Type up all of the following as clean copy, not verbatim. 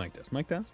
Mic test, mic test.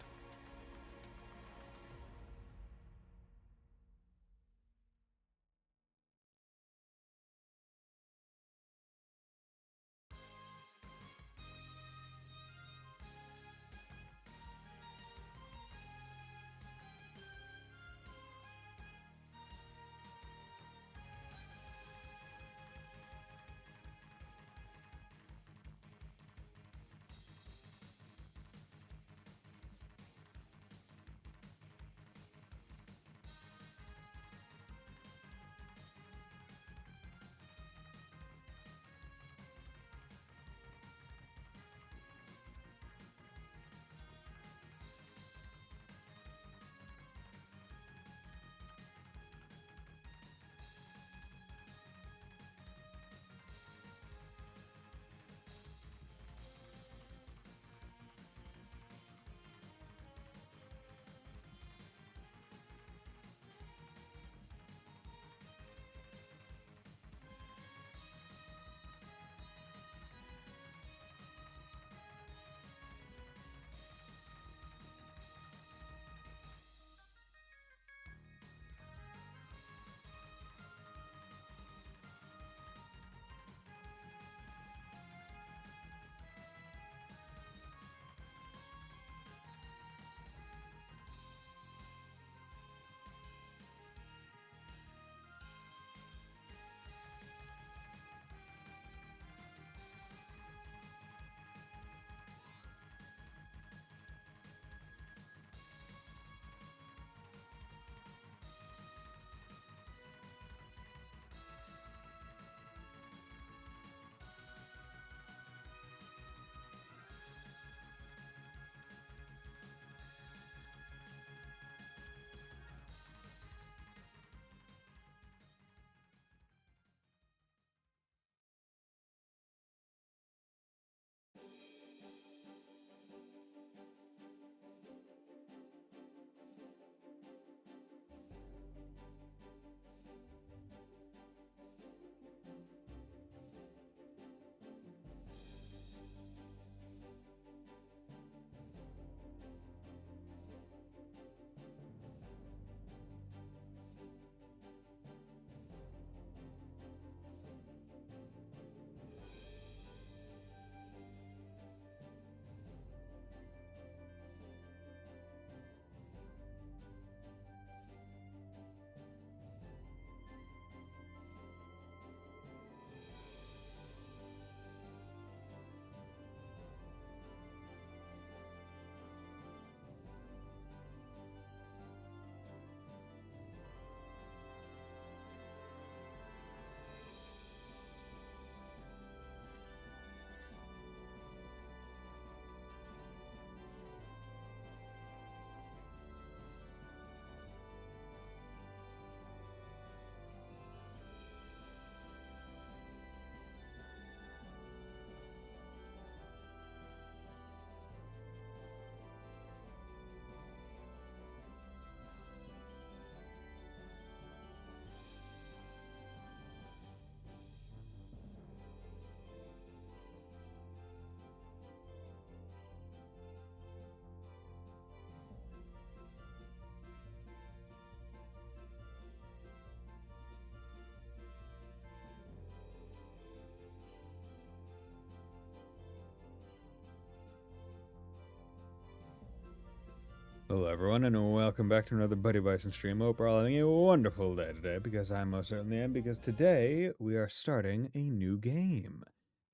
Hello everyone, and welcome back to another Buddy Bison stream. Hope we're all having a wonderful day today, because I most certainly am, because today we are starting a new game.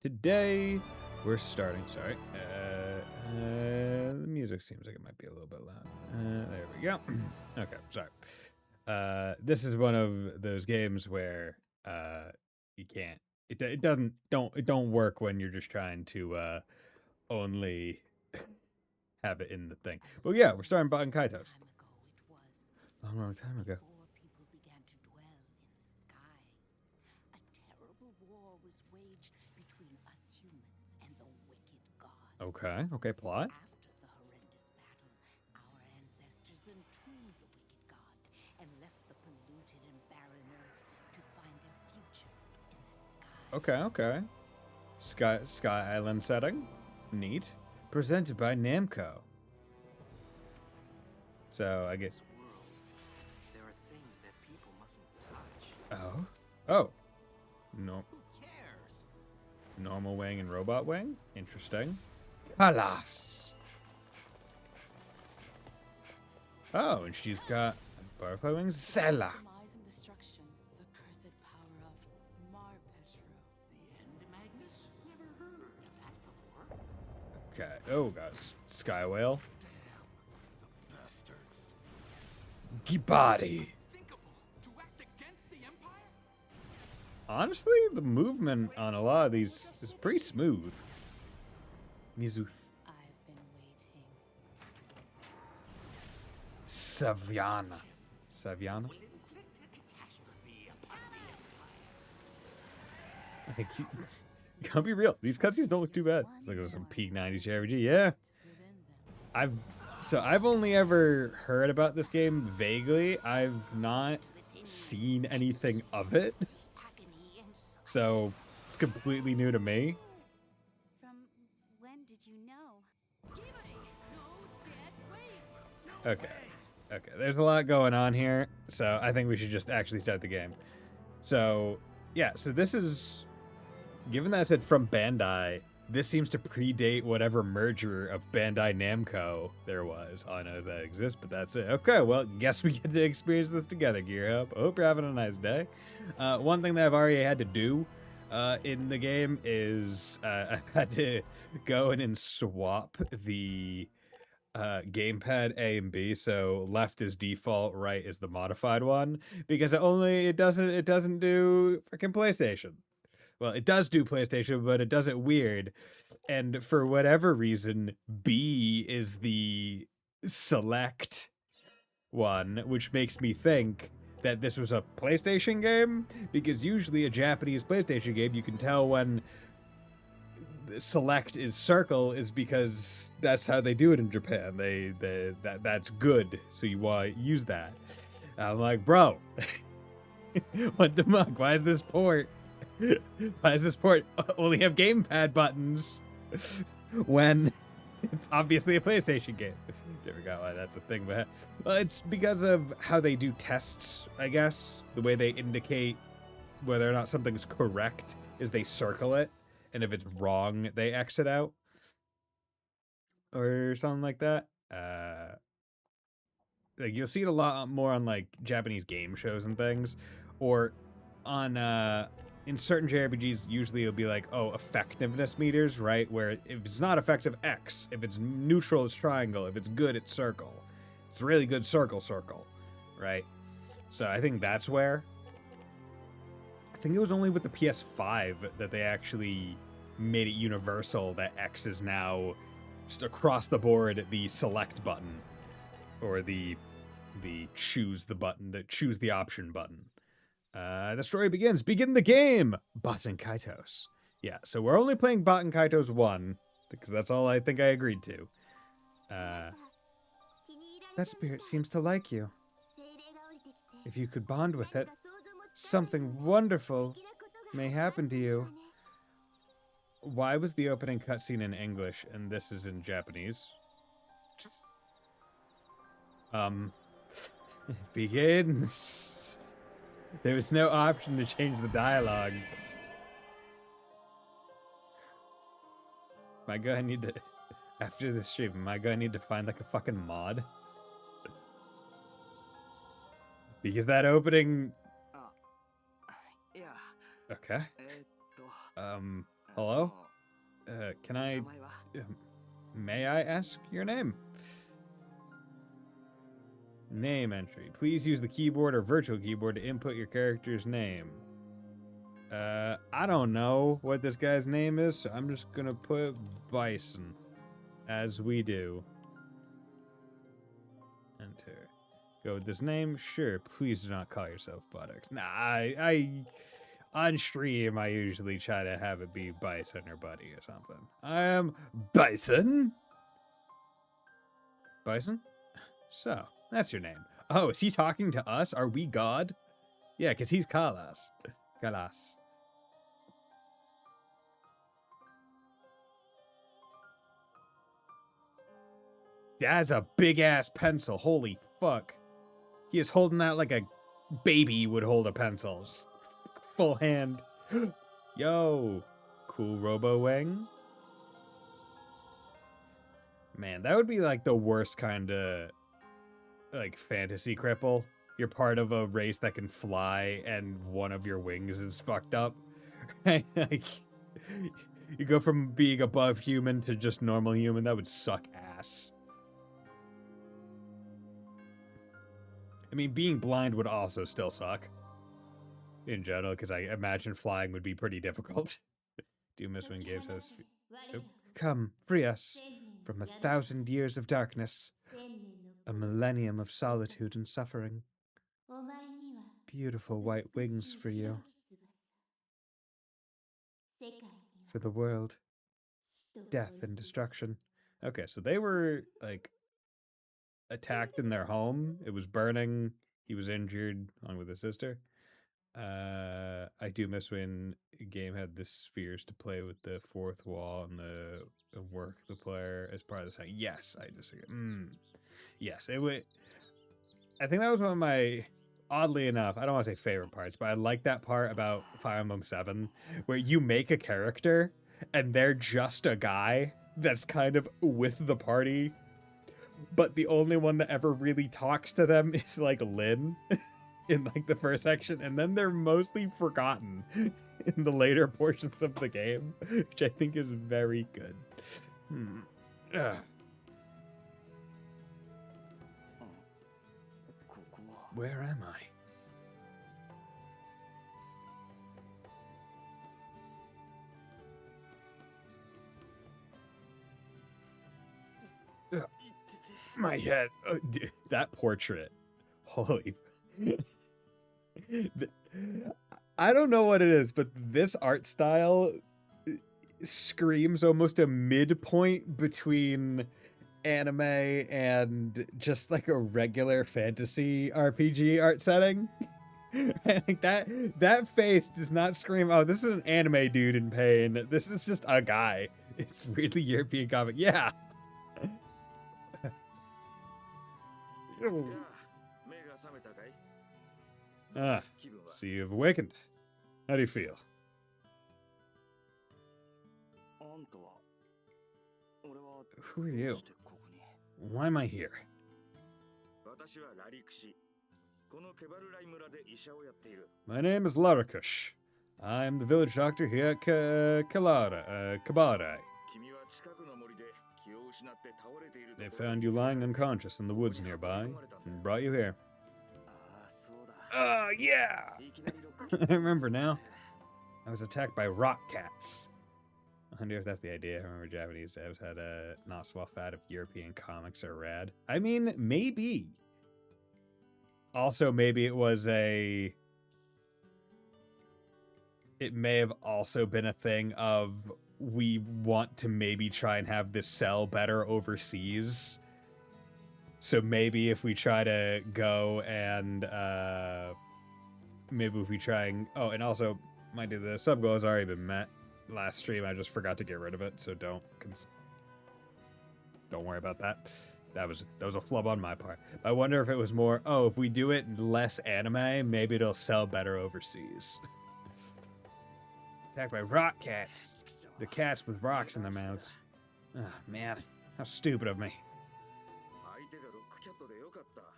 Today we're starting, the music seems like it might be a little bit loud. There we go. Okay, sorry. This is one of those games where you can't, it don't work when you're just trying to only have it in the thing. But yeah, we're starting Baten Kaitos. Long time ago. Before people began to dwell in the sky, a terrible war was waged between us humans and the wicked god. Okay, plot. After the horrendous battle, our ancestors entombed the wicked god and left the polluted and barren earth to find their future in the sky. Okay. Sky Island setting. Neat. Presented by Namco. So I guess. This world, there are things that people mustn't touch. Oh. Oh. No. Who cares? Normal wing and robot wing. Interesting. Kalas. Oh, and she's got butterfly wings. Zella. Demise and destruction, the cursed power of Mar Petru. The end, Magnus? Never heard of that before. Okay. Oh, guys. Sky whale. The bastards. Gibari. Unthinkable to act against the Empire? Honestly, the movement on a lot of these is pretty smooth. Mizuth. I've been waiting. Saviana. Saviana? Will inflict a catastrophe upon the Empire. Can't be real. These cutscenes don't look too bad. It's like some peak 90s JRPG. Yeah. Within them. I've only ever heard about this game vaguely. I've not seen anything of it. Agony and sorrow. So it's completely new to me. From when did you know? Okay. Okay. There's a lot going on here. So I think we should just actually start the game. So yeah, so this is, given that I said from Bandai, this seems to predate whatever merger of Bandai Namco there was. All I know is that it exists, but that's it. Okay, well, guess we get to experience this together, Gear Hub. Hope you're having a nice day. One thing that I've already had to do in the game is I've had to go in and swap the gamepad A and B, so left is default, right is the modified one, because it doesn't do freaking PlayStation. Well, it does do PlayStation, but it does it weird. And for whatever reason, B is the select one, which makes me think that this was a PlayStation game, because usually a Japanese PlayStation game, you can tell when select is circle is because that's how they do it in Japan. That's good, so you want to use that. I'm like, bro, what the fuck? Why is this port? Why does this port only have gamepad buttons when it's obviously a PlayStation game? Never got why that's a thing, but well, it's because of how they do tests, I guess. The way they indicate whether or not something's correct is they circle it, and if it's wrong, they exit out or something like that. Like you'll see it a lot more on like Japanese game shows and things, or on in certain JRPGs, usually it'll be like, oh, effectiveness meters, right? Where if it's not effective, X. If it's neutral, it's triangle. If it's good, it's circle. It's really good, circle, right? So I think that's where. I think it was only with the PS5 that they actually made it universal that X is now just across the board the select button, or the choose the button, the choose the option button. The story begins. Begin the game! Baten Kaitos. Yeah, so we're only playing Baten Kaitos 1, because that's all I think I agreed to. That spirit seems to like you. If you could bond with it, something wonderful may happen to you. Why was the opening cutscene in English and this is in Japanese? It begins. There was no option to change the dialogue. Am I gonna need to, after the stream, am I gonna need to find like a fucking mod? Because that opening... Yeah. Okay. Hello? Can I... may I ask your name? Name entry. Please use the keyboard or virtual keyboard to input your character's name. I don't know what this guy's name is, so I'm just gonna put Bison, as we do. Enter. Go with this name? Sure, please do not call yourself Buttocks. Nah, I on stream, I usually try to have it be Bison or Buddy or something. I am Bison? Bison? So, that's your name. Oh, is he talking to us? Are we God? Yeah, because he's Kalas. Kalas. That's a big ass pencil. Holy fuck. He is holding that like a baby would hold a pencil. Just full hand. Yo. Cool Robo Wing. Man, that would be like the worst kind of like fantasy cripple. You're part of a race that can fly and one of your wings is fucked up. Like you go from being above human to just normal human. That would suck ass. I mean, being blind would also still suck in general, because I imagine flying would be pretty difficult. Do miss when games has... Come, free us from 1,000 years of darkness, a millennium of solitude and suffering. Beautiful white wings for you, for the world, death and destruction. Okay, so they were, like, attacked in their home. It was burning. He was injured, along with his sister. I do miss when a game had the spheres to play with the fourth wall and the work the player as part of the sound. Yes, I just yes, it would. I think that was one of my, oddly enough, I don't want to say favorite parts, but I like that part about Fire Emblem 7 where you make a character and they're just a guy that's kind of with the party, but the only one that ever really talks to them is like Lynn. In like the first section, and then they're mostly forgotten in the later portions of the game, which I think is very good. Where am I? My head. That portrait. Holy. I don't know what it is, but this art style screams almost a midpoint between anime and just like a regular fantasy RPG art setting. Like that face does not scream, oh, this is an anime dude in pain. This is just a guy. It's weirdly European comic. Yeah. So you've awakened. How do you feel? Who are you? Why am I here? My name is Larikush. I'm the village doctor here at Kabare. They found you lying unconscious in the woods nearby and brought you here. Yeah! I remember now. I was attacked by rock cats. I wonder if that's the idea. I remember Japanese devs had a not small fad of European comics are rad. I mean, maybe. Also, maybe it was a... It may have also been a thing of we want to maybe try and have this sell better overseas. So maybe if we try to go and maybe if we try and and also mind you, the sub goal has already been met last stream. I just forgot to get rid of it, so don't worry about that. That was a flub on my part. I wonder if it was more, if we do it less anime, maybe it'll sell better overseas. Attacked by rock cats. The cats with rocks in their mouths. Oh, man. How stupid of me.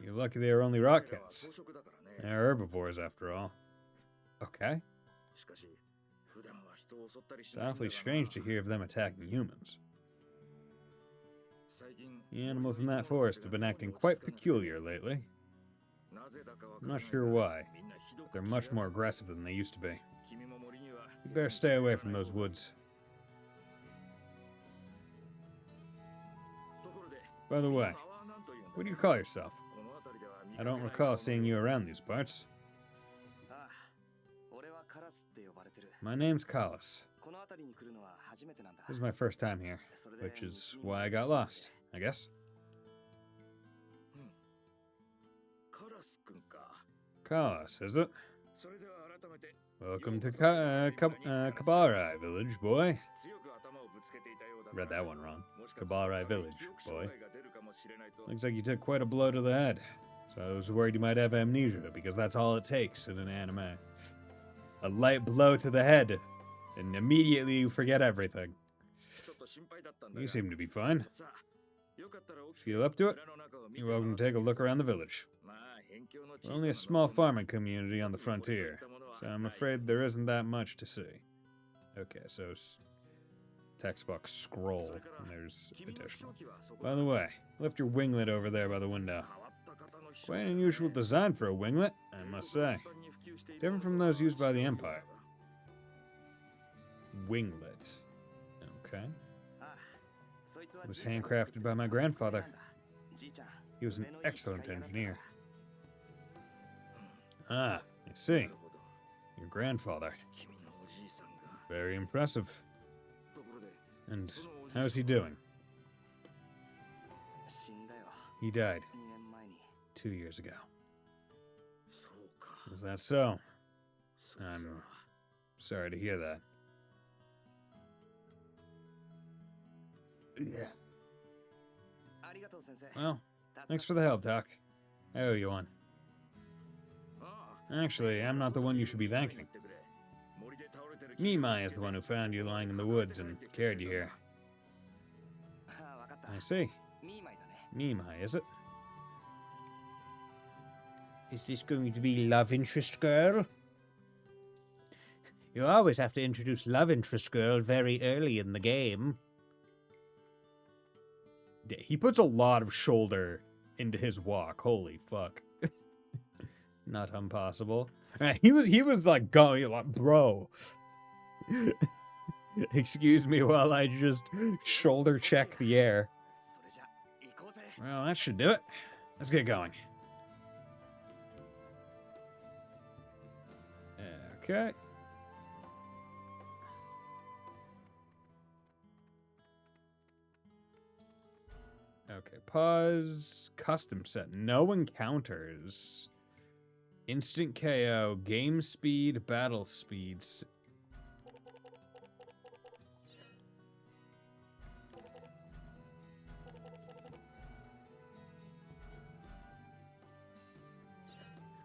You're lucky they are only rock cats. They're herbivores, after all. Okay. It's awfully strange to hear of them attacking humans. The animals in that forest have been acting quite peculiar lately. I'm not sure why. They're much more aggressive than they used to be. You better stay away from those woods. By the way, what do you call yourself? I don't recall seeing you around these parts. My name's Kaitos. This is my first time here, which is why I got lost, I guess. Kaitos, is it? Welcome to Kabare, village boy. Read that one wrong. Kabarai Village, boy. Looks like you took quite a blow to the head. So I was worried you might have amnesia, because that's all it takes in an anime. A light blow to the head, and immediately you forget everything. You seem to be fine. Feel up to it? You're welcome to take a look around the village. We're only a small farming community on the frontier, so I'm afraid there isn't that much to see. Okay, so text box scroll, and there's additional. By the way, left your winglet over there by the window. Quite an unusual design for a winglet, I must say. Different from those used by the Empire. Winglet. Okay. It was handcrafted by my grandfather. He was an excellent engineer. Ah, I see. Your grandfather. Very impressive. And how's he doing? He died 2 years ago. Is that so? I'm sorry to hear that. Yeah. Well, thanks for the help, Doc. I owe you one. Actually, I'm not the one you should be thanking. Mimai is the one who found you lying in the woods and carried you here. I see. Mimai, is it? Is this going to be love interest girl? You always have to introduce love interest girl very early in the game. Yeah, he puts a lot of shoulder into his walk. Holy fuck. Not impossible. He was like going like, bro. Excuse me while I just shoulder check the air. Well, that should do it. Let's get going. Okay. Okay, pause. Custom set. No encounters. Instant KO. Game speed. Battle speeds.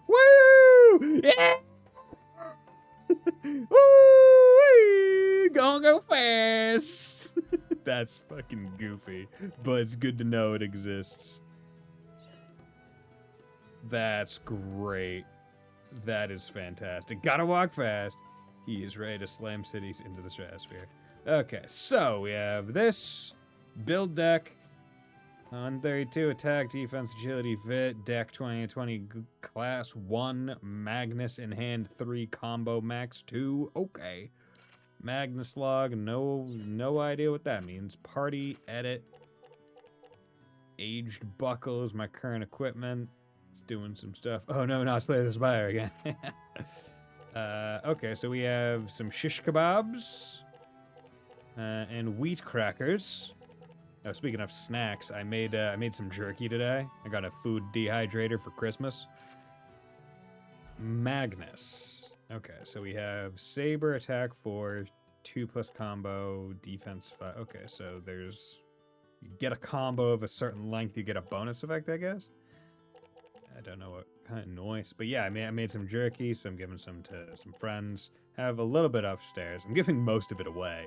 Woo! Yeah! Woo! Gonna go fast! That's fucking goofy, but it's good to know it exists. That's great. That is fantastic. Gotta walk fast. He is ready to slam cities into the stratosphere. Okay, so we have this build deck. 132 attack, defense, agility, fit, deck 2020, class 1, Magnus in hand 3, combo max 2. Okay. Magnus log, no idea what that means. Party, edit. Aged buckles, my current equipment. It's doing some stuff. Oh no, not Slay the Spire again. Okay, so we have some shish kebabs. And wheat crackers. Oh, speaking of snacks, I made some jerky today. I got a food dehydrator for Christmas. Magnus. Okay, so we have Saber, attack 4, 2+ combo, defense 5. Okay, so there's... You get a combo of a certain length, you get a bonus effect, I guess? I don't know what kind of noise. But yeah, I made some jerky, so I'm giving some to some friends. Have a little bit upstairs. I'm giving most of it away.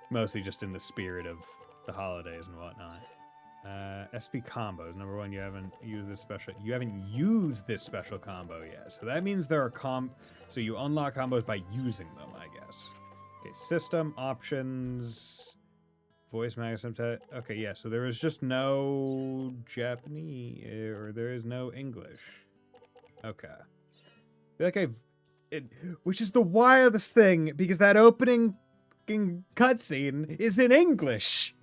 Mostly just in the spirit of the holidays and whatnot. SP combos. Number 1, you haven't used this special combo yet. So that means there are so you unlock combos by using them, I guess. Okay, system options, voice magazine. Okay, yeah. So there is just no Japanese, or there is no English. Okay. I feel like which is the wildest thing, because that opening cutscene is in English.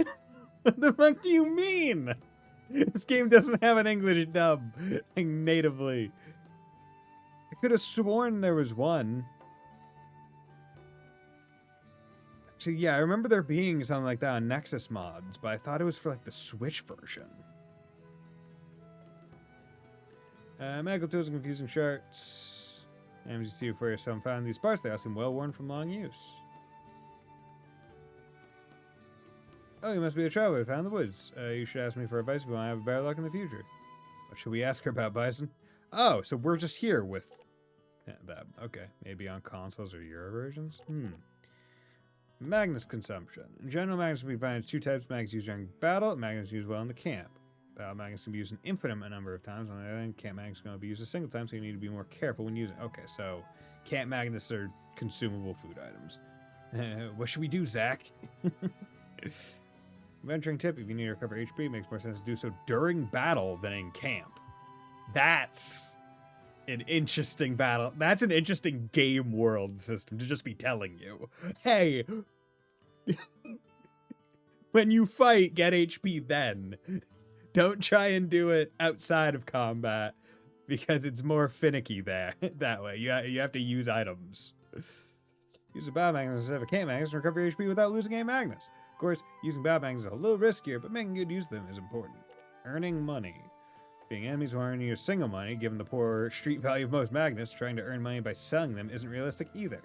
What the fuck do you mean? This game doesn't have an English dub natively. I could have sworn there was one. Actually, yeah, I remember there being something like that on Nexus mods, but I thought it was for like the Switch version. Medical tools and confusing charts. And as you see for yourself, found these parts, they all seem well worn from long use. Oh, you must be a traveler who found the woods. You should ask me for advice if you want to have better luck in the future. What should we ask her about, Bison? Oh, so we're just here with that. Okay, maybe on consoles or Euro versions? Magnus consumption. In general, magnets can be divided into two types. Magnets used during battle, magnets used well in the camp. Battle magnets can be used an infinite number of times. On the other hand, camp magnets can only be used a single time, so you need to be more careful when using. Okay, so camp magnets are consumable food items. What should we do, Zach? Venturing tip, if you need to recover HP, it makes more sense to do so during battle than in camp. That's an interesting battle. That's an interesting game world system to just be telling you. Hey, when you fight, get HP then. Don't try and do it outside of combat because it's more finicky there. That way, you have to use items. Use a battle magnus instead of a camp magnus to recover HP without losing a magnus. Of course, using battle magnus is a little riskier, but making good use of them is important. Earning money. Being enemies will earn you single money, given the poor street value of most magnets, trying to earn money by selling them isn't realistic either.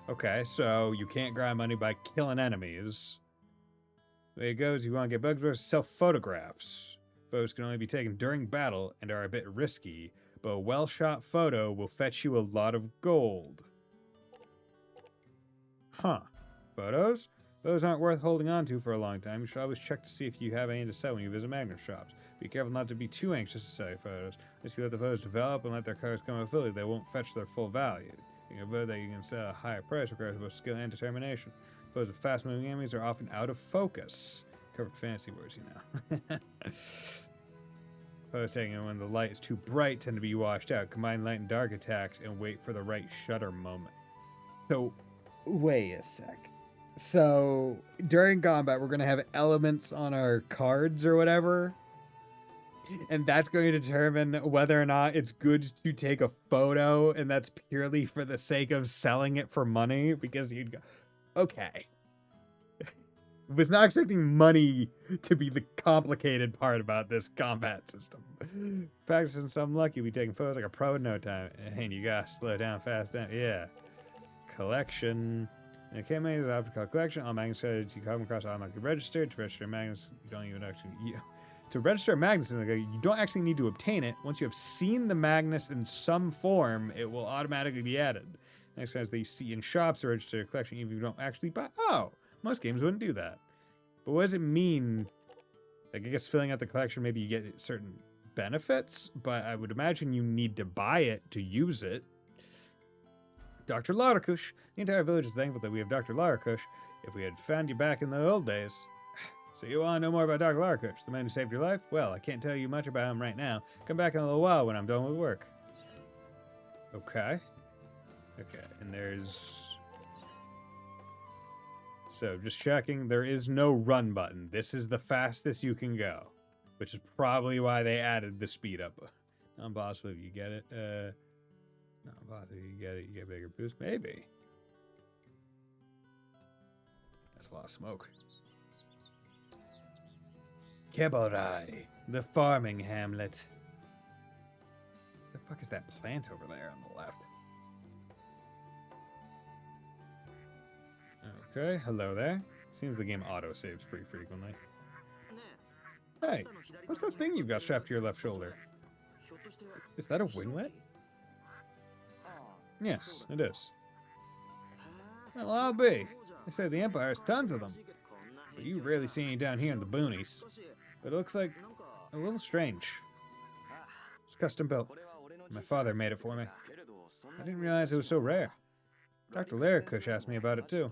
Okay, so you can't grind money by killing enemies. The way it goes, you want to get bugs versus self-photographs. Photos can only be taken during battle and are a bit risky, but a well-shot photo will fetch you a lot of gold. Huh. Photos? Those aren't worth holding on to for a long time. You should always check to see if you have any to sell when you visit magnet shops. Be careful not to be too anxious to sell your photos. Unless you let the photos develop and let their colors come affiliate, they won't fetch their full value. You can avoid that you can sell at a higher price requires both skill and determination. Photos of fast-moving enemies are often out of focus. Covered fancy words, you know. Photos taken when the light is too bright tend to be washed out. Combine light and dark attacks and wait for the right shutter moment. So, wait a sec. So, during combat, we're going to have elements on our cards or whatever. And that's going to determine whether or not it's good to take a photo. And that's purely for the sake of selling it for money. Because you'd go, okay. Was not expecting money to be the complicated part about this combat system. Practicing some luck, you'll be taking photos like a pro in no time. And you gotta slow down, fast down. Yeah. Collection. In a camp magnets, an object called collection. All magnets you come across automatically registered. To register magnets, you don't even actually. To register a magnet, you don't actually need to obtain it. Once you have seen the Magnus in some form, it will automatically be added. Next time that you see in shops or register a collection, even if you don't actually buy. Oh, most games wouldn't do that. But what does it mean? Like, I guess filling out the collection, maybe you get certain benefits, but I would imagine you need to buy it to use it. Dr. Larakush. The entire village is thankful that we have Dr. Larakush. If we had found you back in the old days. So you want to know more about Dr. Larakush, the man who saved your life? Well, I can't tell you much about him right now. Come back in a little while when I'm done with work. Okay. Okay, and there's... So, just checking, there is no run button. This is the fastest you can go. Which is probably why they added the speed up. Not impossible if you get it. Not impossible if you get it, you get a bigger boost. Maybe. That's a lot of smoke. Keborai, the farming hamlet. The fuck is that plant over there on the left? Okay, hello there. Seems the game auto-saves pretty frequently. Hey, what's that thing you've got strapped to your left shoulder? Is that a winglet? Yes, it is. Well, I'll be. They say the Empire has tons of them. But you rarely see any down here in the boonies. But it looks like a little strange. It's custom built. My father made it for me. I didn't realize it was so rare. Dr. Larakush asked me about it too.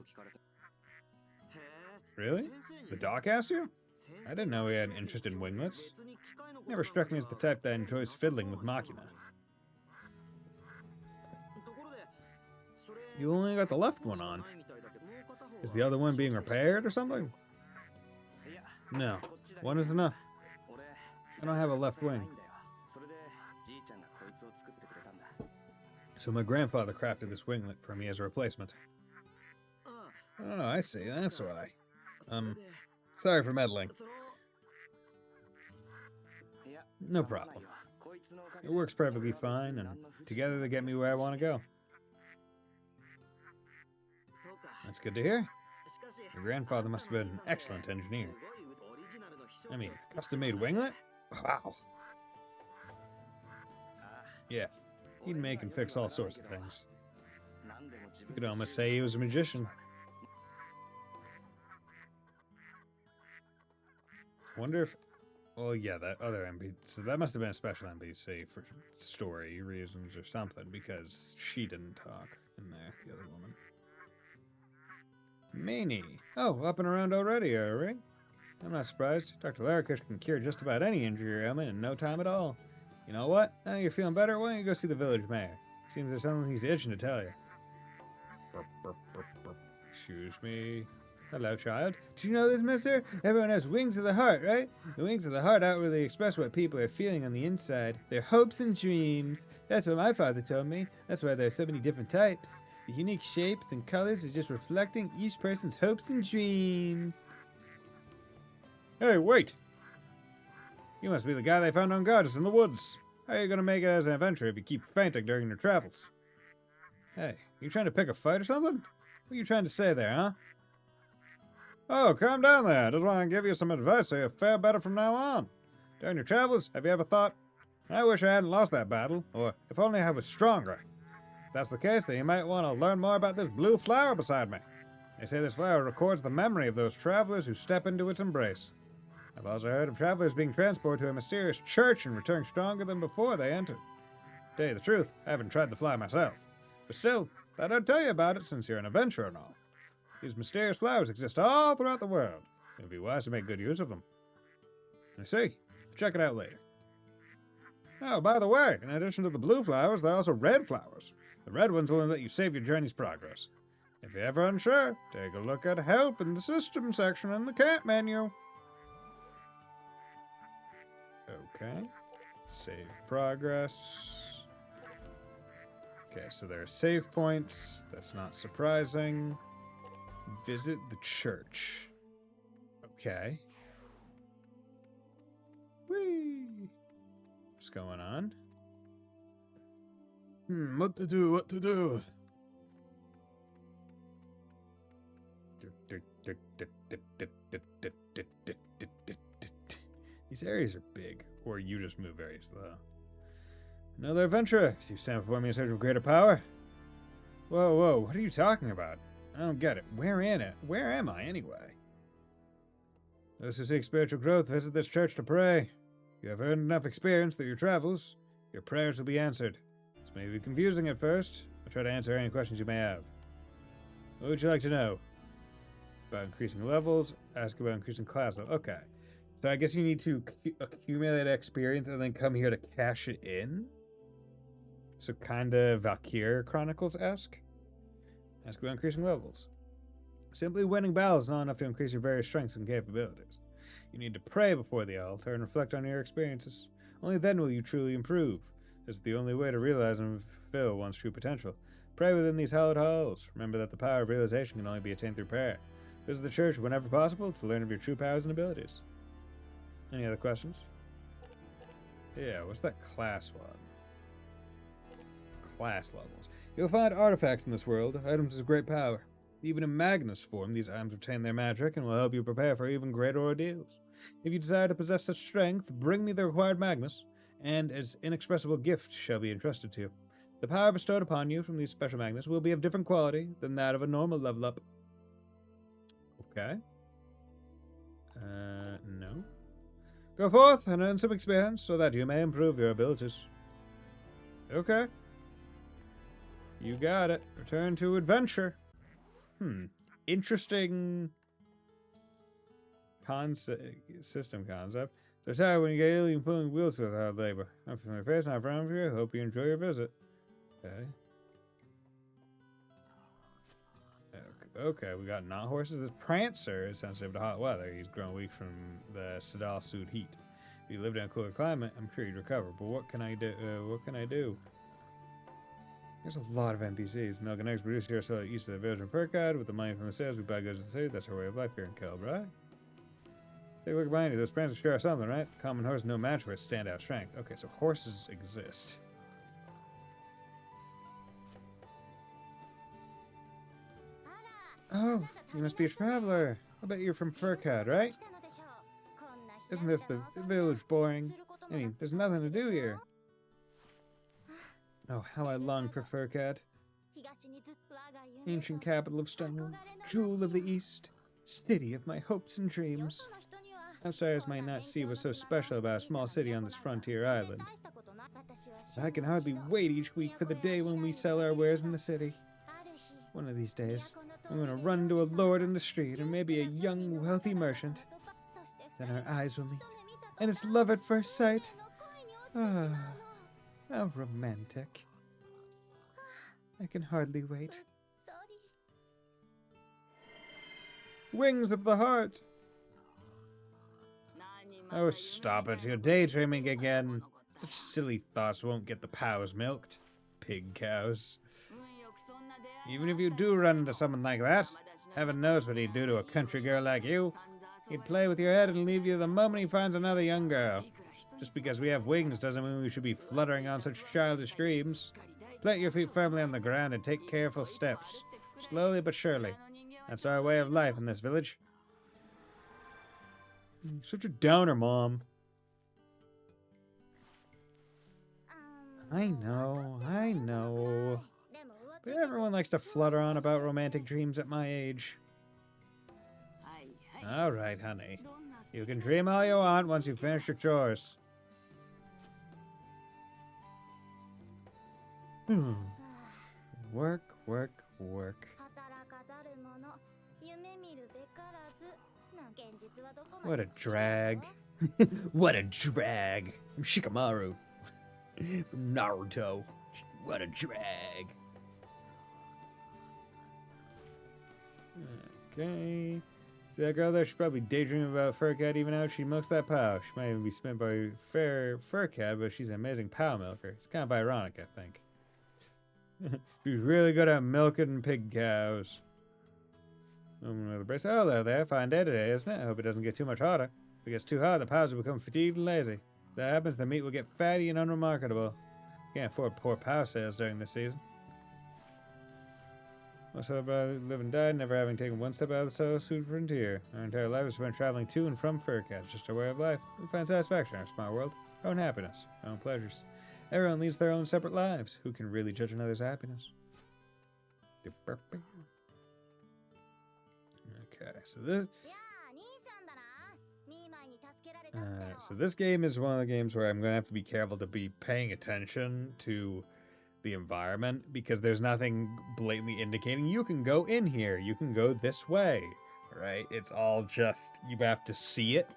Really? The doc asked you? I didn't know he had an interest in winglets. Never struck me as the type that enjoys fiddling with machina. You only got the left one on. Is the other one being repaired or something? No, one is enough. I don't have a left wing. So my grandfather crafted this winglet for me as a replacement. Oh, I see, that's why. Sorry for meddling. No problem. It works perfectly fine, and together they get me where I want to go. That's good to hear. Your grandfather must have been an excellent engineer. I mean, custom-made winglet? Wow. Yeah, he'd make and fix all sorts of things. You could almost say he was a magician. Wonder if... Well, yeah, that other NPC... So that must have been a special NPC for story reasons or something, because she didn't talk in there, the other woman. Meanie. Oh, up and around already, are we? I'm not surprised. Dr. Larakush can cure just about any injury or ailment in no time at all. You know what? Now you're feeling better, why don't you go see the village mayor? Seems there's something he's itching to tell you. Burp, burp, burp, burp. Excuse me. Hello, child. Did you know this, mister? Everyone has wings of the heart, right? The wings of the heart outwardly express what people are feeling on the inside. Their hopes and dreams. That's what my father told me. That's why there are so many different types. The unique shapes and colors are just reflecting each person's hopes and dreams. Hey, wait! You must be the guy they found on Goddess in the woods. How are you going to make it as an adventurer if you keep fainting during your travels? Hey, you trying to pick a fight or something? What are you trying to say there, huh? Oh, calm down there. I just want to give you some advice so you fare better from now on. During your travels, have you ever thought, I wish I hadn't lost that battle, or if only I was stronger? If that's the case, then you might want to learn more about this blue flower beside me. They say this flower records the memory of those travelers who step into its embrace. I've also heard of travelers being transported to a mysterious church and returning stronger than before they entered. To tell you the truth, I haven't tried the flower myself. But still, thought I'd tell you about it since you're an adventurer and all. These mysterious flowers exist all throughout the world. It would be wise to make good use of them. I see. Check it out later. Oh, by the way, in addition to the blue flowers, there are also red flowers. The red ones will let you save your journey's progress. If you're ever unsure, take a look at Help in the System section in the camp menu. Okay. Save progress. Okay, so there are save points. That's not surprising. Visit the church. Okay. Whee! What's going on? What to do? What to do? These areas are big, or you just move very slow. Another adventurer. So you stand before me in search of greater power? Whoa, whoa, what are you talking about? I don't get it. Where am I, anyway? Those who seek spiritual growth visit this church to pray. If you have earned enough experience through your travels, your prayers will be answered. This may be confusing at first. I'll try to answer any questions you may have. What would you like to know? About increasing levels? Ask about increasing class level. Okay. So I guess you need to accumulate experience and then come here to cash it in? So kinda Valkyrie Chronicles-esque? Ask about increasing levels. Simply winning battles is not enough to increase your various strengths and capabilities. You need to pray before the altar and reflect on your experiences. Only then will you truly improve. This is the only way to realize and fulfill one's true potential. Pray within these hallowed halls. Remember that the power of realization can only be attained through prayer. Visit the church whenever possible to learn of your true powers and abilities. Any other questions? Yeah, what's that class one? Class levels. You'll find artifacts in this world, items of great power. Even in Magnus form, these items retain their magic and will help you prepare for even greater ordeals. If you desire to possess such strength, bring me the required Magnus, and its inexpressible gift shall be entrusted to you. The power bestowed upon you from these special Magnus will be of different quality than that of a normal level up. Okay. No. Go forth and earn some experience so that you may improve your abilities. Okay. You got it. Return to adventure. Interesting system concept. So tired when you get alien pulling wheels with hard labor. I'm from my face, not from here. Hope you enjoy your visit. Okay. Okay, we got not horses. The Prancer is sensitive to hot weather. He's grown weak from the Sadal suit heat. If you lived in a cooler climate, I'm sure you'd recover. But what can I do? There's a lot of NPCs. Milk and eggs produced here so east of the village of Perkad. With the money from the sales, we buy goods in the city. That's our way of life here in Kelb, right? Take a look behind you. Those Prancers sure are something, right? Common horse, no match for its standout strength. Okay, so horses exist. Oh, you must be a traveler. I bet you're from Furcad, right? Isn't this the village boring? I mean, there's nothing to do here. Oh, how I long for Furcad. Ancient capital of stone, jewel of the east, city of my hopes and dreams. Outsiders might not see what's so special about a small city on this frontier island. I can hardly wait each week for the day when we sell our wares in the city. One of these days, I'm gonna run to a lord in the street, or maybe a young, wealthy merchant. Then our eyes will meet, and it's love at first sight. Ah, how romantic. I can hardly wait. Wings of the heart! Oh, stop it. You're daydreaming again. Such silly thoughts won't get the cows milked. Pig cows. Even if you do run into someone like that, heaven knows what he'd do to a country girl like you. He'd play with your head and leave you the moment he finds another young girl. Just because we have wings doesn't mean we should be fluttering on such childish dreams. Plant your feet firmly on the ground and take careful steps. Slowly but surely. That's our way of life in this village. Such a downer, Mom. I know. But everyone likes to flutter on about romantic dreams at my age. All right, honey. You can dream all you want once you finish your chores. Work, work, work. What a drag. What a drag. I'm Shikamaru. From Naruto. What a drag. Okay. See that girl there? She's probably daydreaming about Furcat even out. She milks that cow. She might even be spent by fair Furcat, but she's an amazing cow milker. It's kind of ironic, I think. She's really good at milking pig cows. Oh, there. Fine day today, isn't it? I hope it doesn't get too much hotter. If it gets too hot, the cows will become fatigued and lazy. If that happens, the meat will get fatty and unremarkable. Can't afford poor cow sales during this season. Most of our live and die, never having taken one step out of the solitude frontier. Our entire life is spent traveling to and from Furcat, just our way of life. We find satisfaction in our small world, our own happiness, our own pleasures. Everyone leads their own separate lives. Who can really judge another's happiness? Okay, so this game is one of the games where I'm going to have to be careful to be paying attention to the environment, because there's nothing blatantly indicating you can go in here, you can go this way, right? It's all just, you have to see it.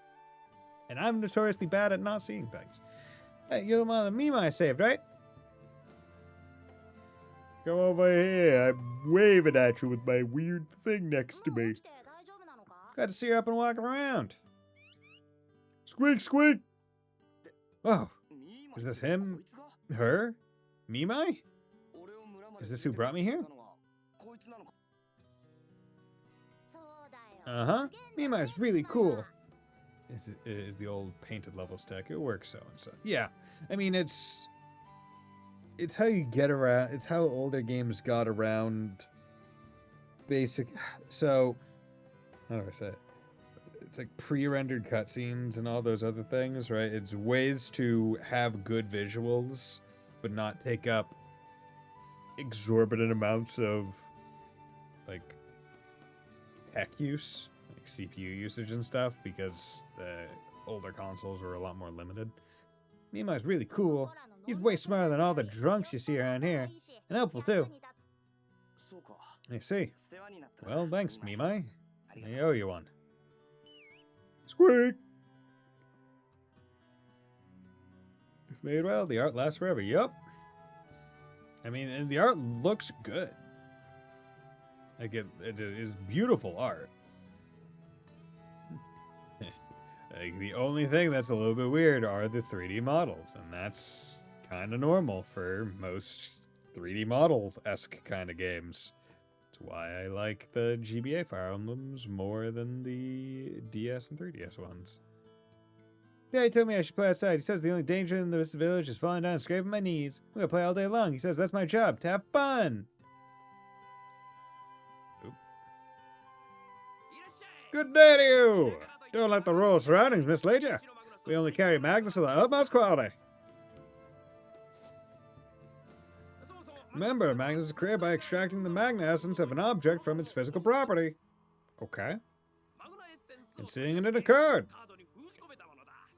And I'm notoriously bad at not seeing things. Hey, you're the one that Mimai saved, right? Come over here, I'm waving at you with my weird thing next to me. Got to see her up and walk around. Squeak, squeak! Oh, is this him? Her? Mimai? Is this who brought me here? Uh-huh. Mimai's really cool. Is the old painted levels tech. It works so and so. Yeah. I mean, it's how you get around. It's how older games got around basic. So, how do I say it? It's like pre-rendered cutscenes and all those other things, right? It's ways to have good visuals, but not take up exorbitant amounts of, like, tech use, like CPU usage and stuff, because the older consoles were a lot more limited. Mimai's really cool. He's way smarter than all the drunks you see around here, and helpful too. I see. Well, thanks, Mimai. I owe you one. Squeak! Made well, the art lasts forever. Yup. I mean, and the art looks good. Like, it is beautiful art. Like, the only thing that's a little bit weird are the 3D models, and that's kind of normal for most 3D model-esque kind of games. That's why I like the GBA Fire Emblems more than the DS and 3DS ones. Yeah, he told me I should play outside. He says the only danger in this village is falling down and scraping my knees. I'm gonna play all day long. He says that's my job, to have fun. Oop. Good day to you! Don't let the rural surroundings mislead you. We only carry magnets of the utmost quality. Remember, magnets are created by extracting the magna essence of an object from its physical property. Okay. And seeing it in a card.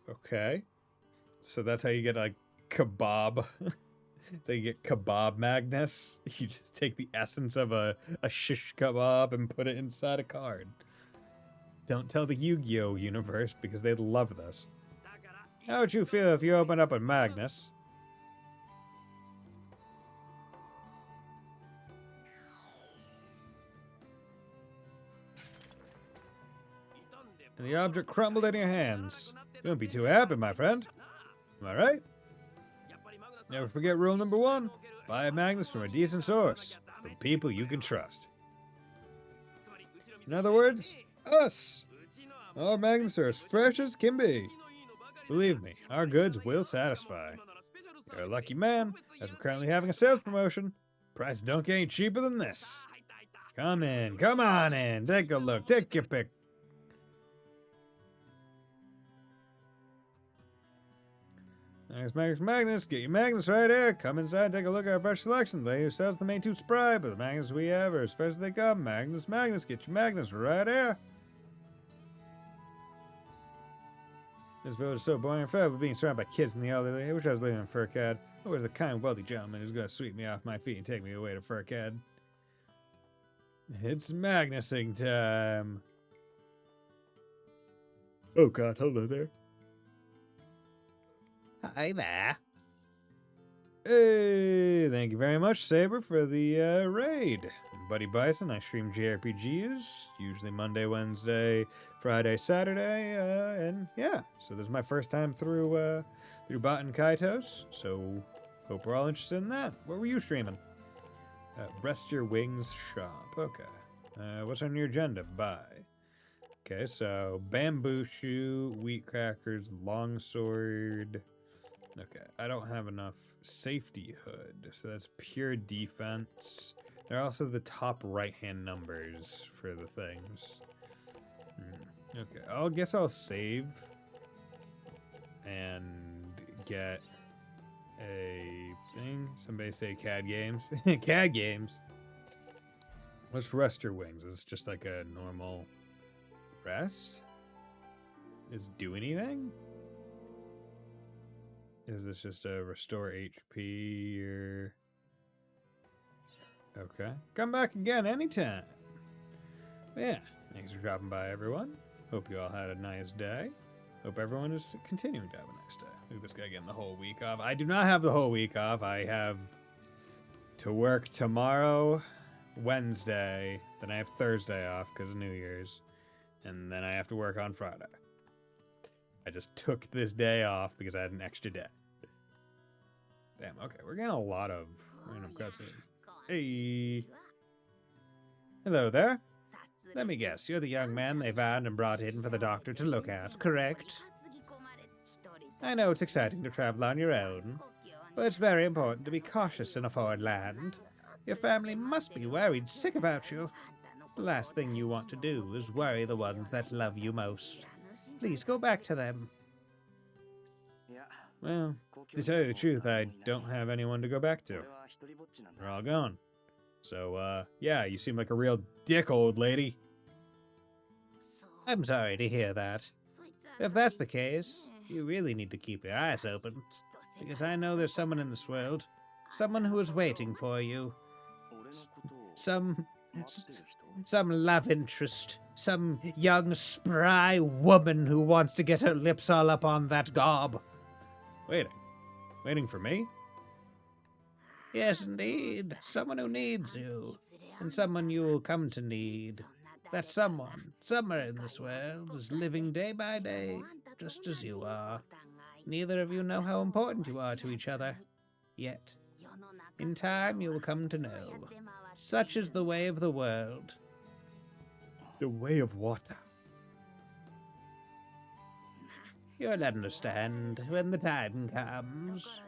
Okay. So that's how you get, like, kebab. So you get kebab magnets. You just take the essence of a shish kebab and put it inside a card. Don't tell the Yu-Gi-Oh universe because they'd love this. How would you feel if you opened up a Magnus? And the object crumbled in your hands. Don't be too happy, my friend. Am I right? Never forget rule number 1. Buy a Magnus from a decent source. From people you can trust. In other words, us. Our Magnus are as fresh as can be. Believe me, our goods will satisfy. You're a lucky man, as we're currently having a sales promotion. Prices don't get any cheaper than this. Come in, come on in, take a look, take your pick. Magnus, get your Magnus right here. Come inside, take a look at our fresh selection. The lady who sells them ain't too spry, but the Magnus we have are as fresh as they come. Magnus, get your Magnus right here. This village is so boring and fed with being surrounded by kids and the elderly. I wish I was living in Furcad. Or was the kind, wealthy gentleman who's going to sweep me off my feet and take me away to Furcad. It's Magnusing time. Oh god, hello there. Hi there. Hey, thank you very much, Saber, for the raid. I'm Buddy Bison. I stream JRPGS, usually Monday, Wednesday, Friday, Saturday, and yeah. So this is my first time through Baten Kaitos. So hope we're all interested in that. What were you streaming? Rest Your Wings Shop. Okay. What's on your agenda? Buy. Okay, so bamboo shoe, wheat crackers, longsword. Okay, I don't have enough safety hood, so that's pure defense. They're also the top right-hand numbers for the things. Okay, I guess I'll save and get a thing. Somebody say CAD games. CAD games. What's Rest Your Wings? Is it just like a normal rest? Does it do anything? Is this just a restore HP or... Okay. Come back again anytime. Yeah. Thanks for dropping by, everyone. Hope you all had a nice day. Hope everyone is continuing to have a nice day. Look at this guy getting the whole week off. I do not have the whole week off. I have to work tomorrow, Wednesday. Then I have Thursday off because of New Year's. And then I have to work on Friday. I just took this day off because I had an extra day. Damn, okay, we're getting a lot of random cutscenes. Hey. Hello there. Let me guess, you're the young man they found and brought in for the doctor to look at, correct? I know it's exciting to travel on your own, but it's very important to be cautious in a foreign land. Your family must be worried sick about you. The last thing you want to do is worry the ones that love you most. Please go back to them. Well, to tell you the truth, I don't have anyone to go back to. They're all gone. So, yeah, you seem like a real dick, old lady. I'm sorry to hear that. If that's the case, you really need to keep your eyes open. Because I know there's someone in this world. Someone who is waiting for you. Some love interest. Some young, spry woman who wants to get her lips all up on that gob. Waiting? Waiting for me? Yes, indeed. Someone who needs you. And someone you will come to need. That someone, somewhere in this world, is living day by day, just as you are. Neither of you know how important you are to each other. Yet, in time you will come to know. Such is the way of the world. The way of water. You'll understand when the time comes.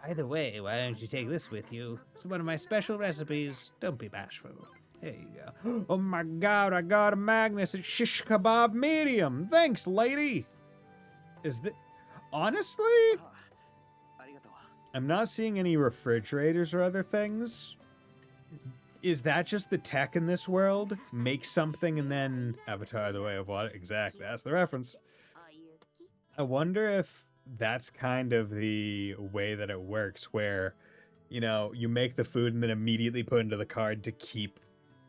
By the way, why don't you take this with you? It's one of my special recipes. Don't be bashful. There you go. Oh my god, I got a Magnus at shish kebab medium. Thanks, lady. Is that honestly? I'm not seeing any refrigerators or other things. Is that just the tech in this world? Make something and then Avatar: The Way of Water. Exactly, that's the reference. I wonder if that's kind of the way that it works, where, you know, you make the food and then immediately put into the card to keep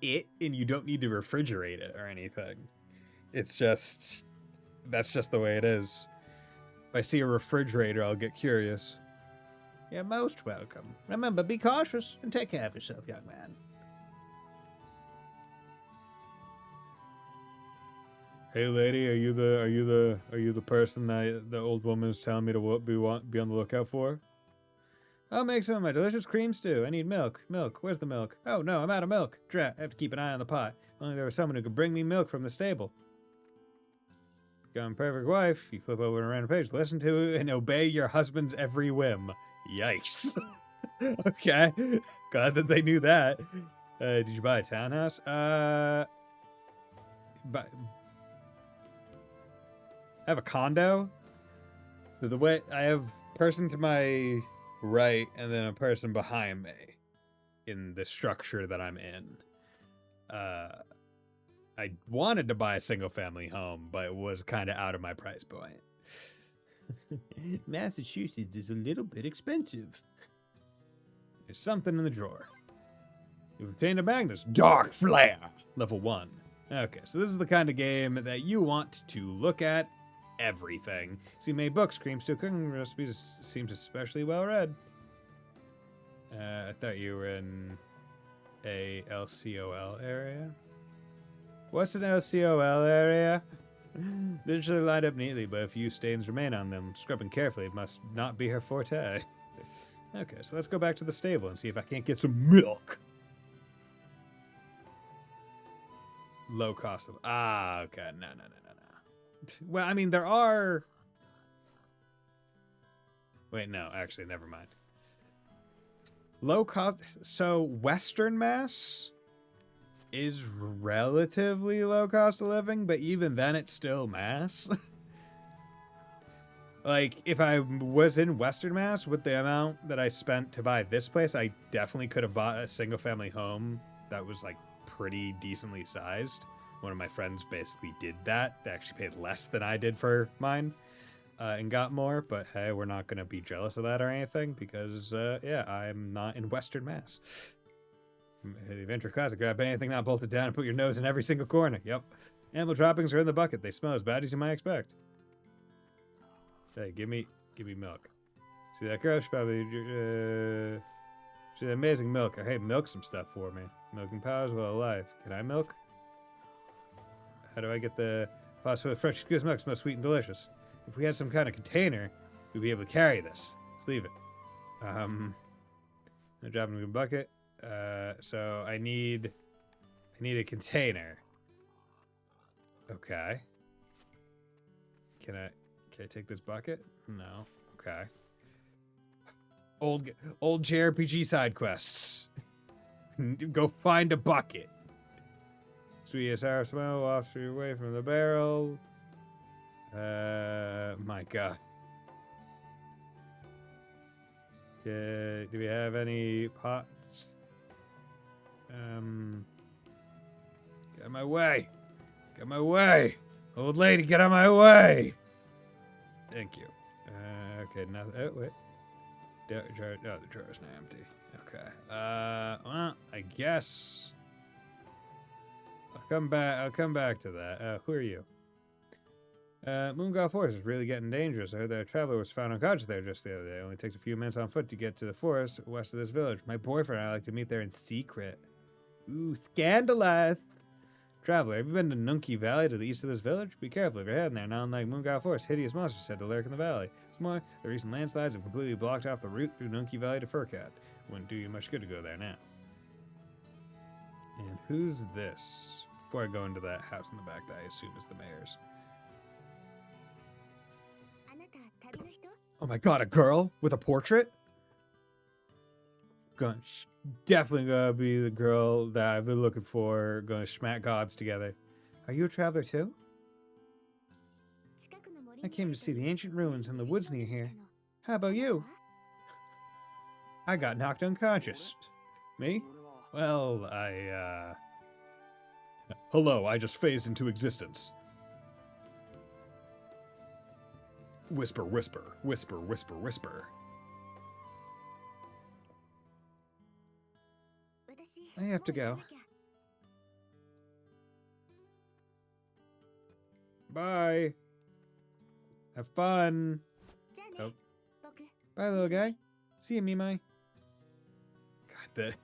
it, and you don't need to refrigerate it or anything. It's just, that's just the way it is. If I see a refrigerator, I'll get curious. You're most welcome. Remember, be cautious and take care of yourself, young man. Hey, lady, are you the person that the old woman is telling me to be on the lookout for? I'll make some of my delicious cream stew. I need milk. Milk. Where's the milk? Oh, no, I'm out of milk. Drat, I have to keep an eye on the pot. If only there was someone who could bring me milk from the stable. Got a perfect wife. You flip over a random page, listen to and obey your husband's every whim. Yikes. Okay. Glad that they knew that. Did you buy a townhouse? I have a condo. So the way I have person to my right and then a person behind me in the structure that I'm in. I wanted to buy a single family home, but it was kind of out of my price point. Massachusetts is a little bit expensive. There's something in the drawer. You've obtained a Magnus. Dark Flare. Level 1. Okay, so this is the kind of game that you want to look at everything. See, many books, creams to cooking recipes seems especially well read. I thought you were in a LCOL area. What's an LCOL area? They usually lined up neatly, but a few stains remain on them. Scrubbing carefully must not be her forte. Okay, so let's go back to the stable and see if I can't get some milk. Low cost of... Ah, okay. No. Well, I mean, there are... Wait, no. Actually, never mind. Low cost... So, Western Mass is relatively low cost of living, but even then, it's still Mass. Like, if I was in Western Mass with the amount that I spent to buy this place, I definitely could have bought a single-family home that was, like, pretty decently sized. One of my friends basically did that. They actually paid less than I did for mine and got more. But hey, we're not going to be jealous of that or anything because, yeah, I'm not in Western Mass. The Adventure Classic, grab anything not bolted down and put your nose in every single corner. Yep. Animal droppings are in the bucket. They smell as bad as you might expect. Hey, give me milk. See that girl? She probably... she's amazing milk. Hey, milk some stuff for me. Milking powers while alive. Can I milk? How do I get the possible fresh goose milk? Smells sweet and delicious. If we had some kind of container, we'd be able to carry this. Let's leave it. No drop in the bucket. So I need a container. Okay. Can I take this bucket? No. Okay. Old JRPG side quests. Go find a bucket. Sweet as sour smell, lost your way from the barrel. My God. Do we have any pots? Get out of my way. Get out of my way. Old lady, get out of my way. Thank you. Okay, nothing. Oh, wait. The drawer's now empty. Okay. Well, I guess I'll come back to that. Who are you? Moongall Forest is really getting dangerous. I heard that a traveler was found unconscious there just the other day. It only takes a few minutes on foot to get to the forest west of this village. My boyfriend and I like to meet there in secret. Ooh, scandalous. Traveler, have you been to Nunki Valley to the east of this village? Be careful if you're heading there. Not unlike Moongall Forest, hideous monsters said to lurk in the valley. What's more, the recent landslides have completely blocked off the route through Nunki Valley to Furcat. Wouldn't do you much good to go there now. And who's this? Before I go into that house in the back that I assume is the mayor's. Oh my God, a girl with a portrait? definitely gonna be the girl that I've been looking for. Gonna smack gobs together. Are you a traveler too? I came to see the ancient ruins in the woods near here. How about you? I got knocked unconscious. Me? Well, Hello, I just phased into existence. Whisper, whisper, whisper, whisper, whisper. I have to go. Bye. Have fun. Oh. Bye, little guy. See you, Mimai. God,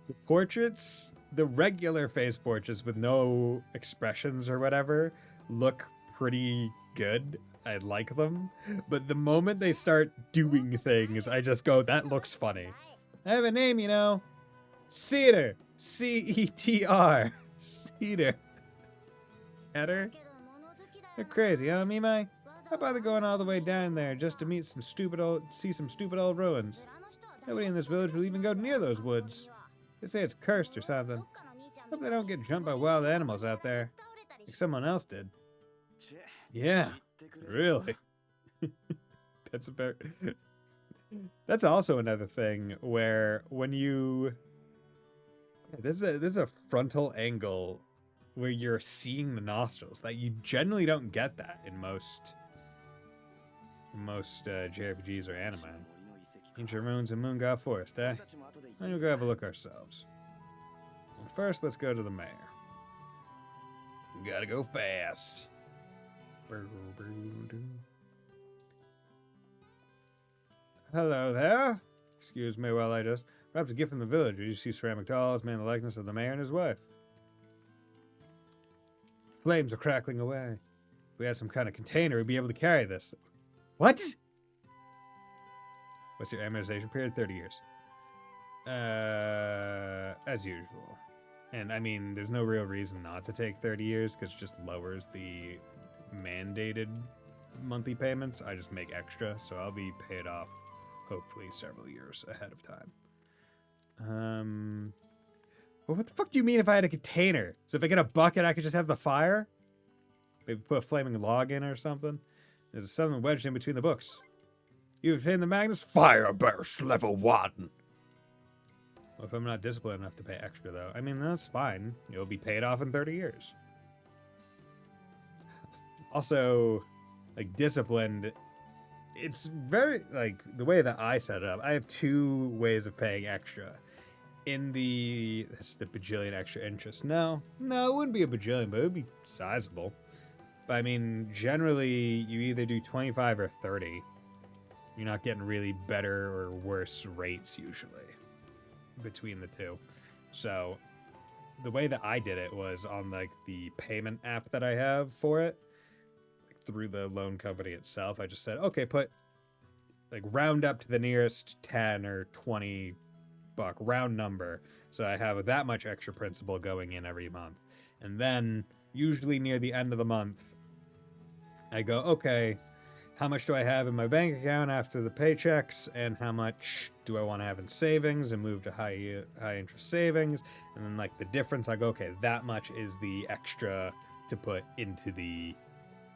the portraits, the regular face portraits with no expressions or whatever, look pretty good. I like them. But the moment they start doing things, I just go, that looks funny. I have a name, you know. Cedar. C-E-T-R. Cedar. Header? They're crazy, huh, Mimai? How bother going all the way down there just to see some stupid old ruins? Nobody in this village will even go near those woods. They say it's cursed or something. Hope they don't get jumped by wild animals out there, like someone else did. Yeah, really. That's also another thing where when you... There's a frontal angle where you're seeing the nostrils that you generally don't get that in most JRPGs or anime. Ancient ruins in Moon God Forest, eh? Why don't we go have a look ourselves? Well, first, let's go to the mayor. Gotta go fast. Hello there. Excuse me while I just... Perhaps a gift from the village. You see ceramic dolls, man the likeness of the mayor and his wife. Flames are crackling away. If we had some kind of container, we'd be able to carry this. What? What's your amortization period? 30 years. As usual. And I mean, there's no real reason not to take 30 years because it just lowers the mandated monthly payments. I just make extra, so I'll be paid off hopefully several years ahead of time. Well, what the fuck do you mean if I had a container? So if I get a bucket, I could just have the fire? Maybe put a flaming log in or something? There's something wedged in between the books. You've hit the Magnus Fire Burst Level 1. Well, if I'm not disciplined enough to pay extra, though, I mean, that's fine. You'll be paid off in 30 years. Also, like, disciplined, it's very, like, the way that I set it up, I have two ways of paying extra. This is the bajillion extra interest. No, it wouldn't be a bajillion, but it would be sizable. But I mean, generally, you either do 25 or 30. You're not getting really better or worse rates usually between the two. So the way that I did it was on like the payment app that I have for it, like, through the loan company itself. I just said, okay, put like round up to the nearest 10 or 20 buck round number. So I have that much extra principal going in every month. And then usually near the end of the month, I go, okay, how much do I have in my bank account after the paychecks, and how much do I want to have in savings, and move to high interest savings, and then like the difference, I go, okay, that much is the extra to put into the,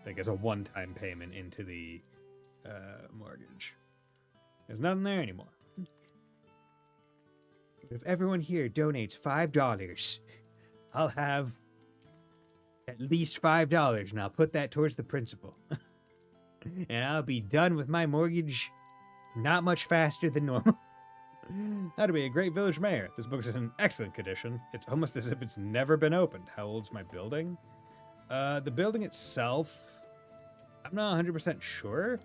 like, as a one-time payment into the mortgage. There's nothing there anymore. If everyone here donates $5, I'll have at least $5, and I'll put that towards the principal. And I'll be done with my mortgage not much faster than normal. That'd be a great village mayor. This book is in excellent condition. It's almost as if it's never been opened. How old's my building? The building itself, I'm not 100% sure.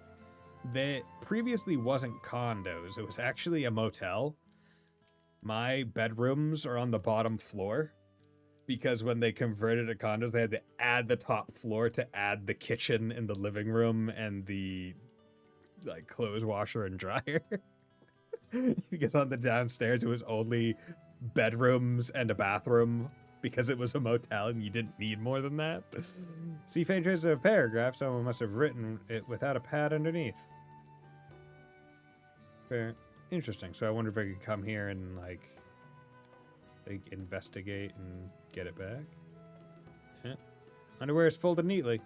That previously wasn't condos. It was actually a motel. My bedrooms are on the bottom floor, because when they converted to condos, they had to add the top floor to add the kitchen and the living room and the like clothes washer and dryer. Because on the downstairs it was only bedrooms and a bathroom because it was a motel and you didn't need more than that. See faint traces of a paragraph. Someone must have written it without a pad underneath. Fair. Interesting. So I wonder if I could come here and like investigate and get it back. Yeah. Underwear is folded neatly.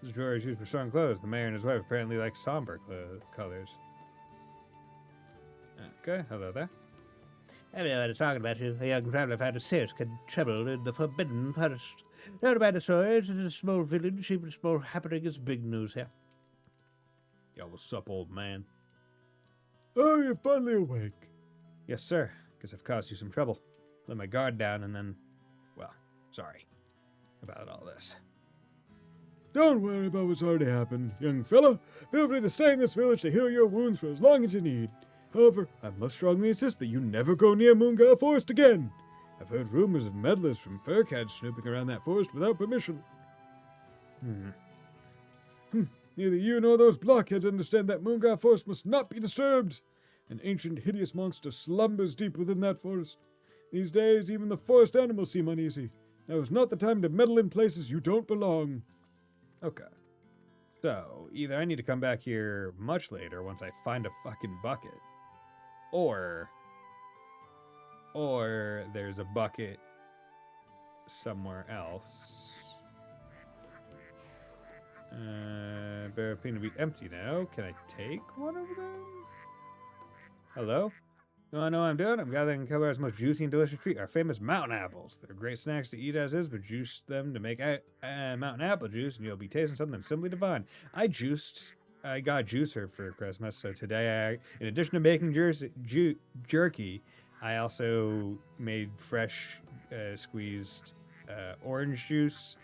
This drawer is used for storing clothes. The mayor and his wife apparently like somber colors. Okay, hello there. Everyone is talking about you. A young traveler found a serious trouble in the Forbidden Forest. Not about the stories in a small village, even small happening is big news here. Yo, what's up, old man? Oh, you're finally awake. Yes, sir. Guess I've caused you some trouble. Let my guard down and then, well, sorry about all this. Don't worry about what's already happened, young fella. Feel free to stay in this village to heal your wounds for as long as you need. However, I must strongly insist that you never go near Moongar Forest again. I've heard rumors of meddlers from Faircad snooping around that forest without permission. Neither you nor those blockheads understand that Moongar Forest must not be disturbed. An ancient, hideous monster slumbers deep within that forest. These days, even the forest animals seem uneasy. Now is not the time to meddle in places you don't belong. Okay. So, either I need to come back here much later once I find a fucking bucket. Or there's a bucket somewhere else. They appear to be empty now. Can I take one of them? Hello? You wanna know what I'm doing? I'm gathering Kelbar's most juicy and delicious treat, our famous mountain apples. They're great snacks to eat as is, but juice them to make mountain apple juice, and you'll be tasting something simply divine. I got juicer for Christmas, so today in addition to making jerky, I also made fresh squeezed orange juice,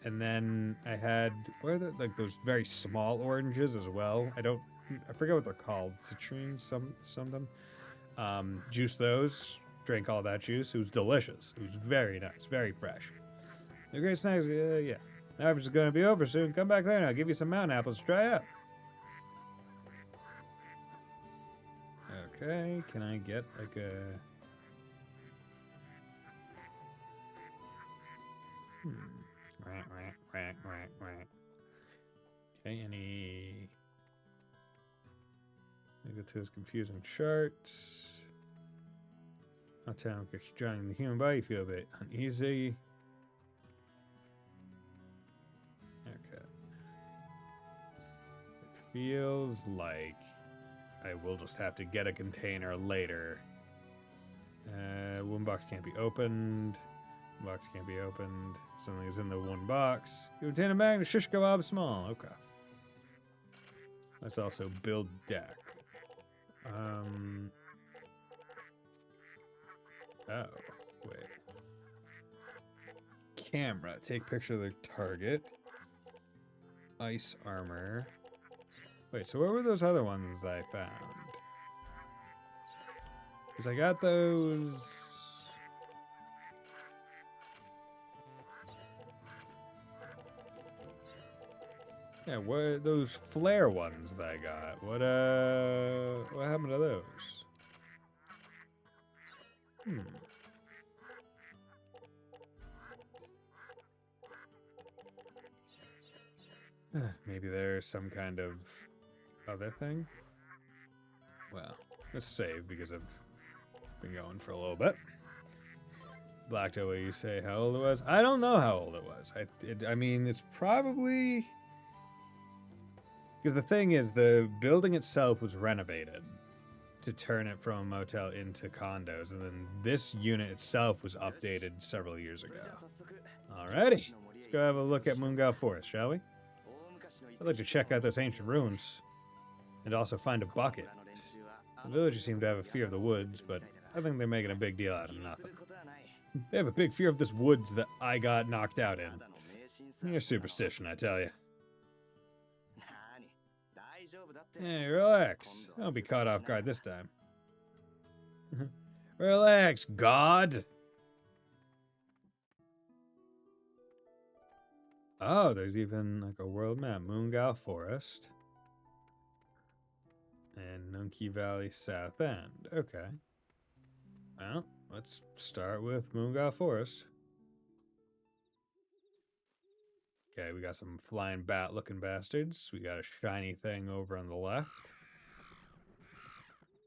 and then I had like those very small oranges as well. I forget what they're called, citrine something. Juice those, drank all that juice. It was delicious. It was very nice, very fresh. They're great snacks. Yeah. The harvest is going to be over soon. Come back there and I'll give you some mountain apples to try out. Okay, can I get like a... Okay, any... I go to his confusing chart. I'll tell him drawing the human body, you feel a bit uneasy. Okay. It feels like I will just have to get a container later. One box can't be opened. Box can't be opened. Something is in the one box. You obtain a magnet shish kebab small. Okay. Let's also build deck. Oh, wait. Camera. Take picture of the target. Ice armor. Wait, so what were those other ones I found? Because I got those... Yeah, what those flare ones that I got? What happened to those? Maybe there's some kind of other thing. Well, let's save because I've been going for a little bit. Blacked out what you say how old it was. I don't know how old it was. I mean, it's probably... Because the thing is, the building itself was renovated to turn it from a motel into condos, and then this unit itself was updated several years ago. Alrighty, let's go have a look at Moongal Forest, shall we? I'd like to check out those ancient ruins, and also find a bucket. The villagers seem to have a fear of the woods, but I think they're making a big deal out of nothing. They have a big fear of this woods that I got knocked out in. You're superstition, I tell you. Hey, relax. Don't be caught off guard this time. Relax, God! Oh, there's even like a world map. Moongal Forest. And Nunki Valley South End. Okay. Well, let's start with Moongal Forest. Okay, we got some flying bat-looking bastards. We got a shiny thing over on the left.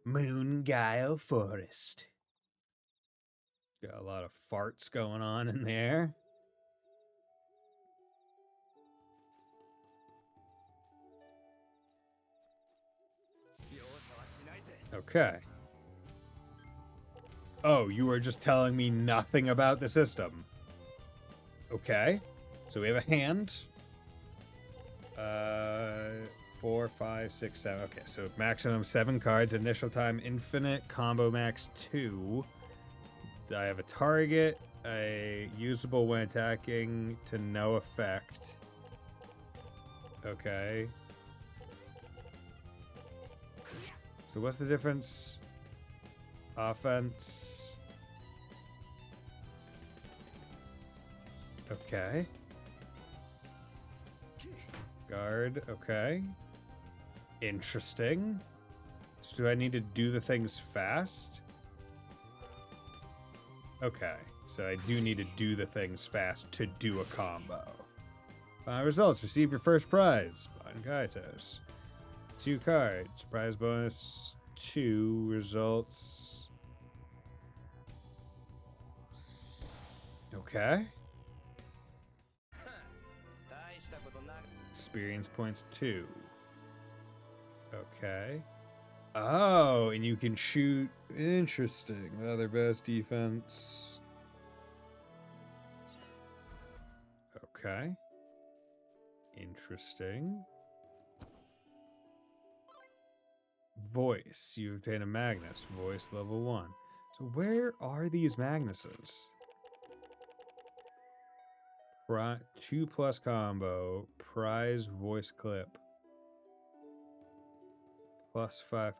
Moonguile Forest. Got a lot of farts going on in there. Okay. Oh, you were just telling me nothing about the system. Okay. So we have a hand. 4, 5, 6, 7. Okay, so maximum 7 cards. Initial time infinite. Combo max 2. I have a target. A usable when attacking to no effect. Okay. So what's the difference? Offense. Okay. Guard. Okay. Interesting. So do I need to do the things fast? Okay. So I do need to do the things fast to do a combo. Final results. Receive your first prize. Baten Kaitos. 2 cards. Prize bonus 2. Results. Okay. Experience points 2. Okay. Oh, and you can shoot. Interesting. Other best defense. Okay. Interesting. Voice. You obtain a Magnus. Voice level 1. So where are these Magnuses? 2+ combo. Prize voice clip. Plus 5%?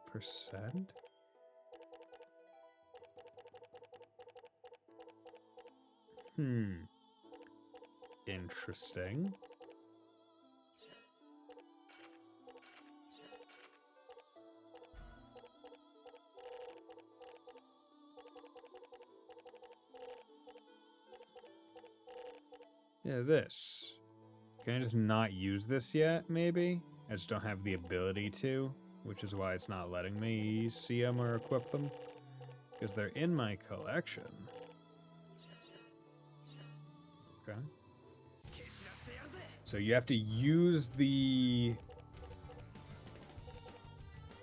Interesting. Yeah, this. Can I just not use this yet, maybe? I just don't have the ability to, which is why it's not letting me see them or equip them. Because they're in my collection. Okay. So you have to use the...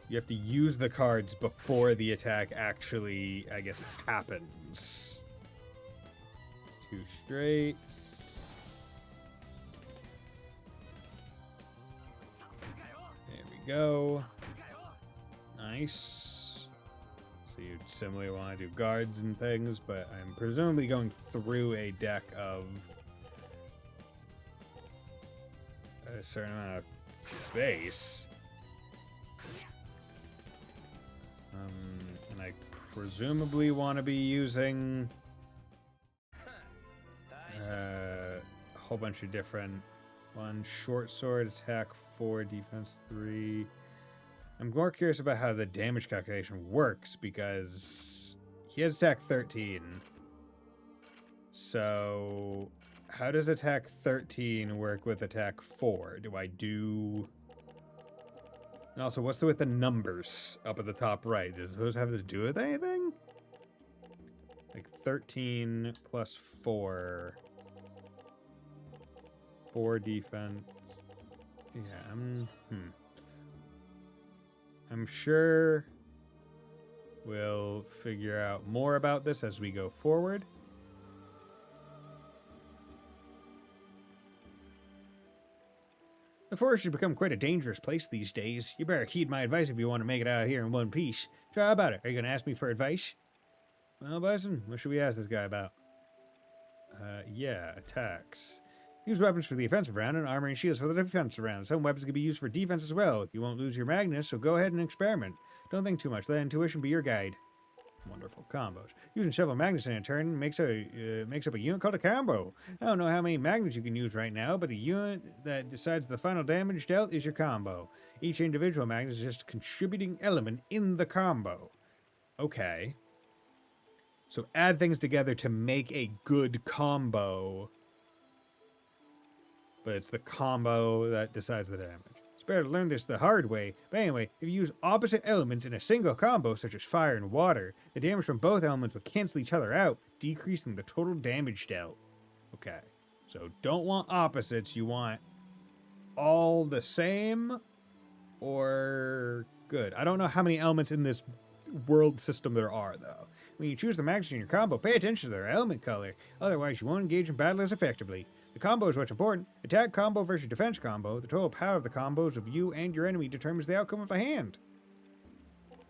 You have to use the cards before the attack actually, I guess, happens. 2 straight. There we go. Nice. So you similarly want to do guards and things, but I'm presumably going through a deck of a certain amount of space. And I presumably want to be using a whole bunch of different... 1 short sword, attack 4, defense 3. I'm more curious about how the damage calculation works because he has attack 13. So how does attack 13 work with attack 4? Do I do... And also, what's with the numbers up at the top right? Does those have to do with anything? Like 13 plus 4... 4 defense. Yeah, I'm sure we'll figure out more about this as we go forward. The forest has become quite a dangerous place these days. You better heed my advice if you want to make it out of here in one piece. So how about it? Are you going to ask me for advice? Well, Bison, what should we ask this guy about? Yeah, attacks. Use weapons for the offensive round and armor and shields for the defensive round. Some weapons can be used for defense as well. You won't lose your Magnus, so go ahead and experiment. Don't think too much. Let intuition be your guide. Wonderful combos. Using several Magnus in a turn makes up a unit called a combo. I don't know how many Magnus you can use right now, but the unit that decides the final damage dealt is your combo. Each individual Magnus is just a contributing element in the combo. Okay. So add things together to make a good combo. But it's the combo that decides the damage. better to learn this the hard way. But anyway, if you use opposite elements in a single combo, such as fire and water, the damage from both elements will cancel each other out, decreasing the total damage dealt. Okay, so don't want opposites, you want all the same, or good. I don't know how many elements in this world system there are, though. When you choose the magnets in your combo, pay attention to their element color, otherwise you won't engage in battle as effectively. The combo is what's important. Attack combo versus defense combo. The total power of the combos of you and your enemy determines the outcome of the hand.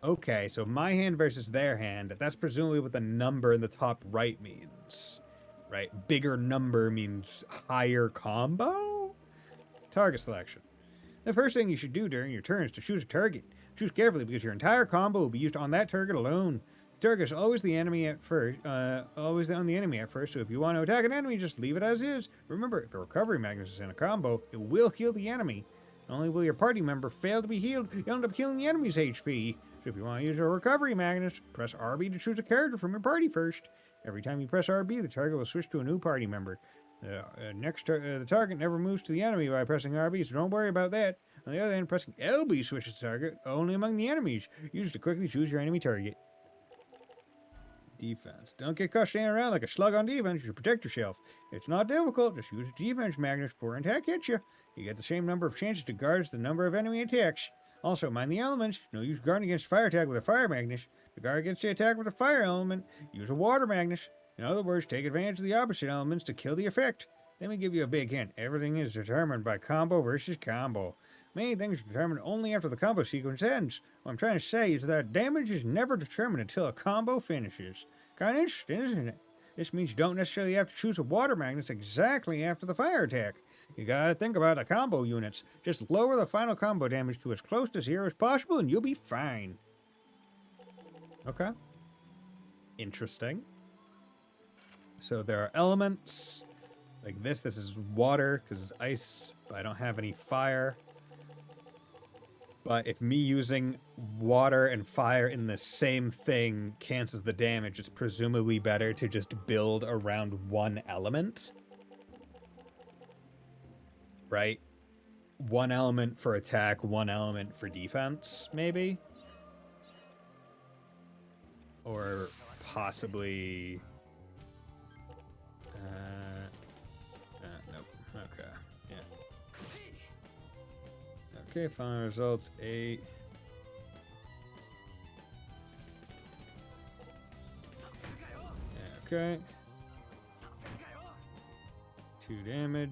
Okay, so my hand versus their hand, that's presumably what the number in the top right means. Right? Bigger number means higher combo? Target selection. The first thing you should do during your turn is to choose a target. Choose carefully because your entire combo will be used on that target alone. The target is always the enemy at first, always on the enemy at first, so if you want to attack an enemy, just leave it as is. Remember, if a recovery magnet is in a combo, it will heal the enemy. Not only will your party member fail to be healed, you'll end up healing the enemy's HP. So if you want to use a recovery magnet, press RB to choose a character from your party first. Every time you press RB, the target will switch to a new party member. The target never moves to the enemy by pressing RB, so don't worry about that. On the other hand, pressing LB switches the target only among the enemies. Use it to quickly choose your enemy target. Defense. Don't get caught standing around like a slug on defense. You should protect yourself. It's not difficult. Just use a defense magnet before an attack hits you. You get the same number of chances to guard as the number of enemy attacks. Also, mind the elements. No use guarding against fire attack with a fire magnet. To guard against the attack with a fire element, use a water magnet. In other words, take advantage of the opposite elements to kill the effect. Let me give you a big hint. Everything is determined by combo versus combo. Many things are determined only after the combo sequence ends. What I'm trying to say is that damage is never determined until a combo finishes. Kind of interesting, isn't it? This means you don't necessarily have to choose a water magnet exactly after the fire attack. You gotta think about the combo units. Just lower the final combo damage to as close to 0 as possible and you'll be fine. Okay. Interesting. So there are elements like this. This is water because it's ice, but I don't have any fire. But if me using water and fire in the same thing cancels the damage, it's presumably better to just build around one element. Right? One element for attack, one element for defense, maybe? Or possibly... nope. Okay. Yeah. Okay, final results 8. Yeah, okay. 2 damage.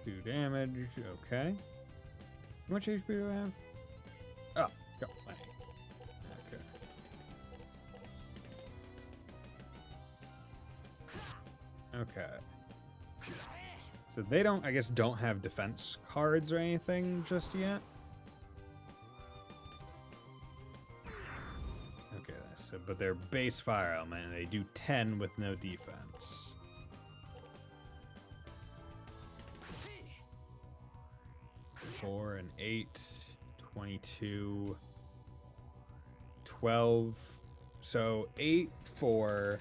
Two damage. Okay. How much HP do I have? Oh, got plenty. Okay. Okay. So they don't, I guess, don't have defense cards or anything just yet. Okay, so but they're base fire element and they do 10 with no defense. Four and 8, 22, 12. So 8, 4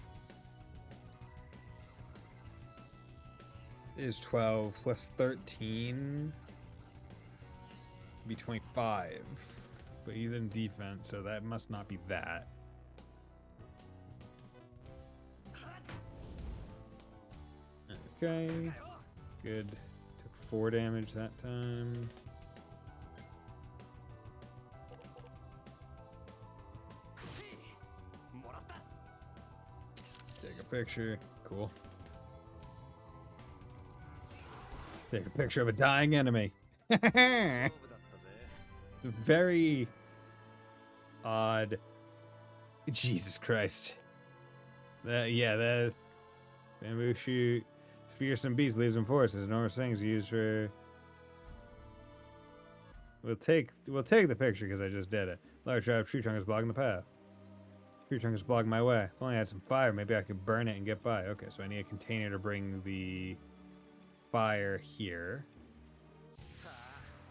is 12 plus 13 be 25. But he's in defense, so that must not be that. Okay, good. Took 4 damage that time. Take a picture. Cool. Take a picture of a dying enemy. It's very odd. Jesus Christ. The bamboo shoot. Fearsome beast lives in forests. Enormous things used for. We'll take the picture because I just did it. Large tribe tree trunk is blocking the path. Tree trunk is blocking my way. If only I had some fire, maybe I could burn it and get by. Okay, so I need a container to bring the fire here.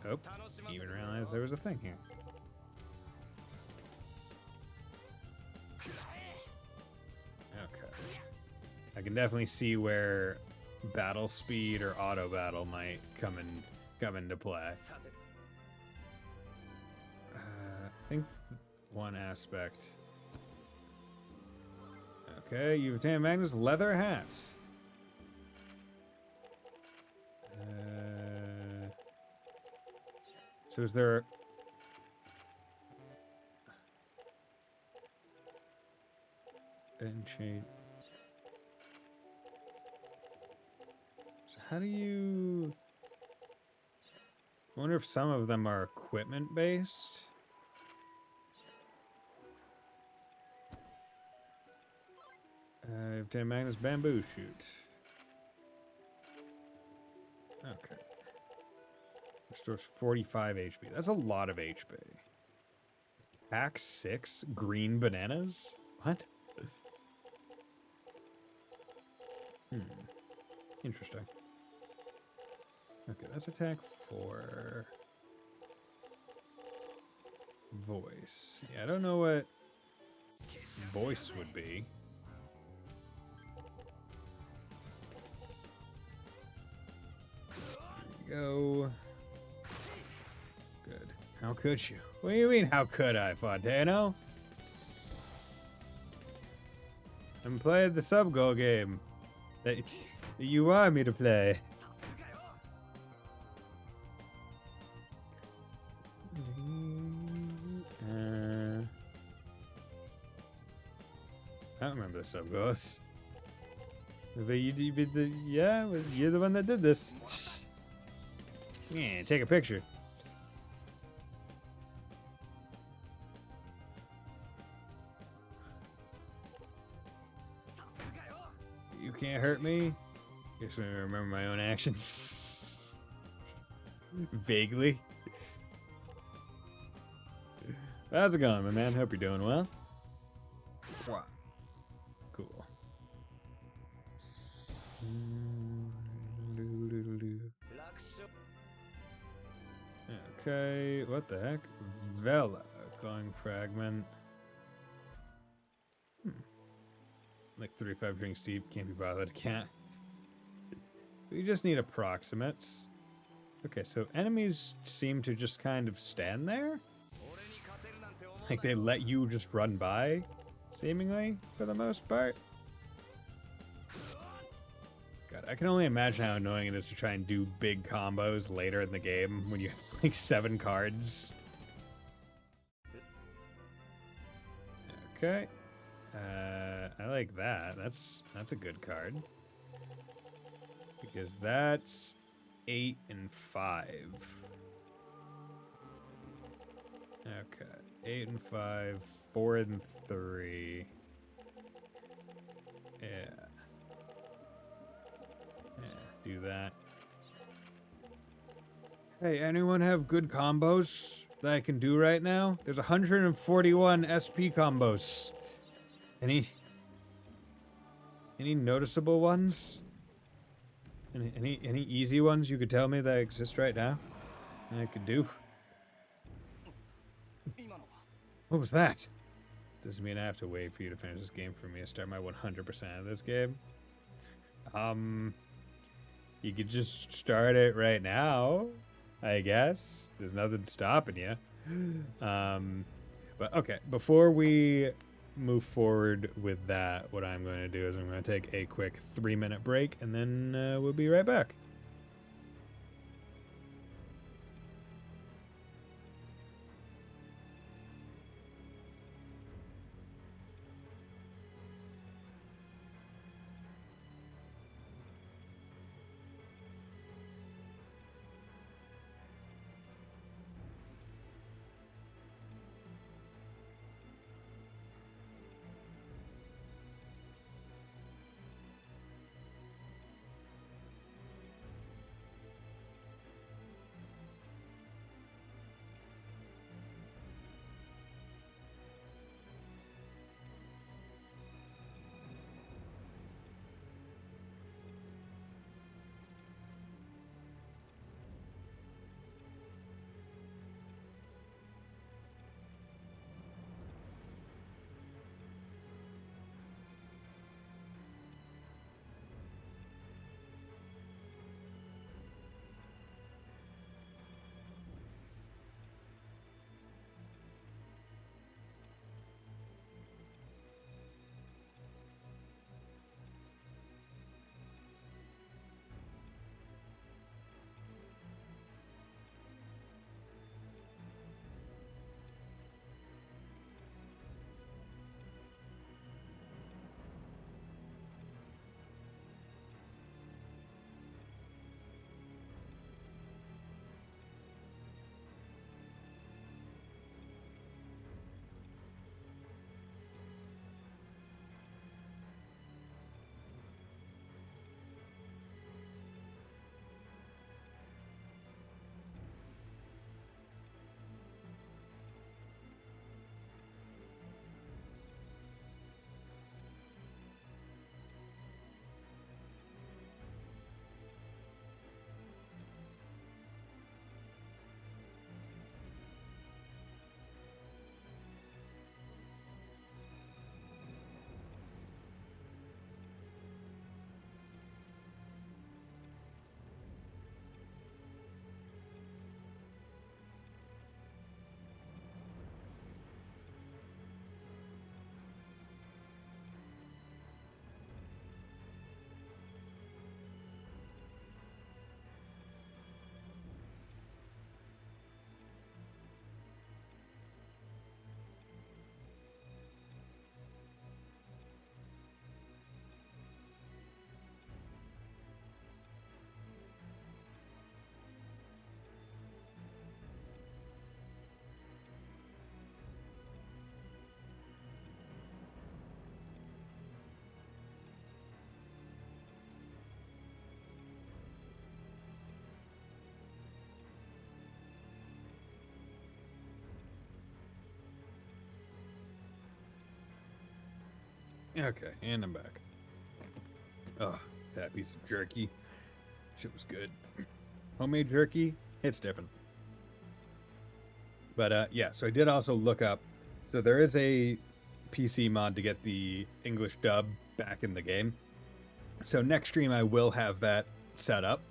Oh, didn't even realize there was a thing here. Okay. I can definitely see where battle speed or auto battle might come into play. I think one aspect. Okay, you've obtained Magnus leather hats. So is there? Enchant. So how do you? I wonder if some of them are equipment based. Obtain Magnus bamboo shoot. Okay. Restores 45 HP. That's a lot of HP. Attack 6 green bananas? What? Interesting. Okay, that's attack 4. Voice. Yeah, I don't know what voice would be. There we go. Good. How could you? What do you mean, how could I, Fontano? I'm playing the sub-goal game that you want me to play. I don't remember the sub-goals. But you're the one that did this. Yeah, take a picture. You can't hurt me. Guess I remember my own actions. Vaguely. How's it going, my man? Hope you're doing well. Wow. Cool. Okay, what the heck? Vela, glowing fragment. Like 35 drinks deep, can't be bothered, can't. We just need approximates. Okay, so enemies seem to just kind of stand there? Like they let you just run by, seemingly, for the most part. God, I can only imagine how annoying it is to try and do big combos later in the game when you have like 7 cards. Okay. I like that. That's a good card. Because that's 8 and 5. Okay. 8 and 5, 4 and 3. Yeah. Yeah, do that. Hey, anyone have good combos that I can do right now? There's 141 SP combos. Any noticeable ones? Any easy ones you could tell me that exist right now that I could do? What was that? Doesn't mean I have to wait for you to finish this game for me to start my 100% of this game. You could just start it right now, I guess. There's nothing stopping you. But okay, before we move forward with that, what I'm going to do is I'm going to take a quick 3-minute break, and then we'll be right back. Okay, and I'm back. Oh, that piece of jerky. Shit was good. Homemade jerky, it's different. But yeah, so I did also look up. So there is a PC mod to get the English dub back in the game. So next stream I will have that set up.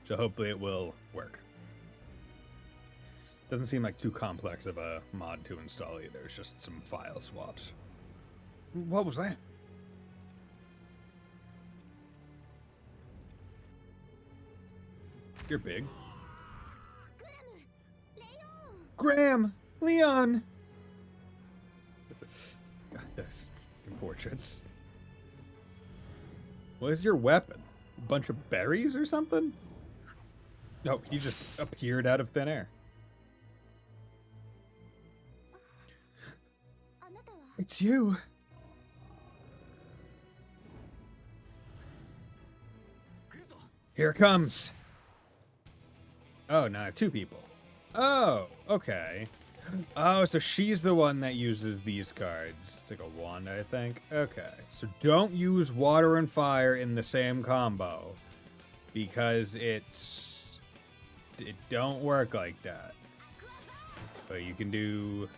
So hopefully it will work. Doesn't seem like too complex of a mod to install either. It's just some file swaps. What was that? You're big. Graham! Leon! God, those portraits. What is your weapon? A bunch of berries or something? No, he just appeared out of thin air. It's you. Here it comes. Oh, now I have two people. Oh, okay. Oh, so she's the one that uses these cards. It's like a wand, I think. Okay, so don't use water and fire in the same combo because it don't work like that. But you can do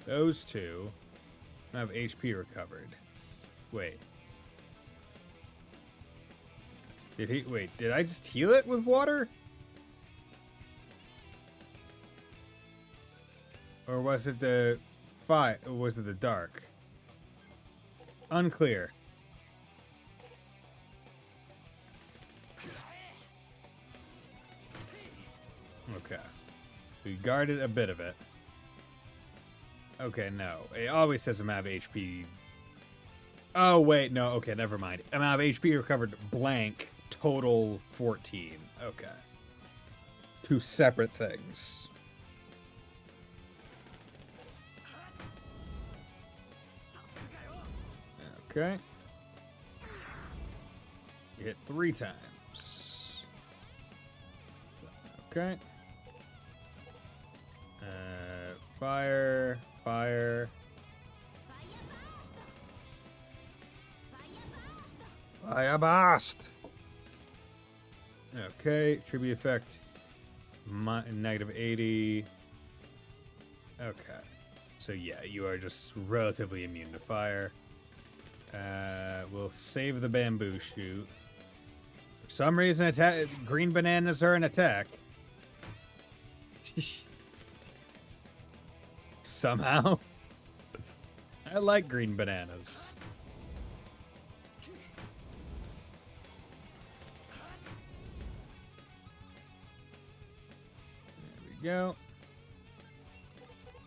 those two. I have HP recovered. Wait. Did I just heal it with water? Or was it the fire? Or was it the dark? Unclear. Okay. So you guarded a bit of it. Okay, no. It always says I'm out of HP. Oh, wait, no. Okay, never mind. I'm out of HP recovered blank. Total 14. Okay. Two separate things. Okay. You hit 3 times. Okay. Fire. Fire. Fire blast. Okay, tribute effect, negative 80. Okay, so yeah, you are just relatively immune to fire. We'll save the bamboo shoot. For some reason, green bananas are an attack. Somehow. I like green bananas. Go.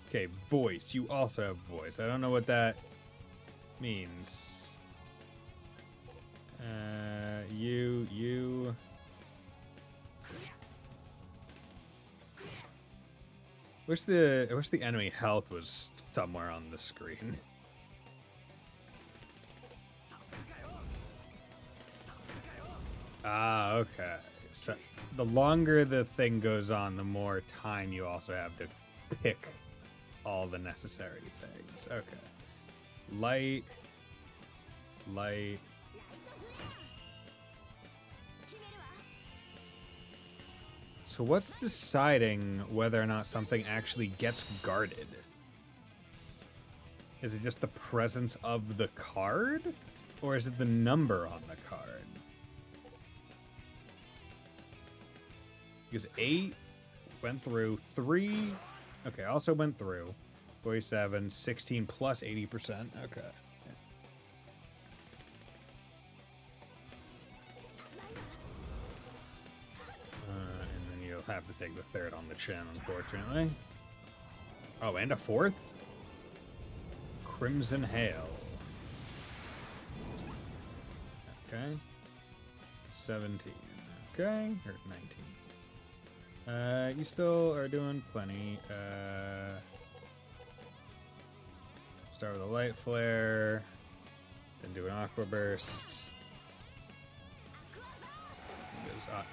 Okay, voice. You also have voice. I don't know what that means. You. Wish the enemy health was somewhere on the screen. Ah, okay. So the longer the thing goes on, the more time you also have to pick all the necessary things. Okay. Light. So what's deciding whether or not something actually gets guarded? Is it just the presence of the card? Or is it the number on the card? Because 8 went through, 3, okay, also went through, 47, 16 plus 80%, okay. And then you'll have to take the third on the chin, unfortunately. Oh, and a fourth? Crimson Hail. Okay. 17, okay, or 19. You still are doing plenty. Start with a light flare, then do an aqua burst.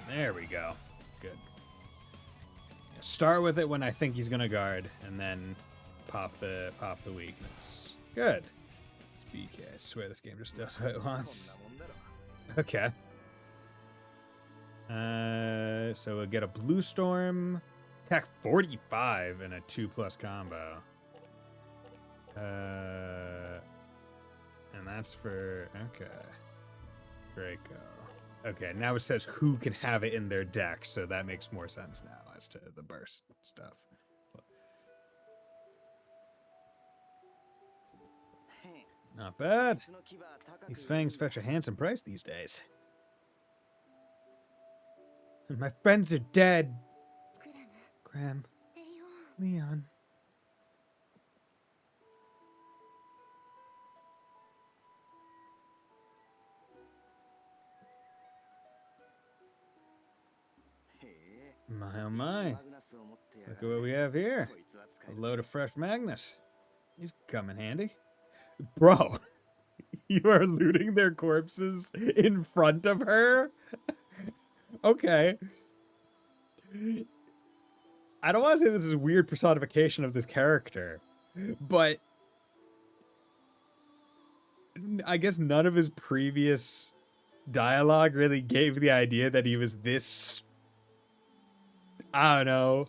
There we go. Good. Start with it when I think he's gonna guard, and then pop the weakness. Good. It's BK. I swear this game just does what it wants. Okay. So we'll get a Blue Storm, attack 45, and a 2+ combo. And that's for, okay, Draco. Okay, now it says who can have it in their deck, so that makes more sense now as to the burst stuff. Not bad. These fangs fetch a handsome price these days. And my friends are dead. Graham. Leon. My oh my. Look at what we have here. A load of fresh Magnus. These come in handy. Bro, you are looting their corpses in front of her? Okay. I don't want to say this is a weird personification of this character, but I guess none of his previous dialogue really gave the idea that he was this, I don't know,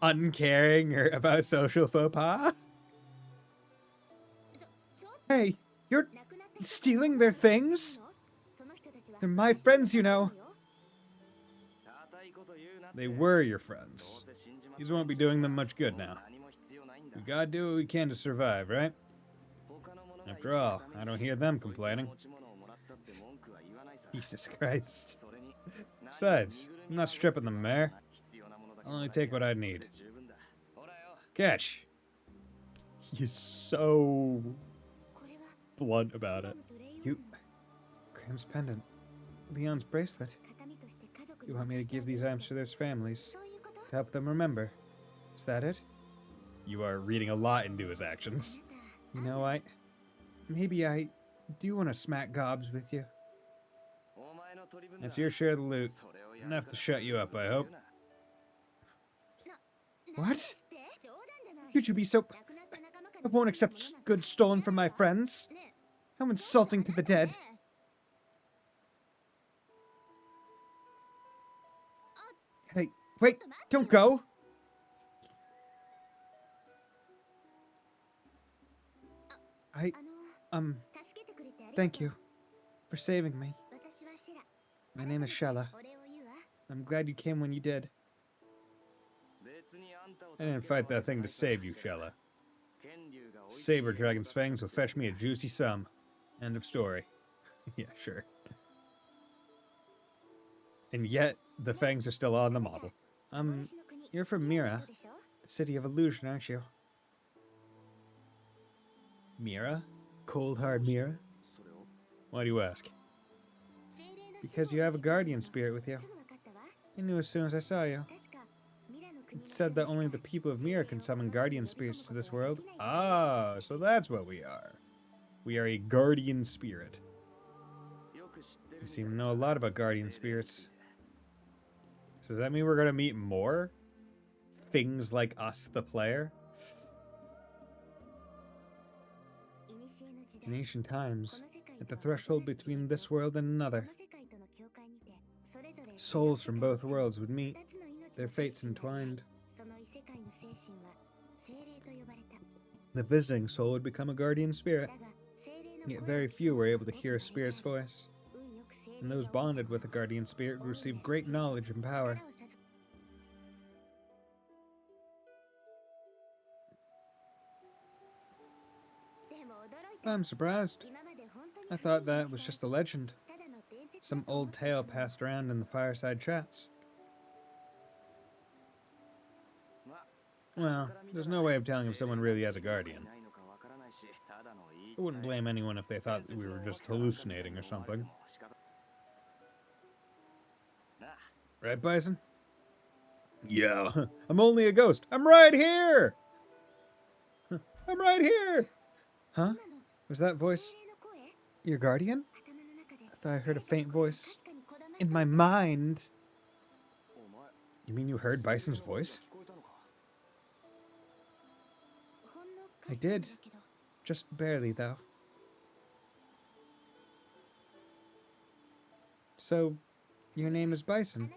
uncaring or about social faux pas. Hey, you're stealing their things? They're my friends, you know. They were your friends. These won't be doing them much good now. We gotta do what we can to survive, right? After all, I don't hear them complaining. Jesus Christ. Besides, I'm not stripping them, Mayor. I'll only take what I need. Catch. He's so blunt about it. You... Graham's pendant. Leon's bracelet. You want me to give these items to their families to help them remember? Is that it? You are reading a lot into his actions. You know, maybe I do want to smack gobs with you. That's your share of the loot. Enough to shut you up, I hope. What? Could you be so... I won't accept goods stolen from my friends. How insulting to the dead. Hey, wait, don't go. Thank you for saving me. My name is Shella. I'm glad you came when you did. I didn't fight that thing to save you, Shella. Saber Dragon's fangs will fetch me a juicy sum. End of story. Yeah, sure. And yet, the fangs are still on the model. You're from Mira, the city of illusion, aren't you? Mira? Cold hard Mira? Why do you ask? Because you have a guardian spirit with you. I knew as soon as I saw you. It said that only the people of Mira can summon guardian spirits to this world. Ah, so that's what we are. We are a guardian spirit. You seem to know a lot about guardian spirits. So does that mean we're going to meet more things like us, the player? In ancient times, at the threshold between this world and another, souls from both worlds would meet, their fates entwined. The visiting soul would become a guardian spirit, yet very few were able to hear a spirit's voice. And those bonded with a guardian spirit would receive great knowledge and power. I'm surprised. I thought that was just a legend. Some old tale passed around in the fireside chats. Well, there's no way of telling if someone really has a guardian. I wouldn't blame anyone if they thought that we were just hallucinating or something. Right, Bison? Yeah, I'm only a ghost. I'm right here! I'm right here! Huh? Was that voice your guardian? I thought I heard a faint voice in my mind. You mean you heard Bison's voice? I did. Just barely, though. So, your name is Bison.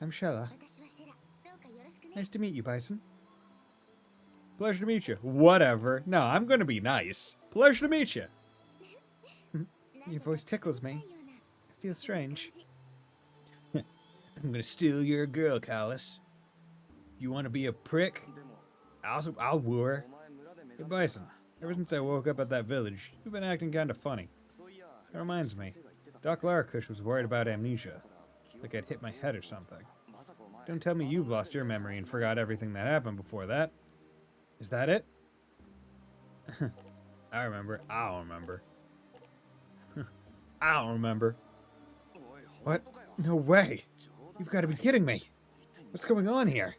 I'm Shella. Nice to meet you, Bison. Pleasure to meet you. Whatever. No, I'm gonna be nice. Pleasure to meet you. Your voice tickles me. I feel strange. I'm gonna steal your girl, Callus. If you want to be a prick, I'll woo her. Hey, Bison. Ever since I woke up at that village, you've been acting kinda funny. That reminds me. Doc Larakush was worried about amnesia. Like I'd hit my head or something. Don't tell me you've lost your memory and forgot everything that happened before that. Is that it? I remember. I'll remember. I'll remember. What? No way. You've got to be kidding me. What's going on here?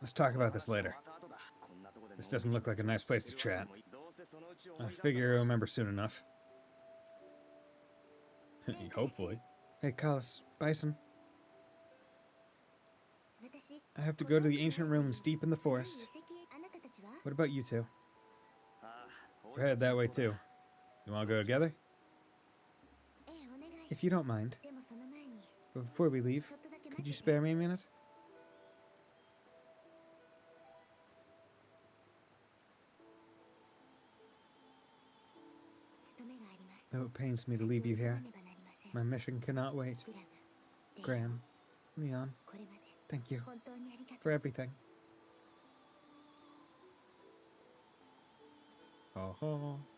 Let's talk about this later. This doesn't look like a nice place to chat. I figure I'll remember soon enough. Hopefully. Hey, Callus, Bison. I have to go to the ancient ruins deep in the forest. What about you two? We're headed that way too. You want to go together? If you don't mind. But before we leave, could you spare me a minute? Though it pains me to leave you here, my mission cannot wait. Graham, Leon, thank you for everything.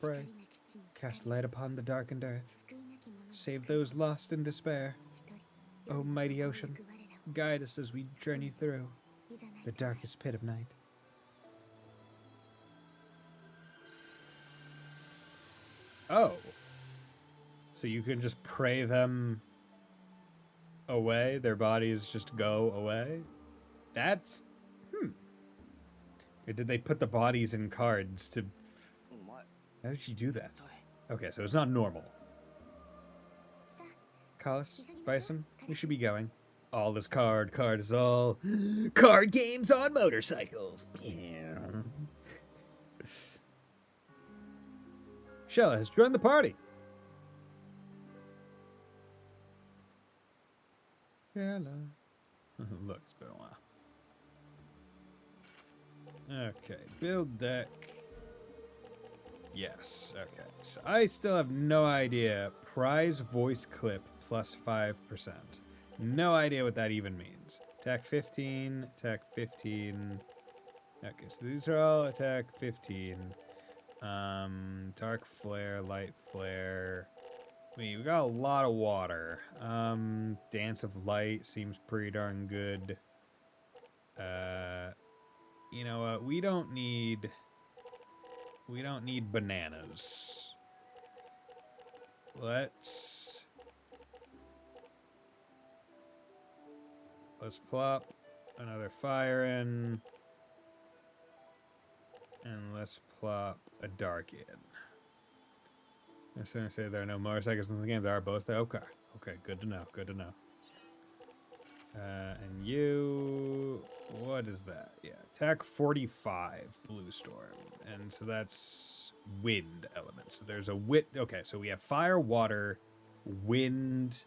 Pray. Cast light upon the darkened earth. Save those lost in despair. O mighty ocean, guide us as we journey through the darkest pit of night. Oh. So you can just pray them away? Their bodies just go away? That's... Or did they put the bodies in cards to... How did she do that? Okay, so it's not normal. Callus, Bison, we should be going. All is card is all. Card games on motorcycles. Yeah. Shella has joined the party. Shella. Look, it's been a while. Okay, build deck. Yes, okay. So I still have no idea. Prize voice clip plus 5%. No idea what that even means. Attack 15, attack 15. Okay, so these are all attack 15. Dark flare, light flare. We got a lot of water. Dance of light seems pretty darn good. You know what? We don't need bananas. Let's plop another fire in. And let's plop a dark in. I was going to say there are no motorcycles in the game. There are both there. Okay. Okay, good to know. Good to know. And you... What is that? Yeah, attack 45, Blue Storm. And so that's wind element. So there's a okay, so we have fire, water, wind,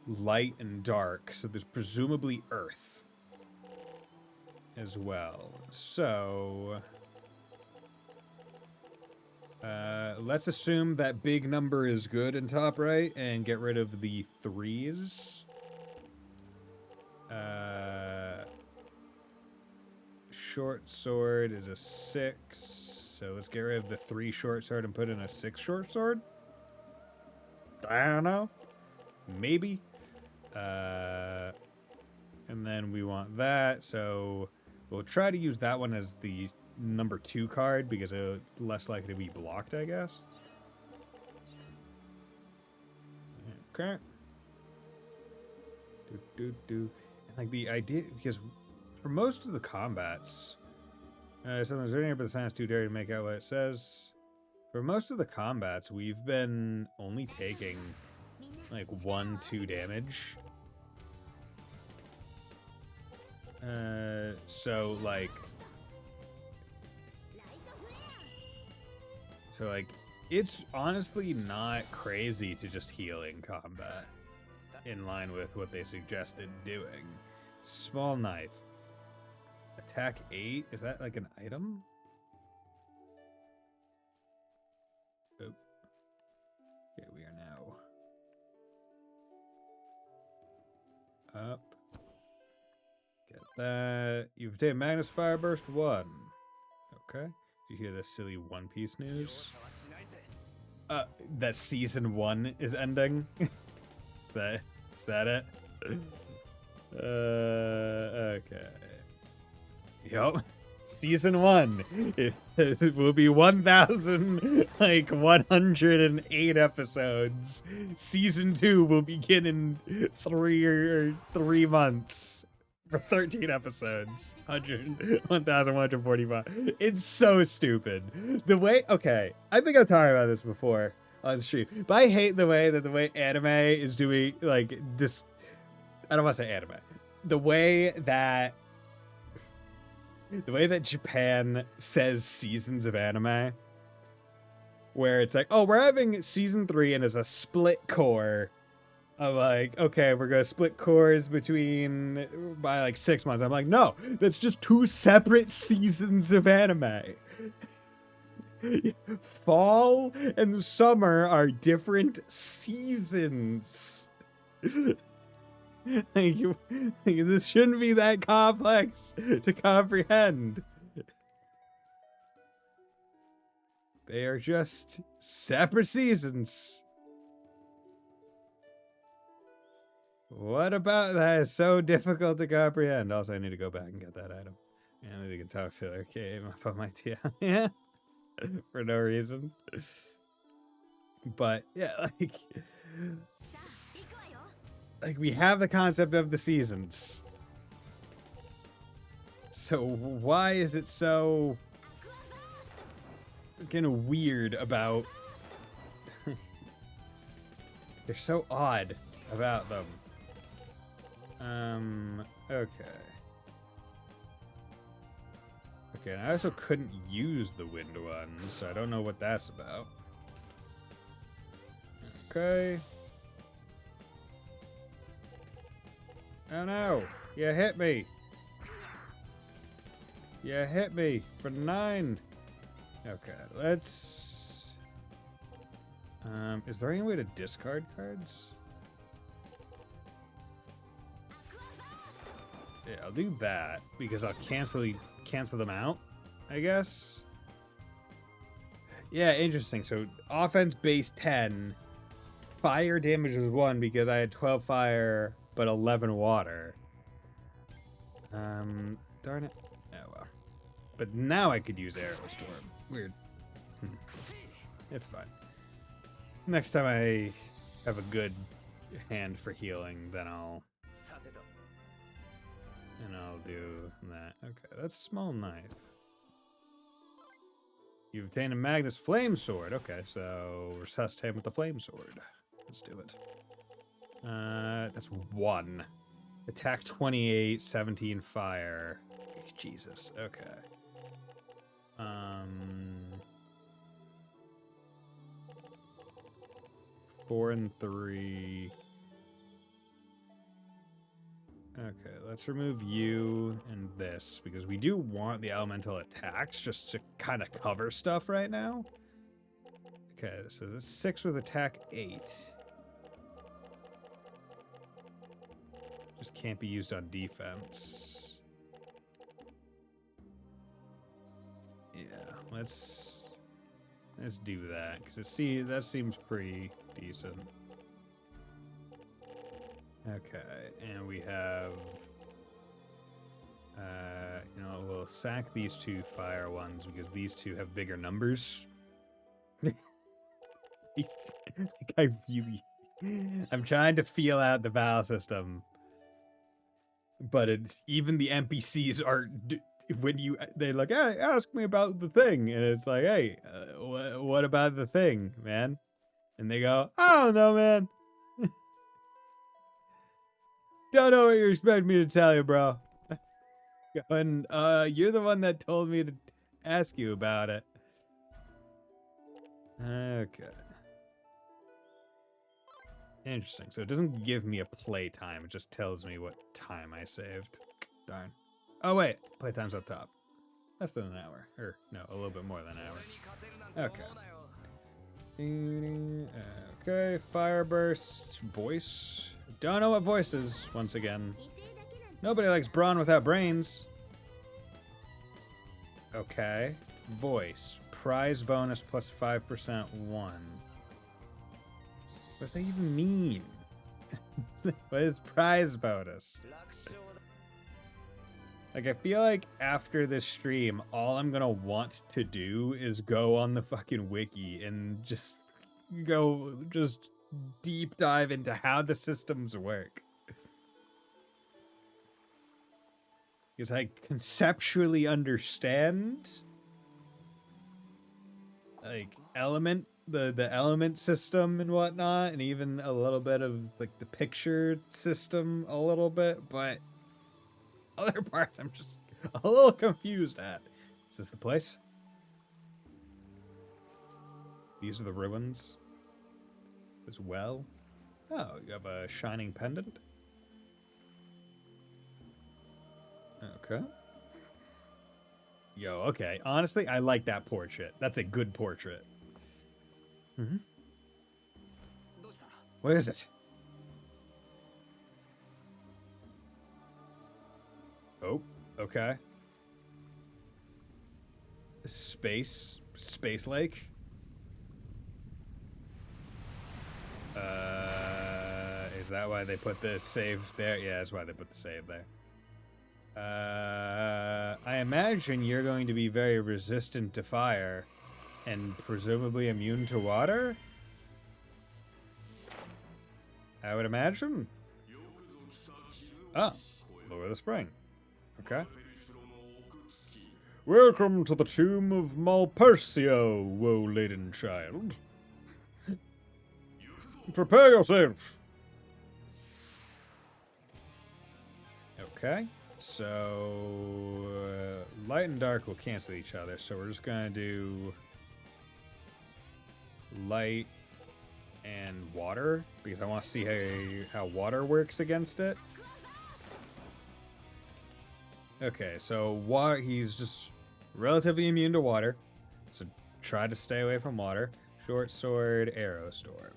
light, and dark. So there's presumably earth as well. So... let's assume that big number is good in top right and get rid of the 3s. Short sword is a 6, so let's get rid of the 3 short sword and put in a 6 short sword. I don't know. Maybe. And then we want that, so we'll try to use that one as the number 2 card because it's less likely to be blocked, I guess. Okay. And like the idea, because for most of the combats, something's written here, but the sign is too dirty to make out what it says. For most of the combats, we've been only taking like 1-2 damage. So like it's honestly not crazy to just heal in combat, in line with what they suggested doing. Small knife. Attack 8? Is that like an item? Oh. Okay, we are now up. Get that. You've obtained Magnus Fireburst 1. Okay. Did you hear this silly One Piece news? That season 1 is ending. Is that it? Okay. Yup. Season 1. It will be 1,108 episodes. Season 2 will begin in 3 months. For 13 episodes. 1,145. It's so stupid. The way, okay, I think I've talked about this before on stream, but I hate the way anime is doing, like, just, I don't want to say anime. The way that Japan says seasons of anime, where it's like, oh, we're having season 3 and it's a split core. I'm like, okay, we're gonna split cores by like 6 months. I'm like, no, that's just 2 separate seasons of anime. Fall and summer are different seasons. This shouldn't be that complex to comprehend. They are just separate seasons. What about that is so difficult to comprehend? Also, I need to go back and get that item. Yeah, the guitar filler came up on my TL. Yeah. For no reason. But, yeah, like we have the concept of the seasons. So why is it so kind of weird about... They're so odd about them. Okay. Okay, and I also couldn't use the wind one, so I don't know what that's about. Okay. Oh no! You hit me! You hit me for 9! Okay, let's... is there any way to discard cards? Yeah, I'll do that, because I'll cancel them out, I guess. Yeah, interesting. So, offense base 10. Fire damage is 1 because I had 12 fire, but 11 water. Darn it. Oh, well. But now I could use Arrow Storm. Weird. It's fine. Next time I have a good hand for healing, then I'll do that. Okay, that's small knife. You've obtained a Magnus Flame Sword. Okay, so resuscitate with the Flame Sword. Let's do it. That's 1. Attack 28, 17 fire. Jesus, okay. 4 and 3. Okay, let's remove you and this, because we do want the elemental attacks just to kind of cover stuff right now. Okay, so this 6 with attack 8. Just can't be used on defense. Yeah, let's do that, because that seems pretty decent. Okay, and we have, we'll sack these 2 fire ones because these 2 have bigger numbers. I'm trying to feel out the battle system, but even the NPCs are when they like, hey, ask me about the thing, and it's like, hey, what about the thing, man? And they go, I don't know, man. Don't know what you expect me to tell you, bro. And you're the one that told me to ask you about it. Okay. Interesting. So it doesn't give me a playtime. It just tells me what time I saved. Darn. Oh, wait. Playtime's up top. Less than an hour. Or, no, a little bit more than an hour. Okay. Okay. Fire burst. Voice. Don't know what voice is, once again. Nobody likes brawn without brains. Okay. Voice. Prize bonus plus 5% 1. What does that even mean? What is prize bonus? Like, I feel like after this stream, all I'm gonna want to do is go on the fucking wiki and just deep dive into how the systems work. Because I conceptually understand, like, the element system and whatnot, and even a little bit of, like, the picture system a little bit, but other parts I'm just a little confused at. Is this the place? These are the ruins as well. Oh, you have a shining pendant? Okay. Yo, okay. Honestly, I like that portrait. That's a good portrait. Mm-hmm. What is it? Oh, okay. Space lake? Is that why they put the save there? Yeah, that's why they put the save there. I imagine you're going to be very resistant to fire and presumably immune to water? I would imagine. Ah, lower the spring. Okay. Welcome to the tomb of Malpercio, woe-laden child. Prepare yourself. Okay. So, light and dark will cancel each other, so we're just gonna do light and water, because I want to see how water works against it. Okay, so water, he's just relatively immune to water, so try to stay away from water. Short sword, arrow storm.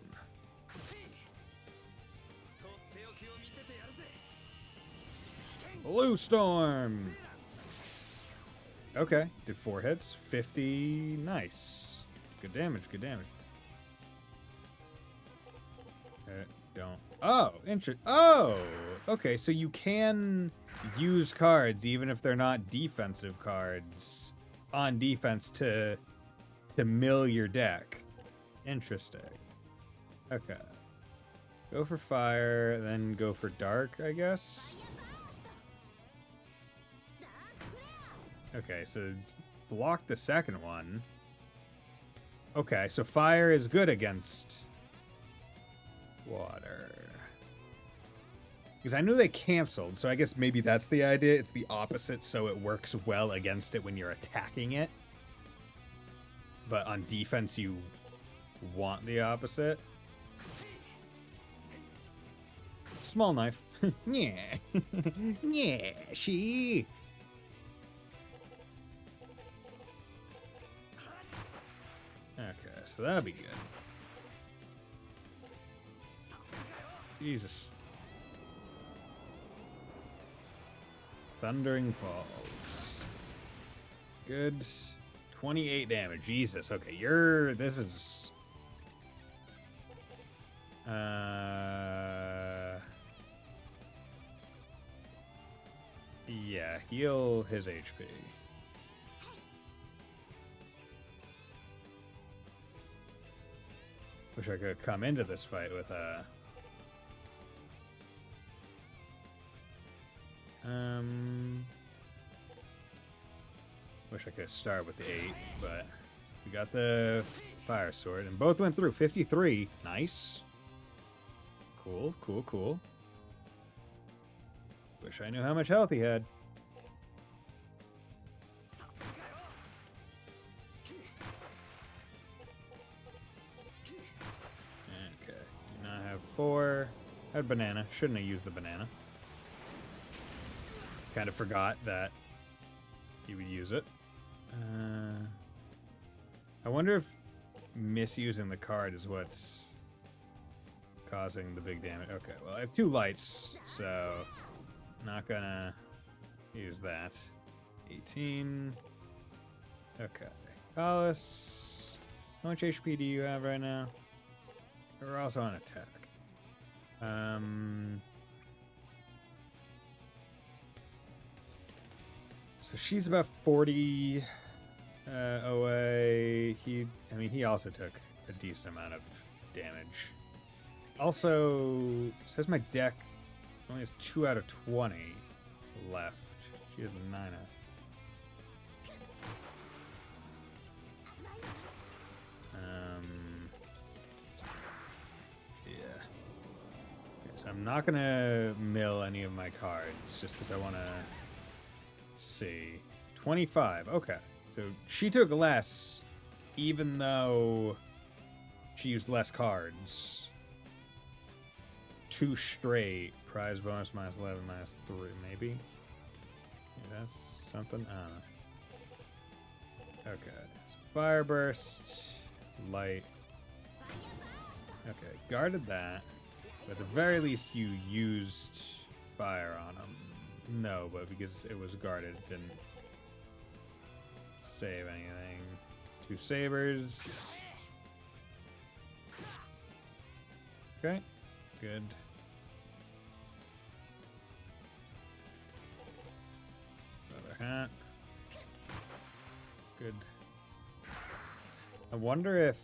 Blue storm. Okay, did 4 hits, 50. Nice. Good damage, good damage. Don't. Oh, oh, okay, so you can use cards even if they're not defensive cards on defense to mill your deck. Interesting. Okay. Go for fire, then go for dark, I guess. Okay, so block the second one. Okay, so fire is good against water. Because I knew they canceled, so I guess maybe that's the idea. It's the opposite, so it works well against it when you're attacking it. But on defense, you want the opposite. Small knife. Yeah. Yeah, she. Okay, so that'll be good. Jesus. Thundering Falls. Good. 28 damage. Jesus. Okay, this is... Yeah, heal his HP. Wish I could come into this fight with a... Wish I could start with the 8, but we got the fire sword, and both went through. 53. Nice. Cool, cool, cool. Wish I knew how much health he had. Okay, do not have 4. Had banana. Shouldn't have used the banana. Kind of forgot that you would use it. I wonder if misusing the card is what's causing the big damage. Okay, well, I have 2 lights, so not gonna use that. 18. Okay. Kaitos. How much HP do you have right now? We're also on attack. So she's about 40 away. He also took a decent amount of damage. Also, says my deck only has 2 out of 20 left. She has 9 out. Yeah. Okay, so I'm not gonna mill any of my cards just because I want to see. 25. Okay. So she took less, even though she used less cards. 2 straight. Prize bonus minus 11 minus 3, maybe? Yeah, that's something? I don't know. Okay. So fire burst. Light. Okay. Guarded that. But at the very least, you used fire on him. No, but because it was guarded, it didn't save anything. 2 sabers. Okay. Good. Another hat. Good. I wonder if...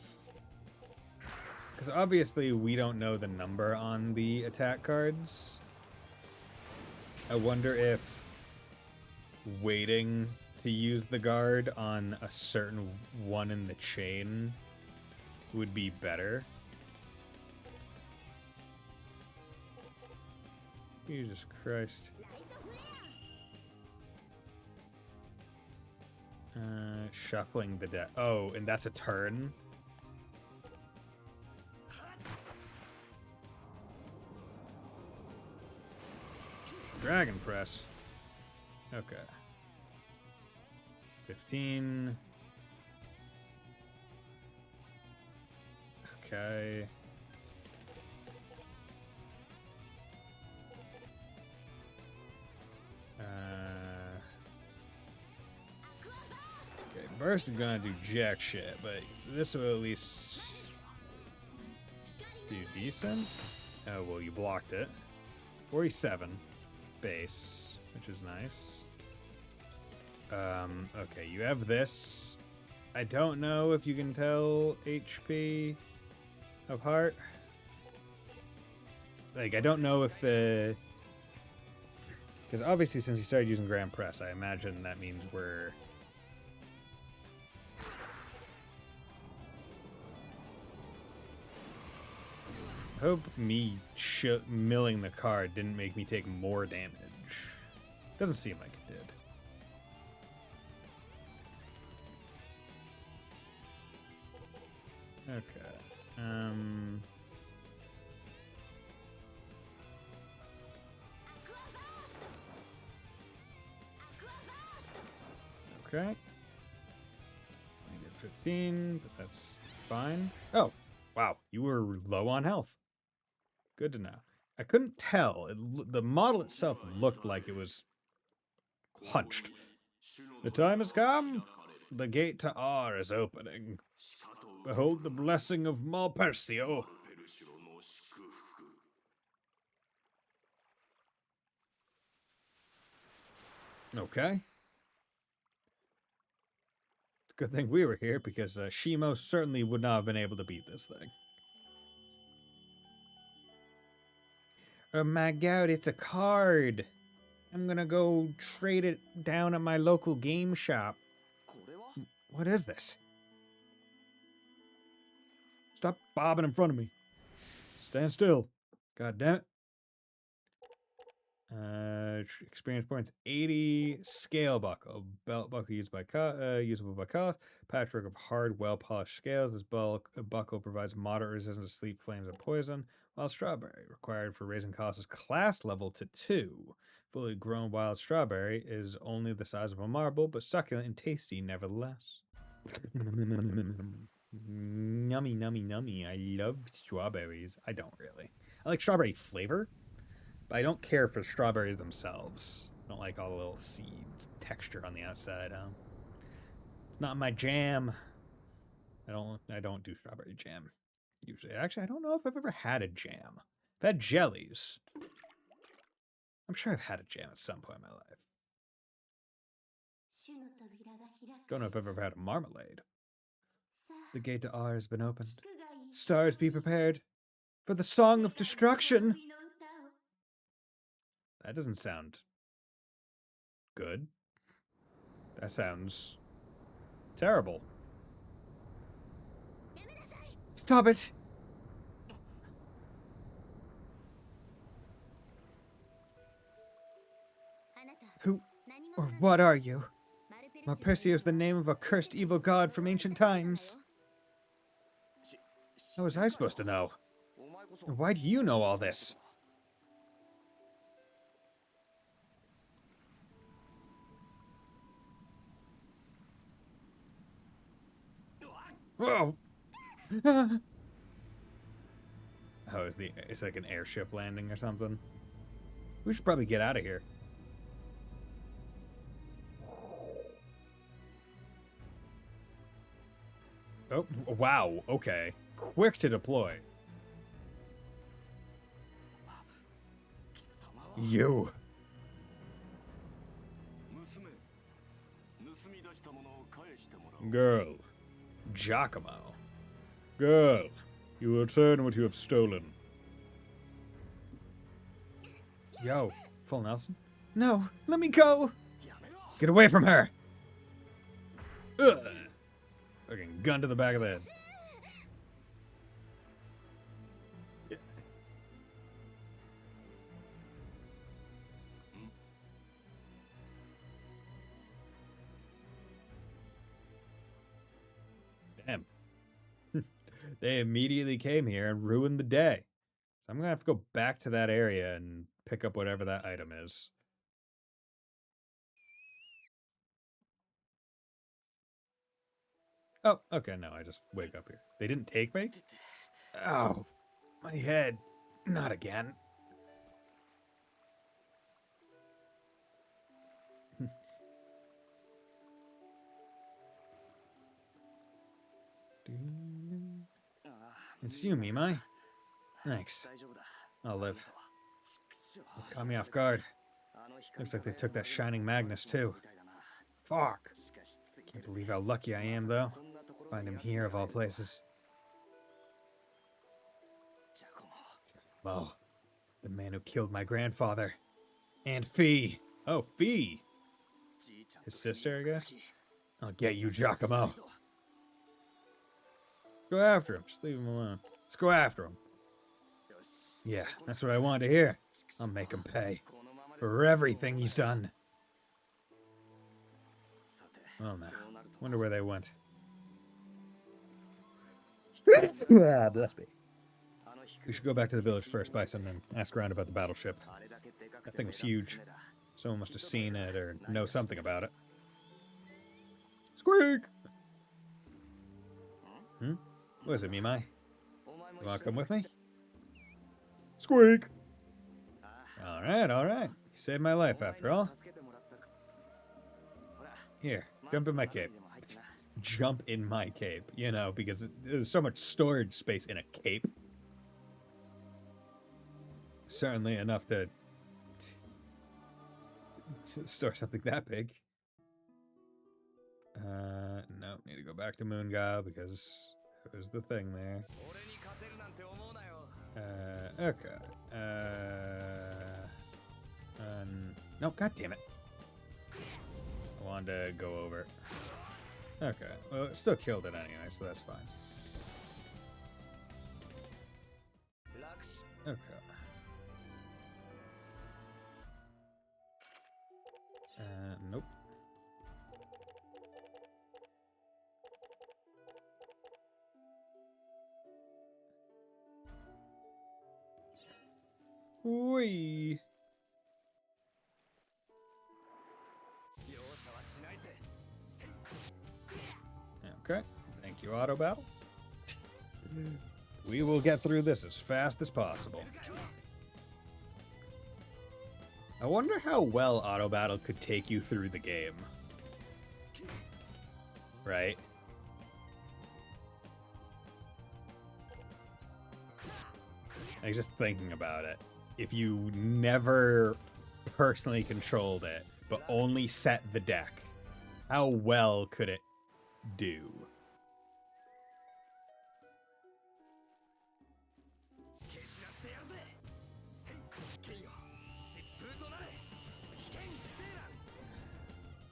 because obviously we don't know the number on the attack cards. I wonder if waiting to use the guard on a certain one in the chain would be better. Jesus Christ. Shuffling the deck. Oh, and that's a turn? Dragon Press. Okay. 15. Okay. Okay, Burst is gonna do jack shit, but this will at least do decent. Oh, well, you blocked it. 47 base, which is nice. Okay, you have this. I don't know if you can tell HP of heart. Like, I don't know if the... because obviously since he started using Grand Press, I imagine that means we're... I hope me milling the card didn't make me take more damage. Doesn't seem like it did. Okay. Okay. I did 15, but that's fine. Oh, wow. You were low on health. Good to know. I couldn't tell. The model itself looked like it was hunched. The time has come. The gate to R is opening. Behold the blessing of Malpersio. Okay. It's a good thing we were here, because she most certainly would not have been able to beat this thing. Oh my god, it's a card. I'm gonna go trade it down at my local game shop. What is this? Stop bobbing in front of me. Stand still. God damn it. Experience points 80. Scale buckle. Belt buckle used by usable by cost. Patchwork of hard, well-polished scales. This buckle provides moderate resistance to sleep, flames, and poison. Wild strawberry, required for raising cost is class level to 2. Fully grown wild strawberry is only the size of a marble, but succulent and tasty nevertheless. Nummy, nummy, nummy. I love strawberries. I don't really. I like strawberry flavor, but I don't care for strawberries themselves. I don't like all the little seeds texture on the outside. It's not my jam. I don't do strawberry jam usually. Actually, I don't know if I've ever had a jam. I've had jellies. I'm sure I've had a jam at some point in my life. Don't know if I've ever had a marmalade. The gate to R has been opened. Stars, be prepared for the song of destruction. That doesn't sound good. That sounds terrible. Stop it! Who or what are you? Marpersio is the name of a cursed evil god from ancient times. How was I supposed to know? And why do you know all this? Whoa! Oh, it's like an airship landing or something. We should probably get out of here. Oh, wow, okay. Quick to deploy. You. Girl. Giacomo. Girl, you will return what you have stolen. Yo, full Nelson? No, let me go! Get away from her! Ugh. Fucking gun to the back of the head. Damn. They immediately came here and ruined the day. I'm gonna have to go back to that area and pick up whatever that item is. Oh, okay, no, I just wake up here. They didn't take me? Oh, my head. Not again. It's you, Mimai. Thanks. I'll live. They caught me off guard. Looks like they took that shining Magnus, too. Fuck. Can't believe how lucky I am, though. Find him here, of all places. Well, the man who killed my grandfather. And Fee. Oh, Fee. His sister, I guess? I'll get you, Giacomo. Go after him. Just leave him alone. Let's go after him. Yeah, that's what I wanted to hear. I'll make him pay for everything he's done. Well, now, wonder where they went. Bless me. We should go back to the village first, Bison, and ask around about the battleship. That thing was huge. Someone must have seen it or know something about it. Squeak! What is it, Mimai? You want to come with me? Squeak! Alright, alright. You saved my life, after all. Here, jump in my cape. Jump in my cape, you know, because there's so much storage space in a cape. Certainly enough to store something that big. No, need to go back to Moongile because there's the thing there. Okay. No, god damn it. I wanted to go over. Okay. Well, it still killed it anyway, so that's fine. Okay. Nope. Whee! Okay. Thank you, Auto Battle. We will get through this as fast as possible. I wonder how well Auto Battle could take you through the game. Right? Like, just thinking about it. If you never personally controlled it, but only set the deck, how well could it do?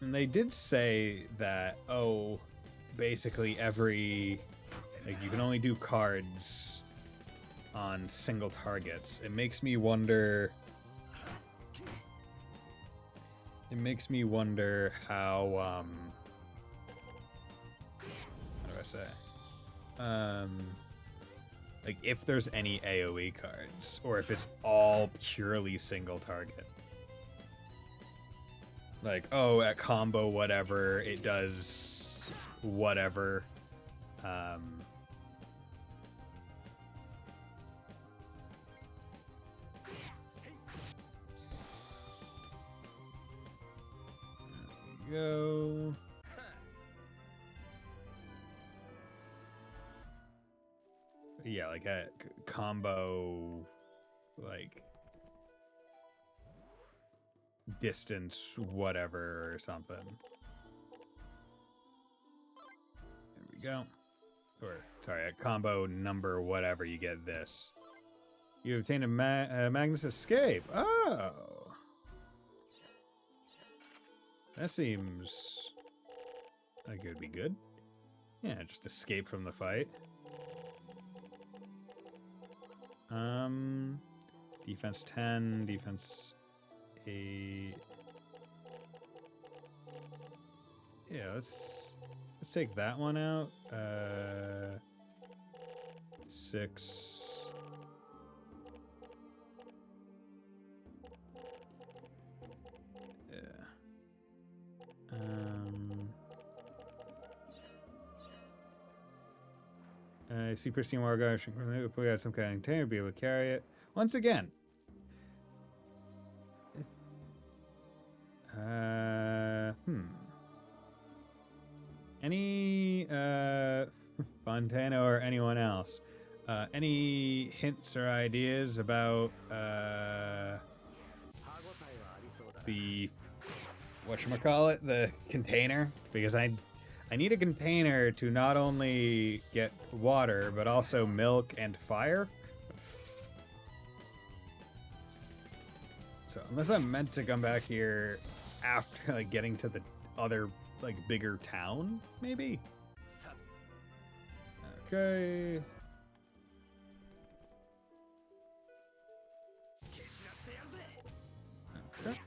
And they did say that, oh, basically every, like, you can only do cards on single targets. It makes me wonder how, how do I say? Like, if there's any AoE cards, or if it's all purely single target. Like, oh, at combo whatever, it does whatever. There we go. Yeah, like a combo, like distance whatever or something. There we go. Or sorry, a combo number whatever, you get this. You obtain a Magnus Escape. Oh, that seems like it would be good. Yeah, just escape from the fight. Defense 10, defense 8. Yeah, let's take that one out. 6. Yeah. I see pristine water guard. If we had some kind of container, be able to carry it. Once again. Any Fontana or anyone else? Any hints or ideas about the whatchamacallit, the container? Because I need a container to not only get water, but also milk and fire. So unless I'm meant to come back here after like getting to the other like bigger town, maybe. Okay. Okay.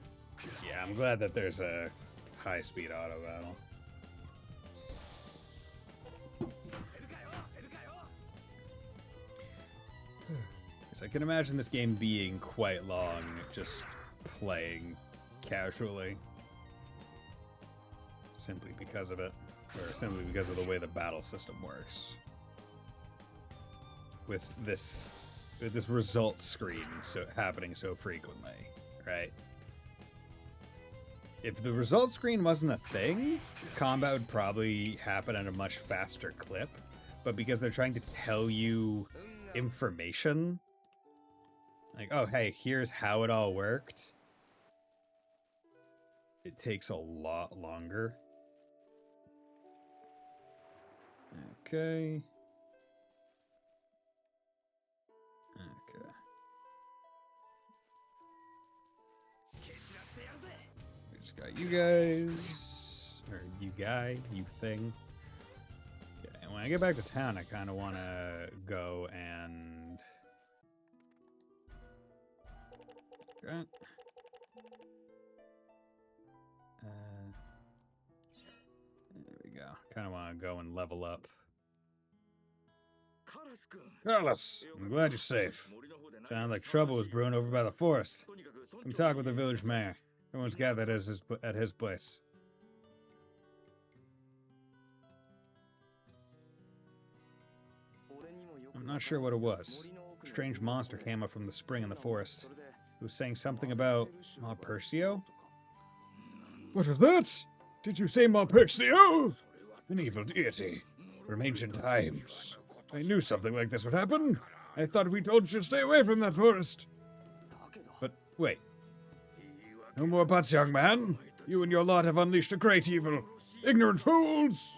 Yeah, I'm glad that there's a high-speed auto battle. Because I can imagine this game being quite long, just playing casually. Simply because of it. Or simply because of the way the battle system works. With this result screen happening so frequently, right? If the result screen wasn't a thing, combat would probably happen at a much faster clip. But because they're trying to tell you information, like, oh, hey, here's how it all worked, it takes a lot longer. Okay. Okay. We just got you guys. Or you guy, you thing. when I get back to town, I kind of want to go and... Okay. There we go. Kind of want to go and level up. Carlos, I'm glad you're safe. Sounded like trouble was brewing over by the forest. Come talk with the village mayor. Everyone's gathered at his place. I'm not sure what it was. A strange monster came up from the spring in the forest. It was saying something about Malpercio? What was that? Did you say Malpercio? An evil deity from ancient times. I knew something like this would happen. I thought we told you to stay away from that forest. But wait. No more butts, young man. You and your lot have unleashed a great evil. Ignorant fools!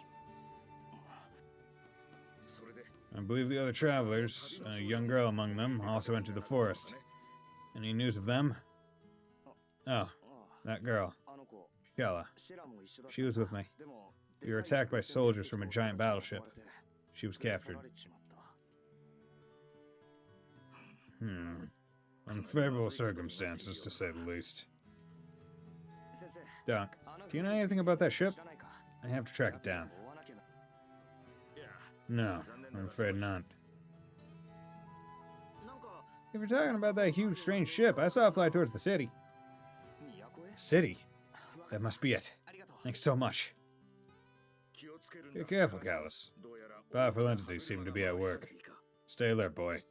I believe the other travelers, a young girl among them, also entered the forest. Any news of them? Oh, that girl. Shella. She was with me. We were attacked by soldiers from a giant battleship. She was captured. Unfavorable circumstances, to say the least. Doc, do you know anything about that ship? I have to track it down. No, I'm afraid not. If you're talking about that huge, strange ship, I saw it fly towards the city. City? That must be it. Thanks so much. Be careful, Callus. Powerful entities seem to be at work. Stay alert, boy.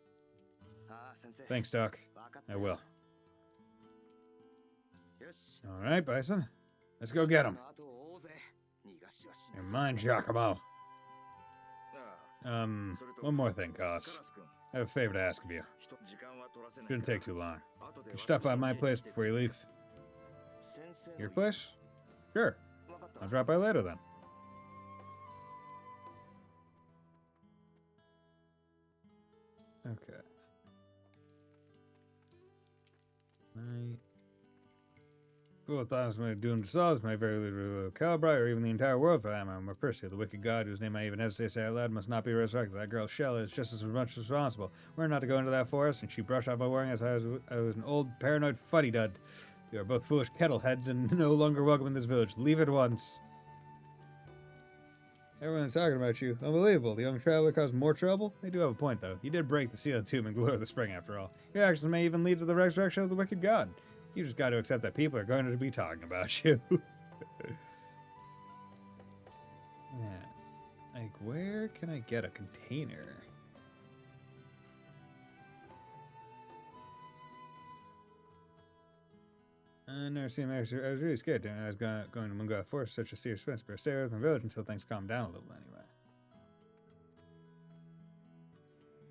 Thanks, Doc. I will. Alright, Bison. Let's go get him. You're mine, Giacomo. One more thing, Cos. I have a favor to ask of you. Shouldn't take too long. Can you stop by my place before you leave? Your place? Sure. I'll drop by later then. Okay. Fool thought I was going to do him to Saul's my very little Calibri, or even the entire world for that matter. Mercia, the wicked god whose name I even hesitate to say out loud, must not be resurrected. That girl Shella is just as much responsible. We're not to go into that forest, and she brushed off my warning as I was an old paranoid fuddy-dud. You are both foolish kettleheads and no longer welcome in this village. Leave at once. Everyone's talking about you. Unbelievable. The young traveler caused more trouble? They do have a point, though. You did break the seal of tomb and glow of the spring, after all. Your actions may even lead to the resurrection of the wicked god. You just got to accept that people are going to be talking about you. Yeah. Like, where can I get a container? I never seen him. I was really scared. I was going to Mungo Forest, such a serious expense, but stay away from the village until things calm down a little anyway.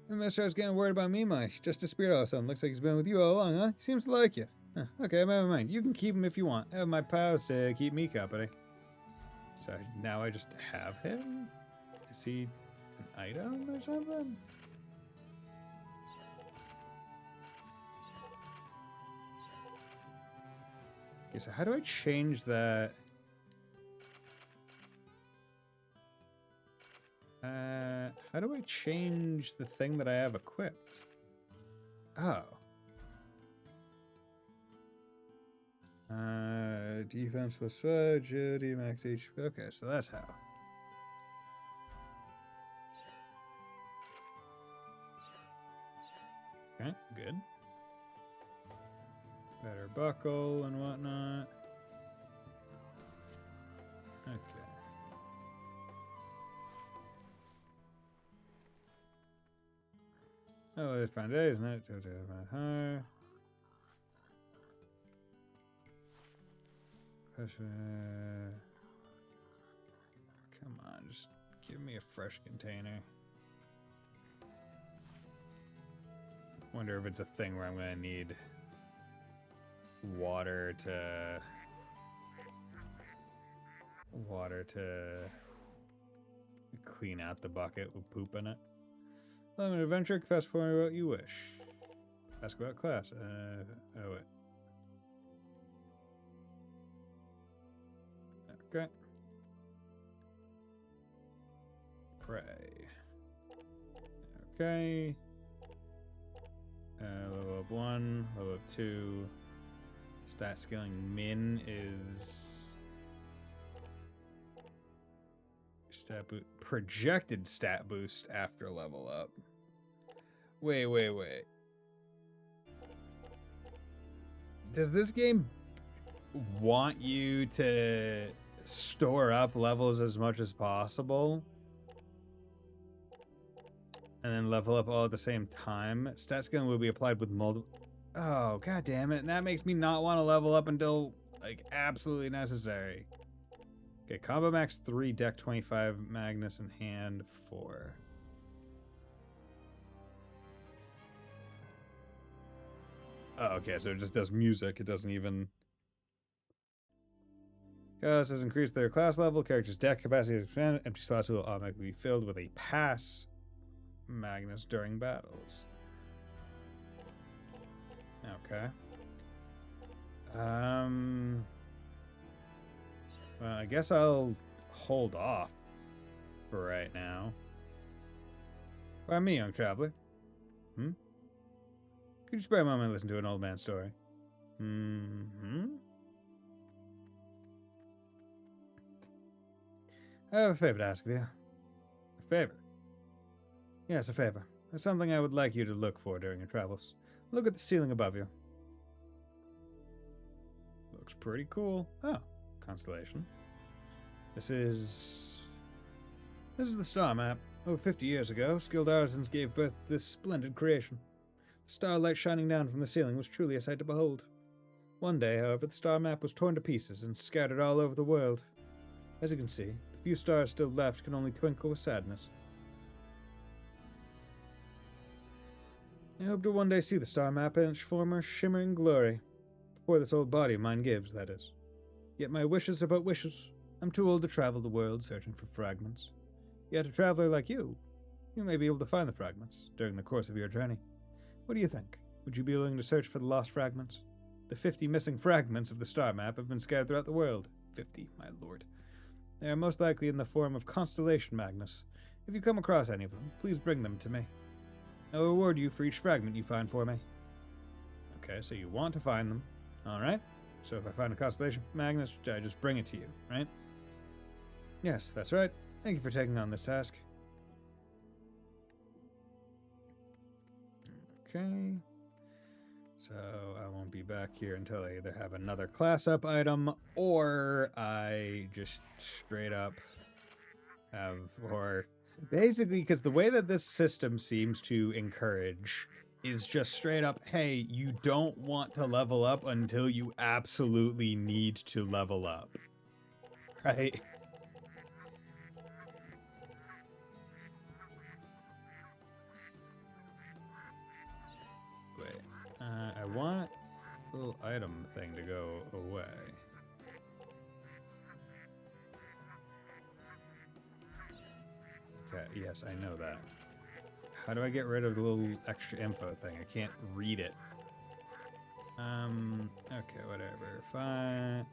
The master was getting worried about me, Mike. Just a spirit all of a sudden. Looks like he's been with you all along, huh? He seems to like you. Huh, okay, never mind. You can keep him if you want. I have my pals to keep me company. So now I just have him? Is he an item or something? Okay, so how do I change that? How do I change the thing that I have equipped? Oh. Defense plus agility, max HP. Okay, so that's how. Okay, good. Better buckle and whatnot. Okay. Oh, there's foundation, isn't it? High. Come on, just give me a fresh container. Wonder if it's a thing where I'm gonna need water to clean out the bucket with poop in it. Limited adventure, fast forward what you wish. Ask about class. Oh wait. Okay. prey. Okay. Level up 1, level up 2. Stat scaling min is projected stat boost after level up. Wait. Does this game want you to store up levels as much as possible and then level up all at the same time? Stat scaling will be applied with multiple. Oh, god damn it. And that makes me not want to level up until, like, absolutely necessary. Okay, combo max 3, deck 25, Magnus in hand 4. Oh, okay, so it just does music. It doesn't even... Kaitos has increased their class level. Character's deck capacity to expand. Empty slots will automatically be filled with a pass Magnus during battles. Okay. Well, I guess I'll hold off for right now. Why me, young traveler? Could you spare a moment and listen to an old man's story? I have a favor to ask of you. A favor? Yes, a favor. There's something I would like you to look for during your travels. Look at the ceiling above you. Looks pretty cool. Oh, constellation. This is the star map. Over 50 years ago, skilled artisans gave birth to this splendid creation. The starlight shining down from the ceiling was truly a sight to behold. One day, however, the star map was torn to pieces and scattered all over the world. As you can see, the few stars still left can only twinkle with sadness. I hope to one day see the star map in its former shimmering glory. Before this old body of mine gives, that is. Yet my wishes are but wishes. I'm too old to travel the world searching for fragments. Yet a traveler like you may be able to find the fragments during the course of your journey. What do you think? Would you be willing to search for the lost fragments? The 50 missing fragments of the star map have been scattered throughout the world. 50, my lord. They are most likely in the form of constellation Magnus. If you come across any of them, please bring them to me. I will reward you for each fragment you find for me. Okay, so you want to find them. Alright. So if I find a constellation Magnus, I just bring it to you, right? Yes, that's right. Thank you for taking on this task. Okay. So I won't be back here until I either have another class up item or I just straight up have, or basically, because the way that this system seems to encourage is just straight up, hey, you don't want to level up until you absolutely need to level up. Right? Wait. I want the little item thing to go away. Okay, yes, I know that. How do I get rid of the little extra info thing? I can't read it. Okay, whatever. Fine.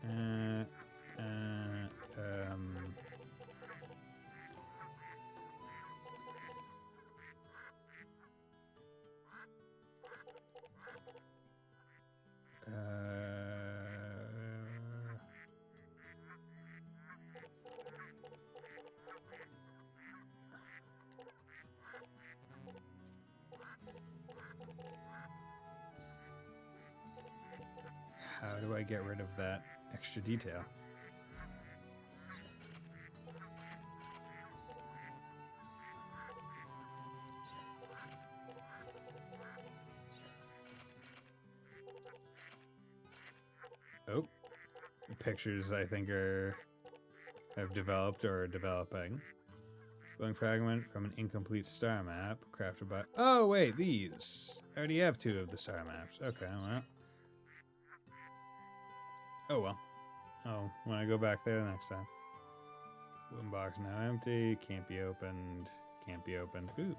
How do I get rid of that extra detail? Oh, the pictures I think have developed or are developing. Glowing fragment from an incomplete star map crafted by. Oh wait, these. I already have 2 of the star maps. Okay, well. Oh well. Oh, when I go back there next time. Wooden box now empty. Can't be opened. Can't be opened. Ooh.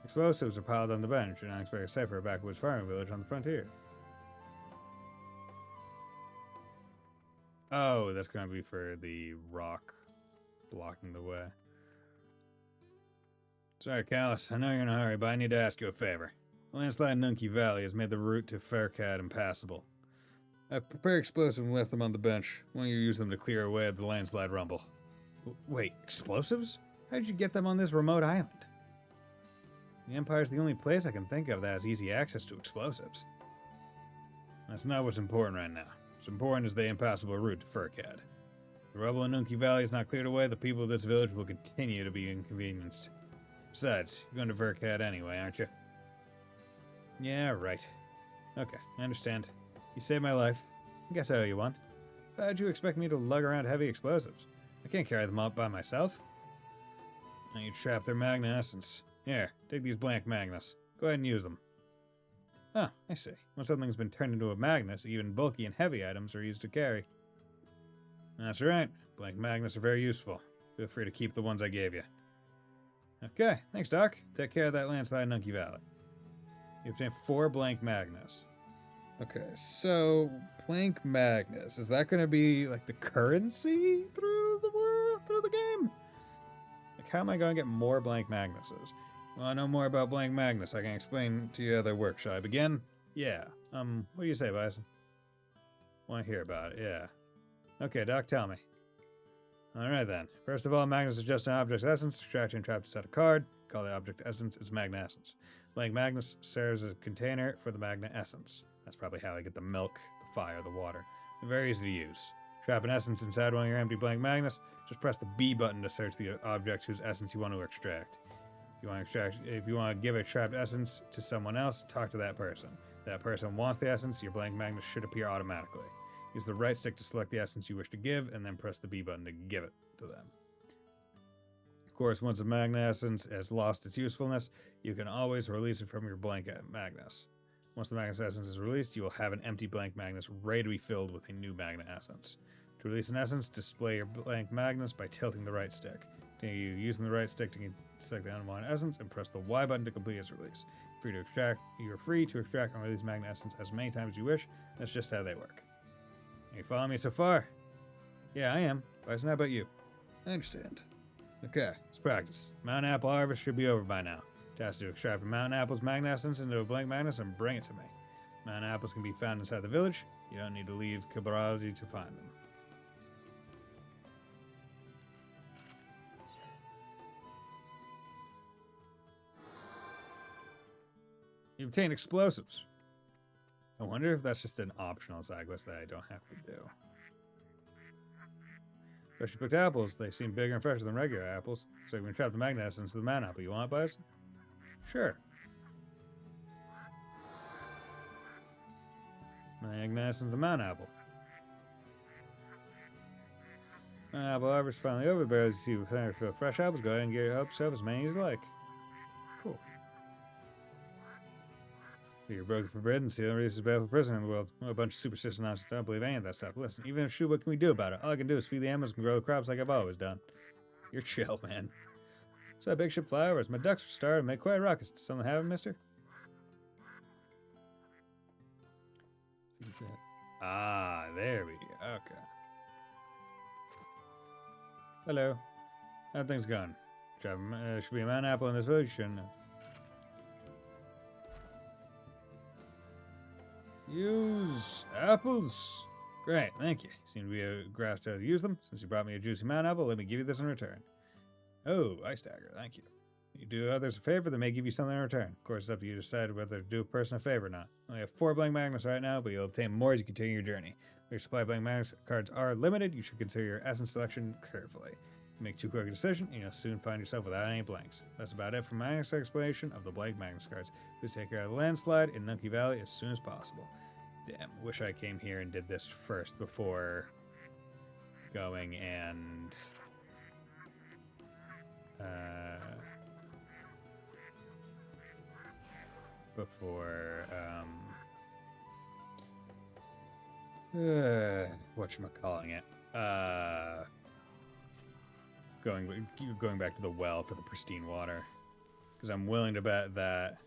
Explosives are piled on the bench. An unexpected sight for a backwoods farming village on the frontier. Oh, that's going to be for the rock blocking the way. Sorry, Callus. I know you're in a hurry, but I need to ask you a favor. The landslide in Nunki Valley has made the route to Faircad impassable. I've prepared explosives and left them on the bench. Why don't you use them to clear away the landslide rumble? Wait, explosives? How did you get them on this remote island? The Empire's the only place I can think of that has easy access to explosives. That's not what's important right now. What's important is the impassable route to Furcad. The rubble in Nunki Valley is not cleared away, the people of this village will continue to be inconvenienced. Besides, you're going to Furcad anyway, aren't you? Yeah, right. Okay, I understand. You saved my life. I guess I owe you one. How'd you expect me to lug around heavy explosives? I can't carry them up by myself. Now you trap their magna essence. Here, take these blank magnus. Go ahead and use them. Oh, I see. When something's been turned into a magnus, even bulky and heavy items are used to carry. That's right. Blank magnus are very useful. Feel free to keep the ones I gave you. Okay, thanks, Doc. Take care of that landslide in Nunki Valley. You obtain 4 blank magnus. Okay, so blank magnus, is that going to be like the currency through the world, through the game? Like, how am I going to get more blank magnuses? Well, I know more about blank magnus. I can explain to you how they work. Shall I begin? Yeah. What do you say, Bison? Want to hear about it? Yeah. Okay, Doc, tell me. Alright then. First of all, magnus is just an object's essence. Extract and trap to set a card. Call the object essence its magna essence. Blank magnus serves as a container for the magna essence. That's probably how I get the milk, the fire, the water. They're very easy to use. Trap an essence inside one of your empty blank magnus. Just press the B button to search the object whose essence you want to extract. If you want to give a trapped essence to someone else, talk to that person. If that person wants the essence, your blank magnus should appear automatically. Use the right stick to select the essence you wish to give, and then press the B button to give it to them. Of course, once a magna essence has lost its usefulness, you can always release it from your blank magnus. Once the magnus essence is released, you will have an empty blank magnus ready to be filled with a new magna essence. To release an essence, display your blank magnus by tilting the right stick. Continue using the right stick to select the unwanted essence and press the Y button to complete its release. You're free to extract and release magna essence as many times as you wish. That's just how they work. Are you following me so far? Yeah, I am. Bison, how about you? I understand. Okay, let's practice. Mountain apple harvest should be over by now. Task to extract a mountain apple's magna essence into a blank magnus and bring it to me. Mountain apples can be found inside the village. You don't need to leave Kibarology to find them. You obtain explosives. I wonder if that's just an optional side quest that I don't have to do. Freshly picked apples. They seem bigger and fresher than regular apples. So we can trap the magna essence of the man apple. You want it, Bison? Sure. Magna essence of the man apple. Man apple harvest finally over. Barely see fresh apples. Go ahead and get yourself as many as you like. Cool. You're broken forbidden, see the race is bad for prison in the world. Well, a bunch of superstitious nonsense. I don't believe any of that stuff. Listen, even if shoot, what can we do about it? All I can do is feed the animals and grow the crops like I've always done. You're chill, man. So that big ship flowers. My ducks are starting to make quite a ruckus. Does someone have it, mister? Ah, there we go. Okay. Hello. How things going? Should be a man apple in this village, shouldn't it? Use apples. Great, thank you. Seem to be a grasped how to use them. Since you brought me a juicy man apple, let me give you this in return. Oh, ice dagger, thank you. You do others a favor, they may give you something in return. Of course, it's up to you to decide whether to do a person a favor or not. Only have 4 blank magnus right now, but you'll obtain more as you continue your journey. Your supply of blank magnus cards are limited. You should consider your essence selection carefully. Make too quick a decision, and you'll soon find yourself without any blanks. That's about it for my next explanation of the blank magnus cards. Please take care of the landslide in Nunki Valley as soon as possible. Damn, wish I came here and did this first before going and whatchamacalling it? Going back to the well for the pristine water. Because I'm willing to bet that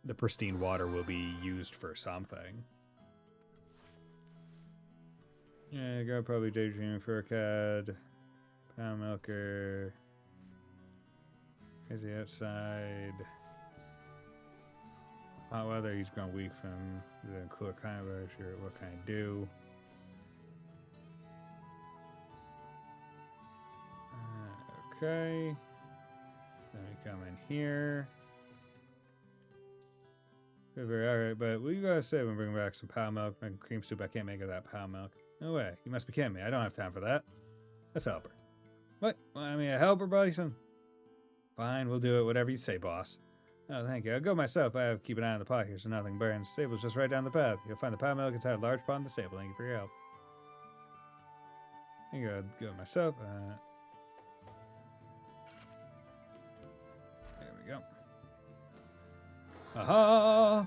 the pristine water will be used for something. Yeah, go probably daydreaming for a cad. Cow milker. Crazy outside. Hot weather, he's grown weak from the cooler climate. Sure, what can I do? Okay. Then we come in here. Alright, but what you gotta say when bring back some pow milk and cream soup? I can't make it that pow milk. No way. You must be kidding me. I don't have time for that. Let's help her. What? Well, I mean, a helper, Bryson? Fine, we'll do it. Whatever you say, boss. Oh, thank you. I'll go myself. I have to keep an eye on the pot here so nothing burns. The stable's just right down the path. You'll find the pow milk inside a large pot in the stable. Thank you for your help. I think I'll go myself. There we go. Aha!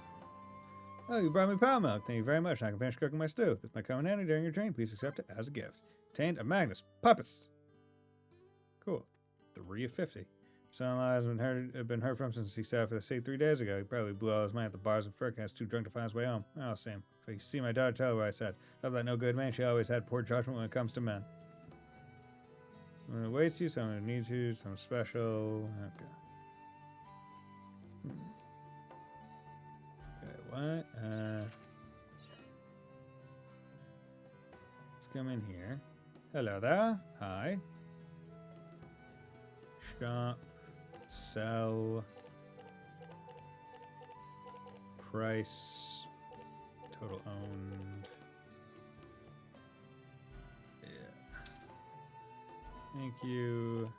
Oh, you brought me pow milk. Thank you very much. I can finish cooking my stew. This might come in handy during your training. Please accept it as a gift. Obtained a Magnus Puppus. Cool. 3 of 50. Son-in-law has been heard from since he set out for the state 3 days ago. He probably blew all his mind at the bars of Furcast, too drunk to find his way home. I'll see him. If you see my daughter, tell her what I said. Love that no good man. She always had poor judgment when it comes to men. Someone who waits you, someone who needs you, someone special. Okay. What? Let's come in here. Hello there. Hi. Shop. Sell. Price. Total owned. Yeah. Thank you.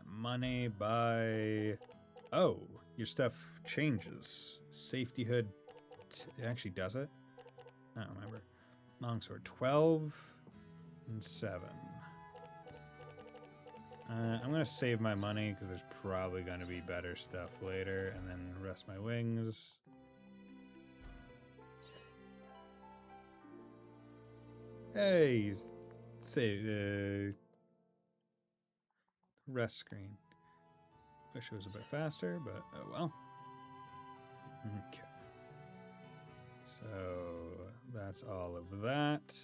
Money by... Oh, your stuff changes. Safety hood... It actually does it? I don't remember. Longsword 12 and 7. I'm going to save my money because there's probably going to be better stuff later, and then rest my wings. Hey, save... rest screen. Wish it was a bit faster, but oh well. Okay. So that's all of that.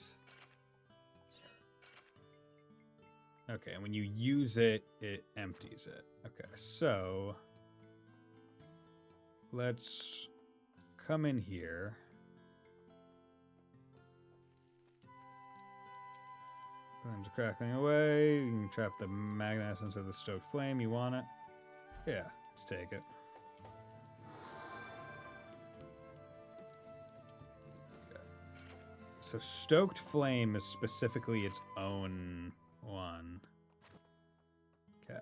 Okay, and when you use it, it empties it. Okay, so let's come in here. Flames are crackling away. You can trap the magnet essence of the stoked flame. You want it? Yeah, let's take it. Okay. So stoked flame is specifically its own one. Okay.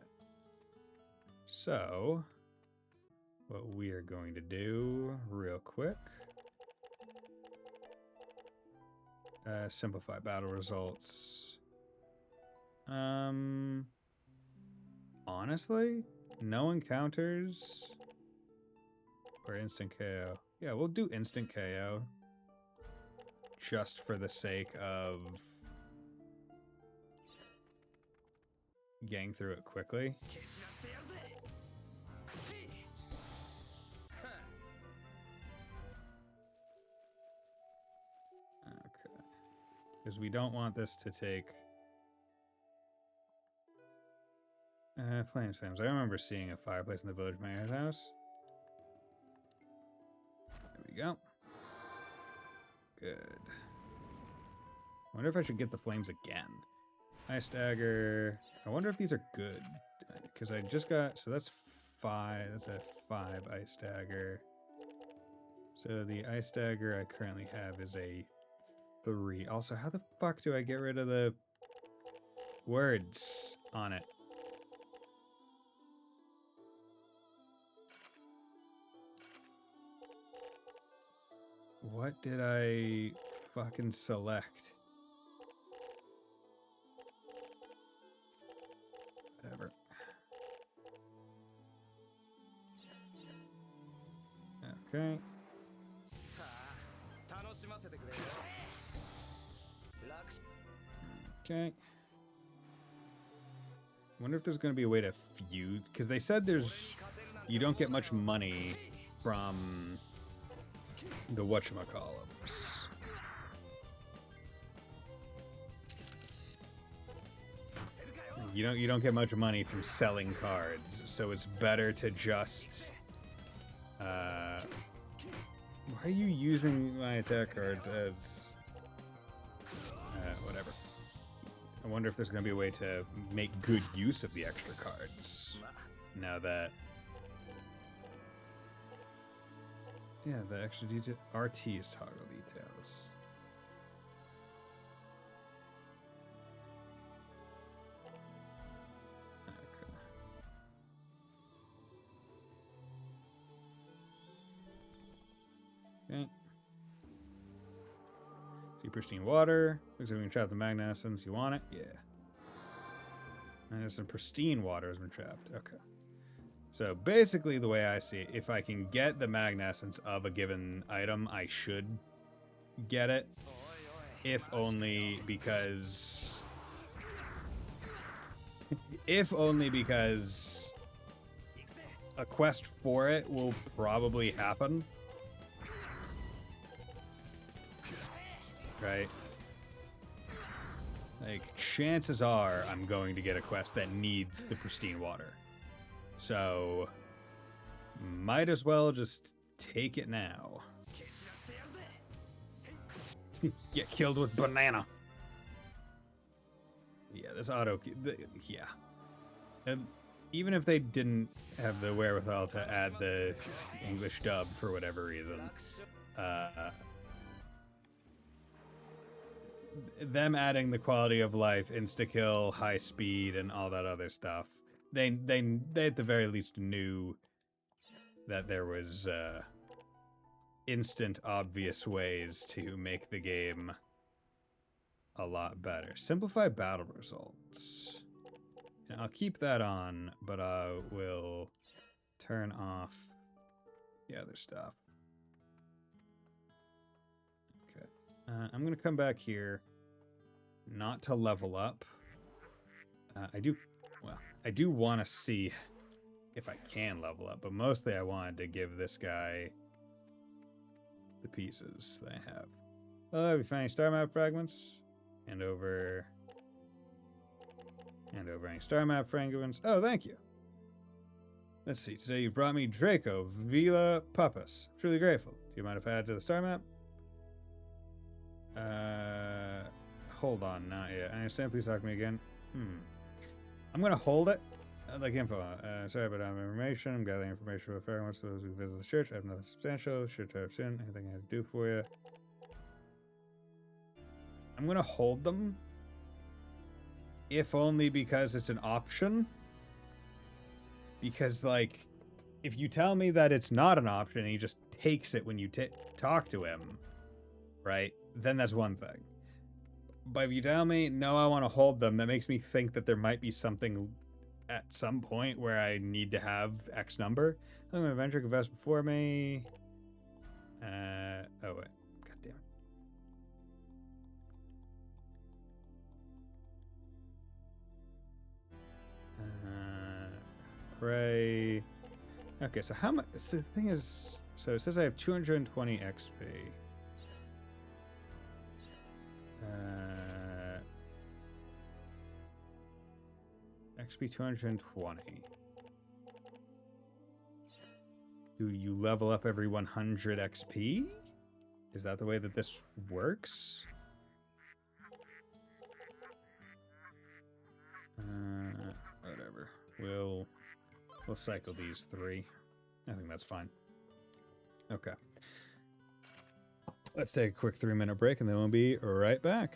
So what we are going to do real quick. Simplify battle results. Honestly, no encounters or instant KO. Yeah, we'll do instant KO just for the sake of getting through it quickly. Okay. Because we don't want this to take... flame stems. I remember seeing a fireplace in the village mayor's house. There we go. Good. I wonder if I should get the flames again. Ice dagger. I wonder if these are good. Because I just got... So that's 5. That's a 5 ice dagger. So the ice dagger I currently have is a 3. Also, how the fuck do I get rid of the words on it? What did I fucking select? Whatever. Okay. Okay. Wonder if there's going to be a way to feud, because they said you don't get much money from the whatchamacallit. you don't get much money from selling cards, so it's better to just why are you using my attack cards as whatever. I wonder if there's going to be a way to make good use of the extra cards now that the extra detail RT is toggle details. Okay. See pristine water. Looks like we can trap the magna essence. You want it? Yeah. And there's some pristine water has been trapped. Okay. So basically the way I see it, if I can get the magna essence of a given item, I should get it. If only because a quest for it will probably happen. Right? Like, chances are I'm going to get a quest that needs the pristine water. So, might as well just take it now. Get killed with banana. Yeah, this auto... yeah. And even if they didn't have the wherewithal to add the English dub for whatever reason, them adding the quality of life, insta-kill, high speed, and all that other stuff, they at the very least knew that there was instant, obvious ways to make the game a lot better. Simplify battle results. And I'll keep that on, but I will turn off the other stuff. I'm going to come back here, not to level up. I do want to see if I can level up, but mostly I wanted to give this guy the pieces that I have. Oh, have you found any star map fragments? And over any star map fragments. Oh, thank you. Let's see. Today you've brought me Draco Vila Papas. Truly grateful. Do you mind if I add to the star map? Hold on, not yet. I understand, please talk to me again. I'm gonna hold it. Like info. Sorry, but I have information. I'm gathering information about fragments for those who visit the church. I have nothing substantial. Should try soon. Anything I have to do for you. I'm gonna hold them. If only because it's an option. Because, like, if you tell me that it's not an option and he just takes it when you talk to him, right? Then that's one thing. But if you tell me, no, I want to hold them, that makes me think that there might be something at some point where I need to have X number. I'm going to venture invest before me. Oh, wait. God damn it. Pray. Okay, so how much? So the thing is, so it says I have 220 XP. XP 220. Do you level up every 100 XP? Is that the way that this works? Whatever. We'll cycle these 3. I think that's fine. Okay. Let's take a quick 3-minute break and then we'll be right back.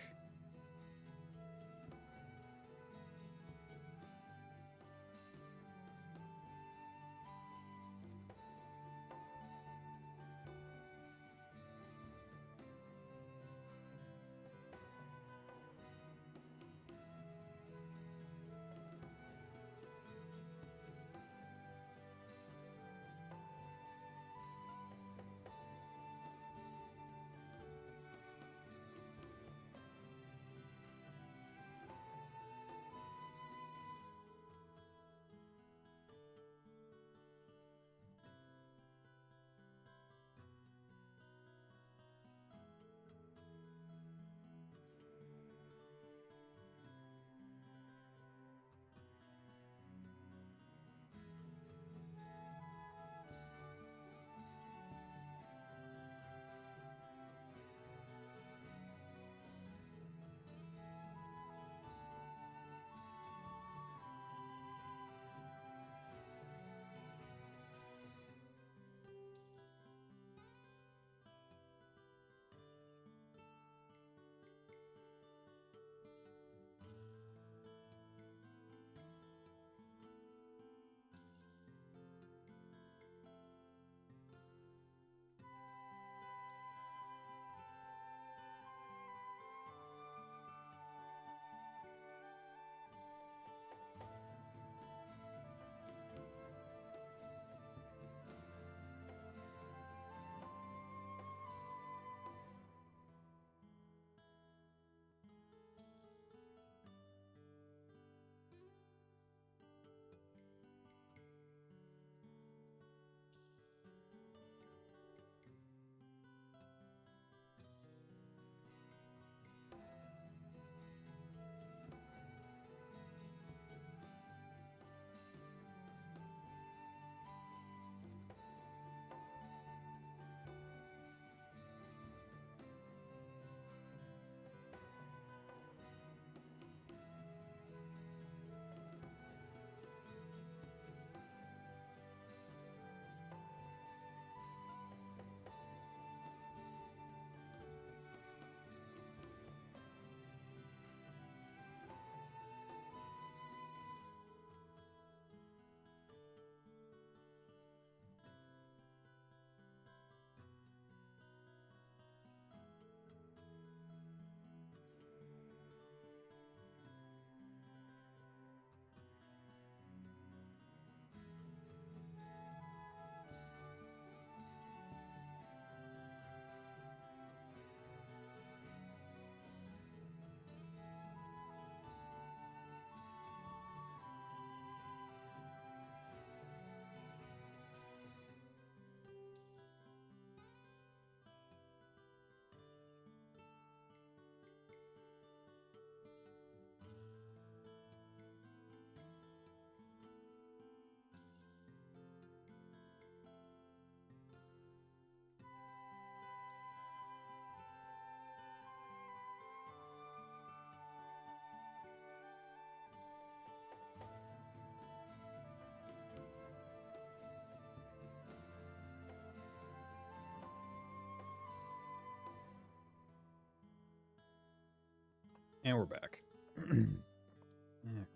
And we're back.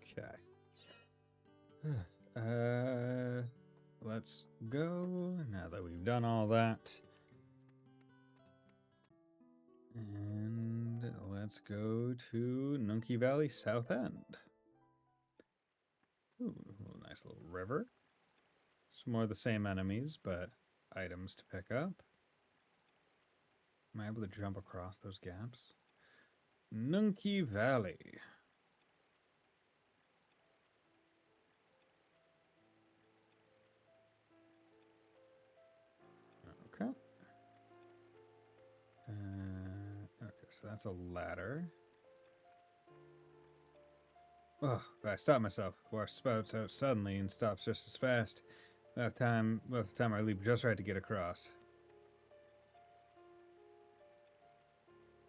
Okay. Let's go now that we've done all that. And let's go to Nunki Valley South End. Ooh, nice little river. It's more of the same enemies, but items to pick up. Am I able to jump across those gaps? Nunki Valley. Okay. Okay, so that's a ladder. Oh, I stopped myself. The water spouts out suddenly and stops just as fast. Most of the time I leap just right to get across.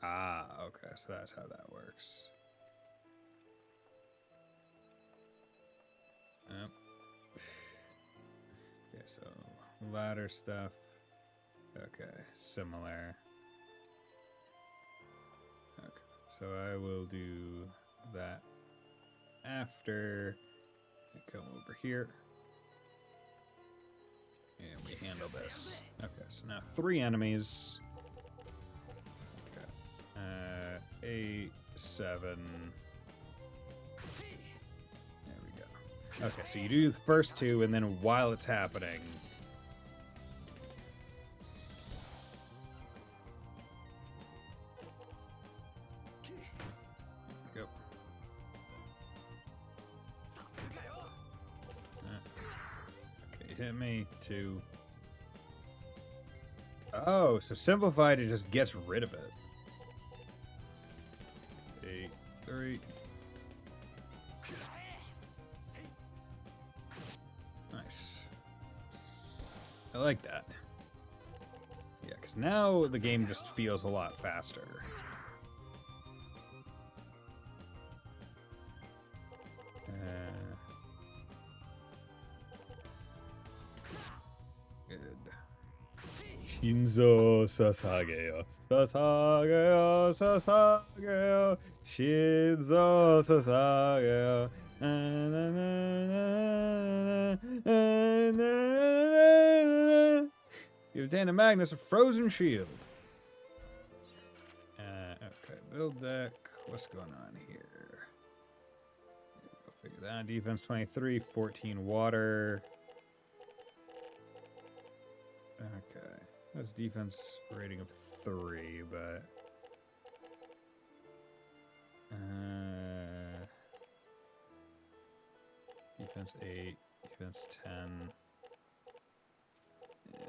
Ah, okay, so that's how that works. Yep. Okay, so ladder stuff. Okay, similar. Okay, so I will do that after I come over here. And we handle this. Okay, so now 3 enemies. Okay. 8, 7. There we go. Okay, so you do the first 2, and then while it's happening, go. Okay, hit me 2. Oh, so simplified, it just gets rid of it. 8, 3. Nice. I like that. Yeah, because now the game just feels a lot faster. Good. Shinzo sasageyo. Sasageyo, sasageyo. Shinzo sasageyo. You obtain a Magnus, a frozen shield. Okay, build deck. What's going on here? Go figure that out. Defense 23, 14 water. Okay. That's defense rating of 3, but... defense 8, defense 10. Yeah.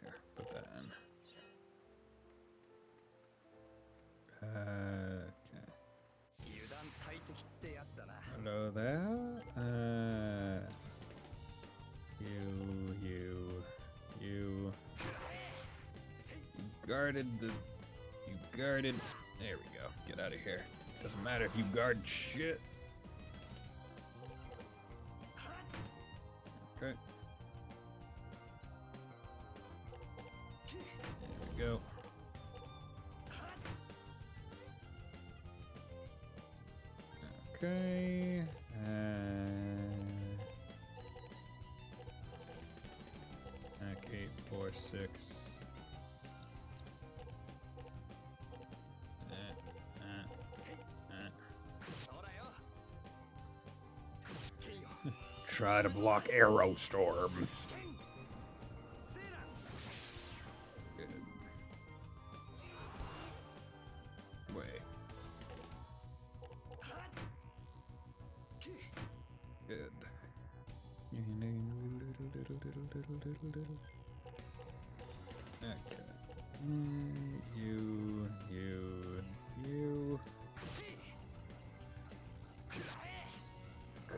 Here, put that in. Okay. Hello there. You. You guarded the... You guarded... There we go. Get out of here. Doesn't matter if you guard shit. Okay. There we go. Okay. Okay, 4, 6. Try to block Arrow Storm. Good. Wait. Good. Okay. You.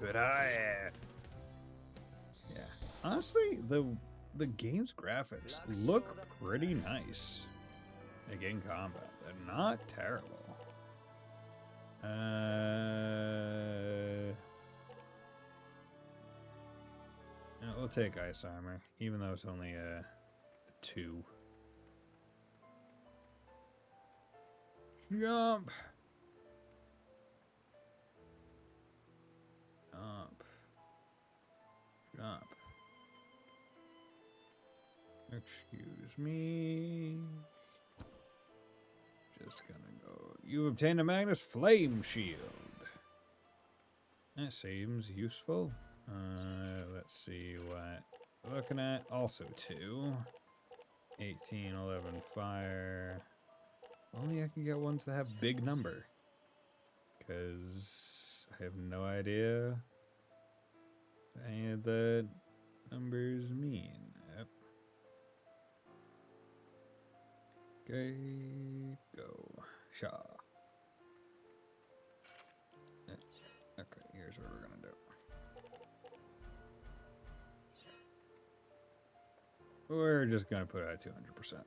Could I? Yeah. Honestly, the game's graphics look pretty nice. Like in combat, they're not terrible. We'll take ice armor, even though it's only a 2. Jump. up. Excuse me. Just gonna go. You obtained a Magnus Flame Shield. That seems useful. Let's see what we're looking at. Also 2. 18, 11, fire. Only I can get ones that have big number. Because I have no idea what any of the numbers mean. Yep. Okay, go. Shaw. Okay, here's what we're gonna do. We're just gonna put it at 200%.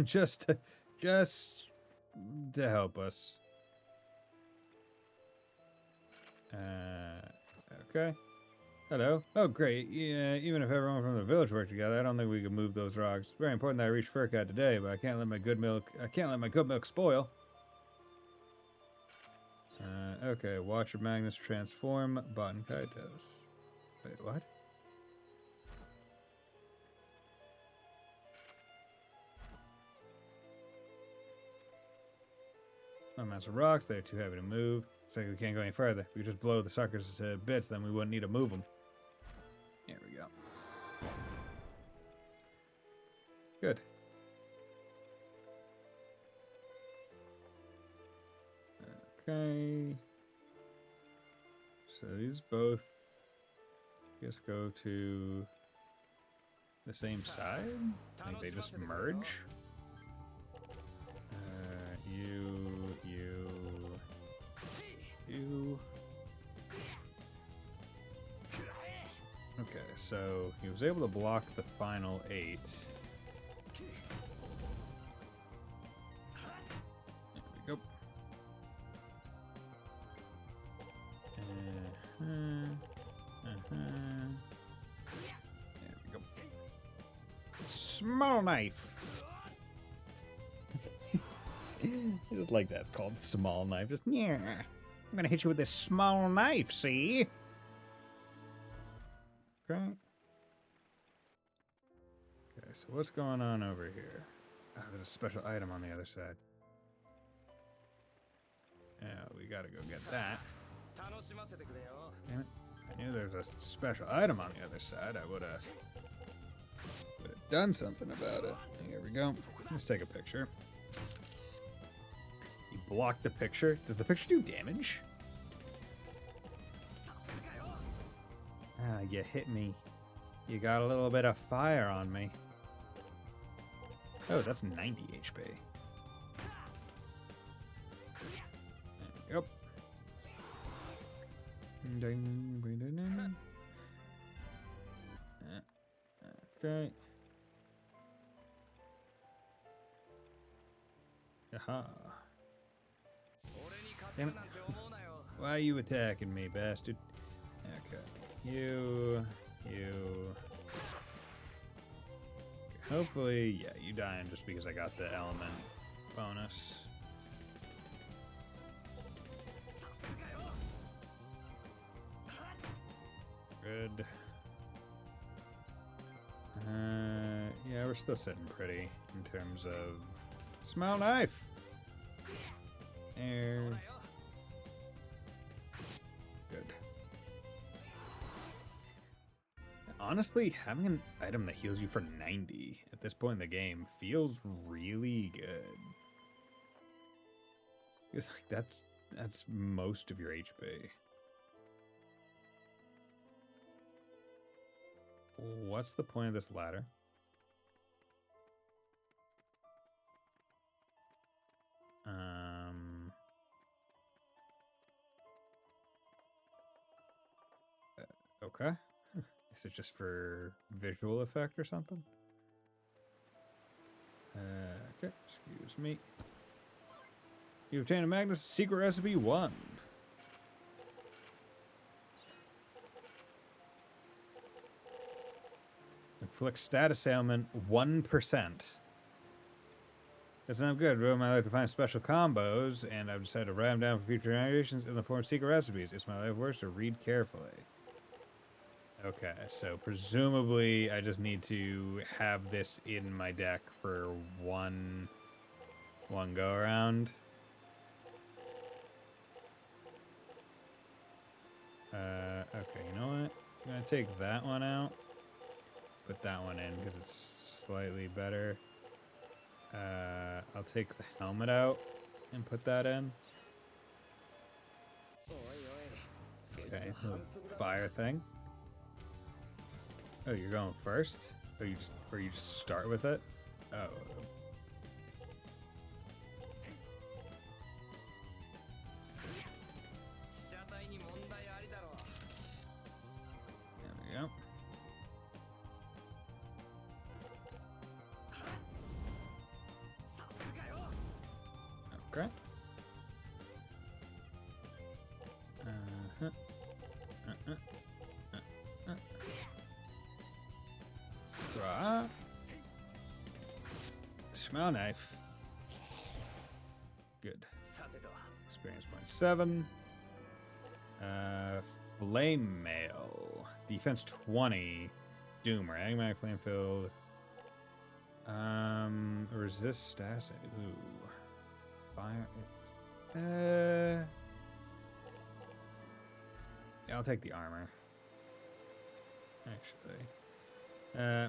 just to help us. Okay. Hello. Oh, great. Yeah, even if everyone from the village worked together, I don't think we could move those rocks. It's very important that I reach Furkat today, but I can't let my good milk spoil. Okay, watch your Magnus transform Baten Kaitos. Wait, what? Oh, massive rocks, they're too heavy to move. It's like we can't go any further. If we just blow the suckers to bits, then we wouldn't need to move them. There we go. Good. Okay. So these both, I guess, go to the same side? Like they just merge? You. Okay, so he was able to block the final 8. There we go. There we go. Small knife. I just like that. It's called small knife. Just yeah. I'm gonna hit you with this small knife. See? Okay. Okay. So what's going on over here? Ah, there's a special item on the other side. Yeah, we gotta go get that. Damn it. I knew there was a special item on the other side. I would have done something about it. Here we go. Let's take a picture. You blocked the picture? Does the picture do damage? Ah, you hit me. You got a little bit of fire on me. Oh, that's 90 HP. There we go. Okay. Aha. Damn it. Why are you attacking me, bastard? Okay. You. Hopefully, yeah, you dying just because I got the element bonus. Good. Yeah, we're still sitting pretty in terms of small knife. There. Good. Honestly, having an item that heals you for 90 at this point in the game feels really good. It's like that's most of your HP. What's the point of this ladder? Okay. Is it just for visual effect or something? Okay, excuse me. You obtain a Magnus Secret Recipe 1. Inflict status ailment 1%. That's not good. Really, my life to find special combos, and I've decided to write them down for future generations in the form of secret recipes. It's my life work, so read carefully. Okay, so presumably I just need to have this in my deck for one go around. Okay, you know what? I'm gonna take that one out. Put that one in because it's slightly better. I'll take the helmet out and put that in. Okay, little fire thing. Oh, you're going first? Or you just start with it? Oh. There we go. Okay. Draw. Smell knife. Good. Experience point 7. Flame mail. Defense 20. Doom or Agmatic flame filled. Resist acid. Ooh. Fire. Yeah, I'll take the armor. Actually.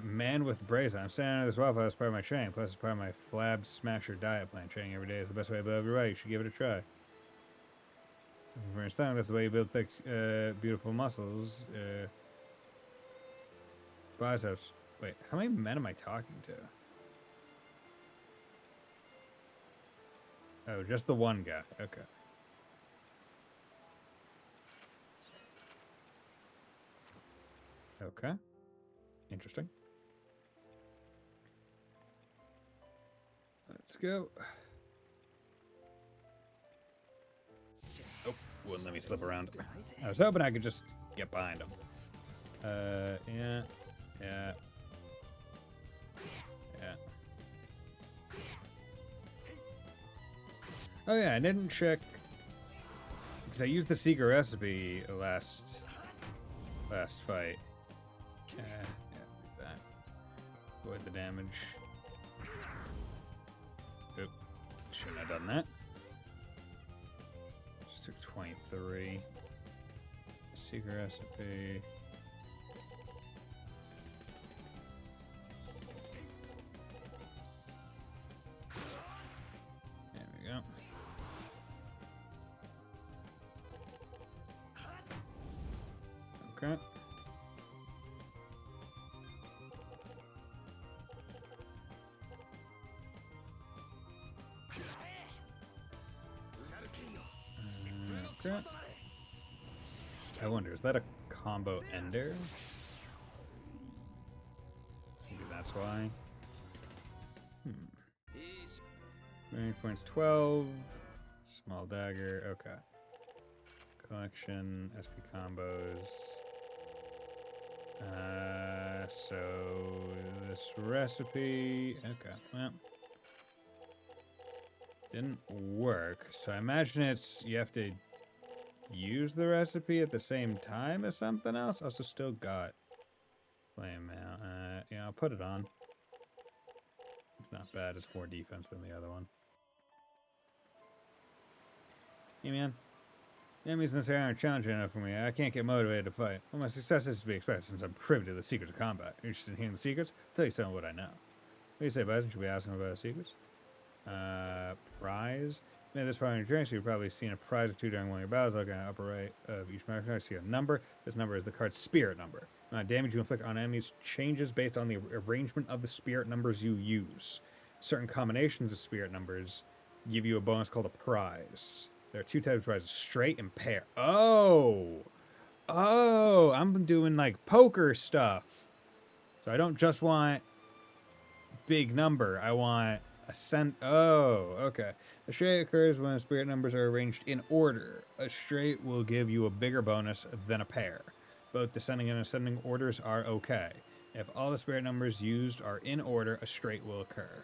Man with brazen. I'm standing under this wildfire as part of my training. Plus, as part of my flab smasher diet plan. Training every day is the best way to build your body. You should give it a try. For understanding, that's the way you build thick, beautiful muscles. Biceps. Wait, how many men am I talking to? Oh, just the one guy. Okay. Okay. Interesting. Let's go. Oh, wouldn't let me slip around. I was hoping I could just get behind him. Yeah. Yeah. Yeah. Oh yeah, I didn't check because I used the secret recipe last fight. Yeah, do that. Avoid the damage. Oop. Shouldn't have done that. Just took 23. Secret recipe. There we go. Okay. Okay. I wonder, is that a combo ender? Maybe that's why. Range points 12. Small dagger. Okay. Collection. SP combos. So this recipe. Okay. Well. Didn't work. So I imagine you have to use the recipe at the same time as something else. Also still got flame mail. Yeah, I'll put it on. It's not bad. It's more defense than the other one. Hey man, the enemies in this area aren't challenging enough for me. I can't get motivated to fight. Well, my success is to be expected since I'm privy to the secrets of combat. You're interested in hearing the secrets? I'll tell you some of what I know. What do you say, Baten? Should we ask him about the secrets? Prize. At this point in your journey, so you've probably seen a prize or two during one of your battles. Looking at the upper right of each map card, see a number. This number is the card's spirit number. Damage you inflict on enemies changes based on the arrangement of the spirit numbers you use. Certain combinations of spirit numbers give you a bonus called a prize. There are two types of prizes, straight and pair. Oh, I'm doing like poker stuff. So I don't just want big number. I want a cent. Oh, okay. A straight occurs when spirit numbers are arranged in order. A straight will give you a bigger bonus than a pair. Both descending and ascending orders are okay. If all the spirit numbers used are in order, a straight will occur.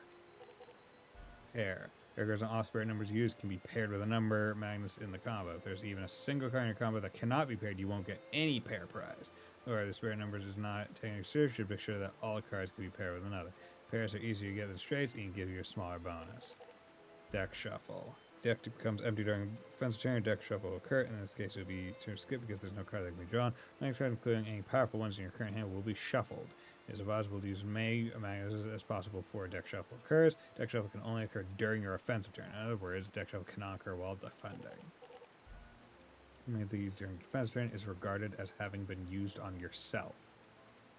Pair. Characters and all spirit numbers used can be paired with a number Magnus in the combo. If there's even a single card in your combo that cannot be paired, you won't get any pair prize. Or the spirit numbers is not taken seriously, make sure that all cards can be paired with another. Pairs are easier to get than straights and can give you a smaller bonus. Deck shuffle. Deck becomes empty during offensive turn. Deck shuffle will occur. In this case, it will be turn skip because there's no card that can be drawn. Next card, including any powerful ones in your current hand, will be shuffled. It is advisable to use Magnus as possible before deck shuffle occurs. Deck shuffle can only occur during your offensive turn. In other words, deck shuffle cannot occur while defending. It means that used during defensive turn is regarded as having been used on yourself.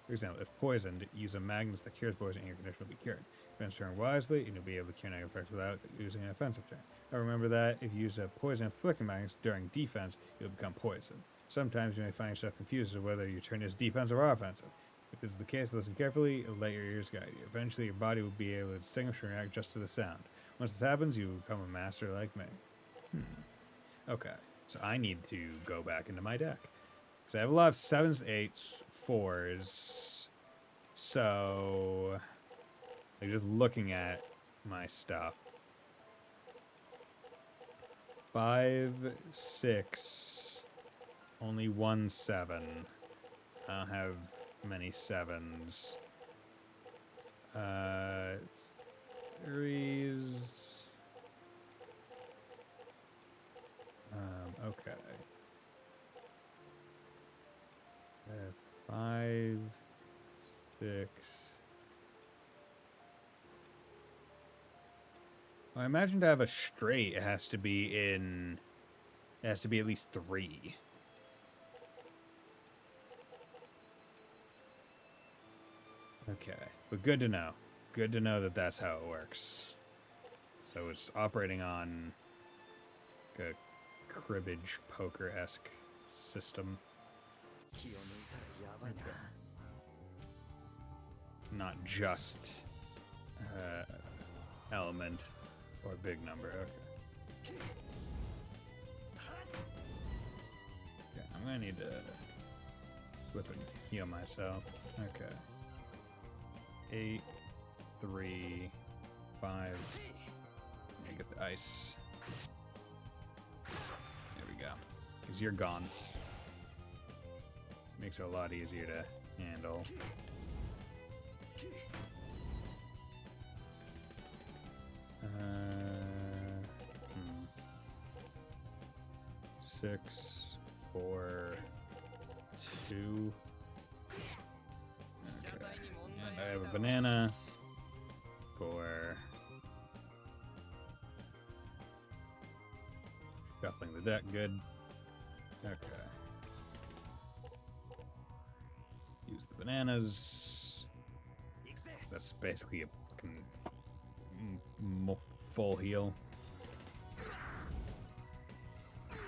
For example, if poisoned, use a Magnus that cures poison and your condition will be cured. Defense turn wisely, and you'll be able to cure negative effects without using an offensive turn. Now remember that if you use a poison inflicting Magnus during defense, you'll become poisoned. Sometimes you may find yourself confused as to whether your turn is defensive or offensive. If this is the case, listen carefully and let your ears guide you. Eventually, your body will be able to distinguish and react just to the sound. Once this happens, you will become a master like me. Okay, so I need to go back into my deck. Because I have a lot of 7s, 8s, 4s. So, like just looking at my stuff. 5, 6, only 1 7. I don't have many 7s. 3s. Okay. 5, 6. Well, I imagine to have a straight, it has to be in. It has to be at least 3. Okay, but good to know. Good to know that that's how it works. So it's operating on like a cribbage poker-esque system. Okay. Not just element or big number. Okay. Okay, I'm gonna need to whip and heal myself. Okay. 8, 3, 5. Let me get the ice. There we go. Because you're gone. Makes it a lot easier to handle. 6, 4, 2. Okay. And I have a banana for shuffling the deck. Good. Okay. Use the bananas. That's basically a full heal. Okay,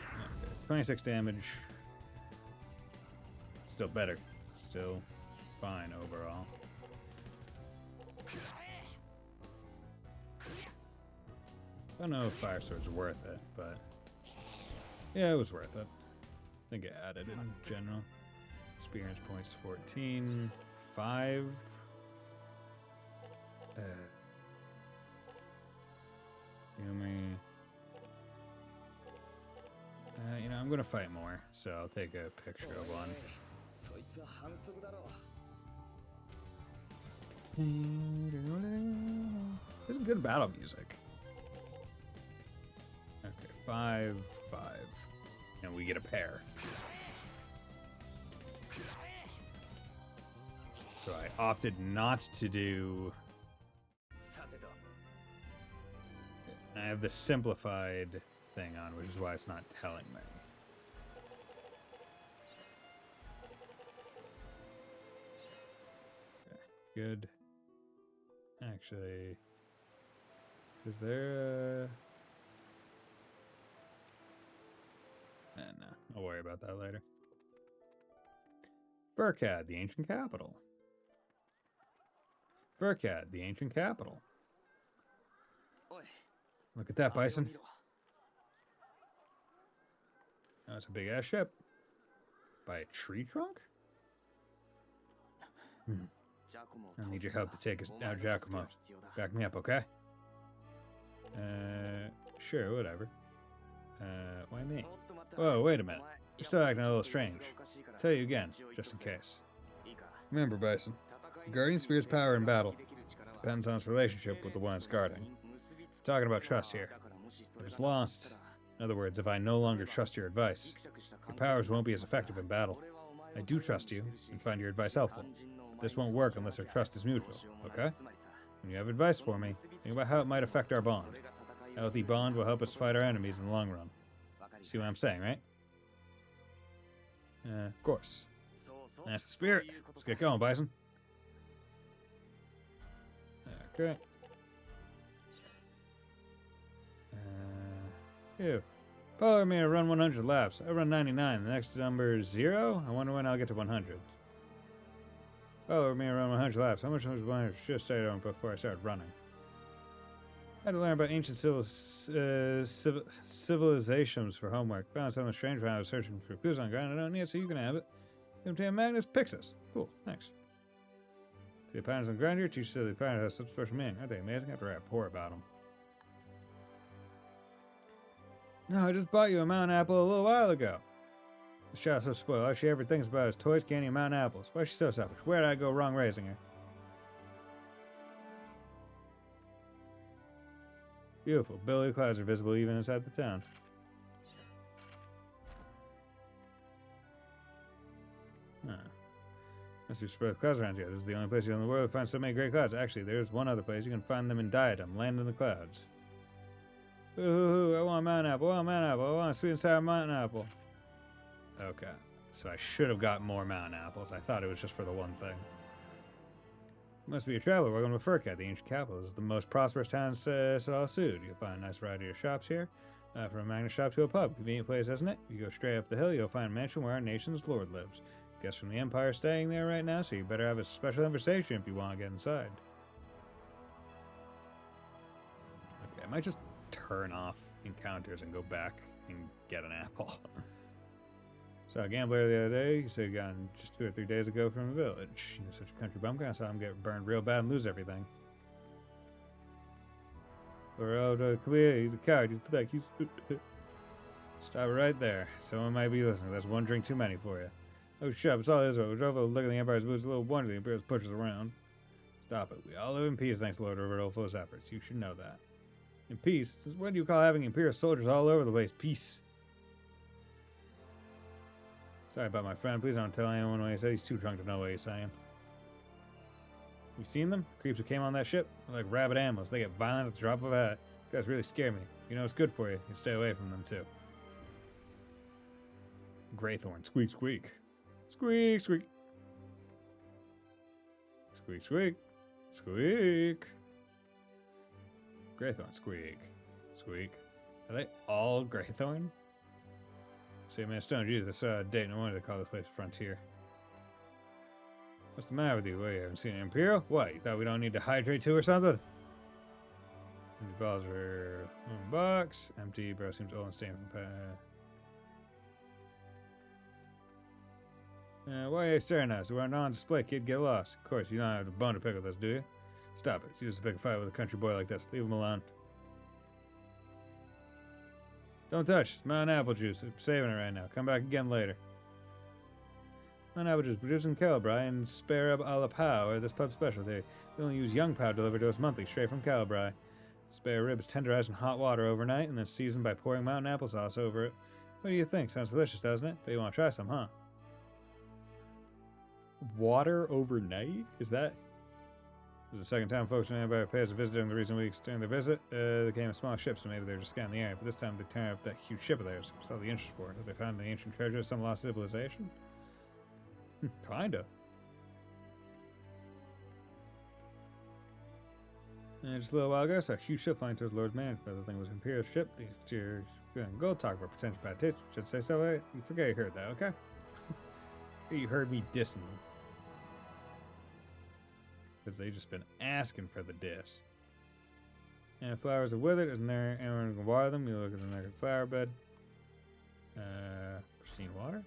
26 damage. Still better. Still fine overall. I don't know if Fire Sword's worth it, but yeah, it was worth it. I think it added in general. Experience points 14. 5. Yumi. You know, I'm gonna fight more, so I'll take a picture of one. This is good battle music. Okay, 5, 5. And we get a pair. So I opted not to do... I have the simplified thing on, which is why it's not telling me. Okay, good. Actually, is there a... no, I'll worry about that later. Burkad, the ancient capital. Burkad, the ancient capital. Look at that, Bison. Oh, it's a big ass ship. By a tree trunk? I need your help to take us out, Giacomo. Back me up, okay? Sure, whatever. Why me? Whoa, wait a minute. You're still acting a little strange. I'll tell you again, just in case. Remember, Bison, the Guardian Spirit's power in battle depends on its relationship with the one it's guarding. Talking about trust here. If it's lost, in other words, if I no longer trust your advice, your powers won't be as effective in battle. I do trust you and find your advice helpful. This won't work unless our trust is mutual, okay? When you have advice for me, think about how it might affect our bond. A healthy bond will help us fight our enemies in the long run. See what I'm saying, right? Of course. That's the spirit. Let's get going, Bison. Okay. Ew. Power me to run 100 laps. I run 99. The next number is 0? I wonder when I'll get to 100. Power me to run 100 laps. How much was 100? Should have started on before I started running. I had to learn about ancient civilizations for homework. Found something strange when I was searching for clues on the ground. I don't need it, so you can have it. Contain Magnus Pixis. Cool, thanks. See the patterns on the ground here? Teach you the patterns have such special meaning. Aren't they amazing? I have to write a report about them. No, I just bought you a mountain apple a little while ago. This child's so spoiled. All she ever thinks about is toys, candy, and mountain apples. Why is she so selfish? Where did I go wrong raising her? Beautiful. Billowy clouds are visible even inside the town. Huh. Must be spread clouds around here. This is the only place in the world to find so many great clouds. Actually, there's one other place. You can find them in Diadem, land in the clouds. Ooh, I want a mountain apple. I want a mountain apple. I want a sweet and sour mountain apple. Okay. So I should have got more mountain apples. I thought it was just for the one thing. Must be a traveler. Welcome to Furcat, the ancient capital. This is the most prosperous town in Sud. You'll find a nice variety of shops here. From a Magnus shop to a pub. Convenient place, isn't it? You go straight up the hill, you'll find a mansion where our nation's lord lives. Guess from the Empire staying there right now, so you better have a special invitation if you want to get inside. Okay, I might just turn off encounters and go back and get an apple. So a gambler the other day, you said you got in just 2 or 3 days ago from the village. He was such a country bumpkin, I saw him get burned real bad and lose everything. Or come here, he's a coward, he's pathetic, he's... Stop it right there. Someone might be listening. That's one drink too many for you. Oh, shut up, it's all Israel. We drove a look at the Empire's boots, a little wonder the Imperials push us around. Stop it. We all live in peace thanks to Lord Rodolfo's efforts. You should know that. In peace? Since when do you call having Imperial soldiers all over the place peace? Sorry about my friend. Please don't tell anyone what he said. He's too drunk to know what he's saying. You seen them? Creeps who came on that ship? They're like rabid animals. They get violent at the drop of a hat. You guys really scare me. You know it's good for you. You stay away from them too. Greythorn. Squeak, squeak. Squeak, squeak. Squeak, squeak. Squeak. Greythorn. Squeak. Squeak. Are they all Greythorn? Say, man, Stone, Jesus, date. No wonder they call this place Frontier. What's the matter with you? What, you haven't seen an Imperial? What, you thought we don't need to hydrate too or something? Empty bottles are in box. Empty, bro seems old and stained from why are you staring at us? We're not on display, kid. Get lost. Of course, you don't have a bone to pick with us, do you? Stop it. It's useless to pick a fight with a country boy like this. Leave him alone. Don't touch. It's mountain apple juice. I'm saving it right now. Come back again later. Mountain apple juice produced in Calibri and spare rib a la pow are this pub's specialty. We only use young pow delivered to us monthly, straight from Calibri. Spare rib is tenderized in hot water overnight and then seasoned by pouring mountain applesauce over it. What do you think? Sounds delicious, doesn't it? Bet you want to try some, huh? Water overnight? Is that... This is the second time folks from anybody pays a visit during the recent weeks. During the visit, they came in small ships, so maybe they were just scanning the area. But this time they turned up that huge ship of theirs. What's all the interest for it? Have they found the ancient treasure of some lost civilization? Kinda. And just a little while ago, I saw a huge ship flying towards Lord Man. But the thing was an Imperial ship. The exterior gold talk about potential bad taste. Should say so. You forget you heard that, okay? You heard me dissing them. Because they just been asking for the diss. And flowers are withered. Isn't there anyone who can water them? You look at the naked flower bed. Pristine water?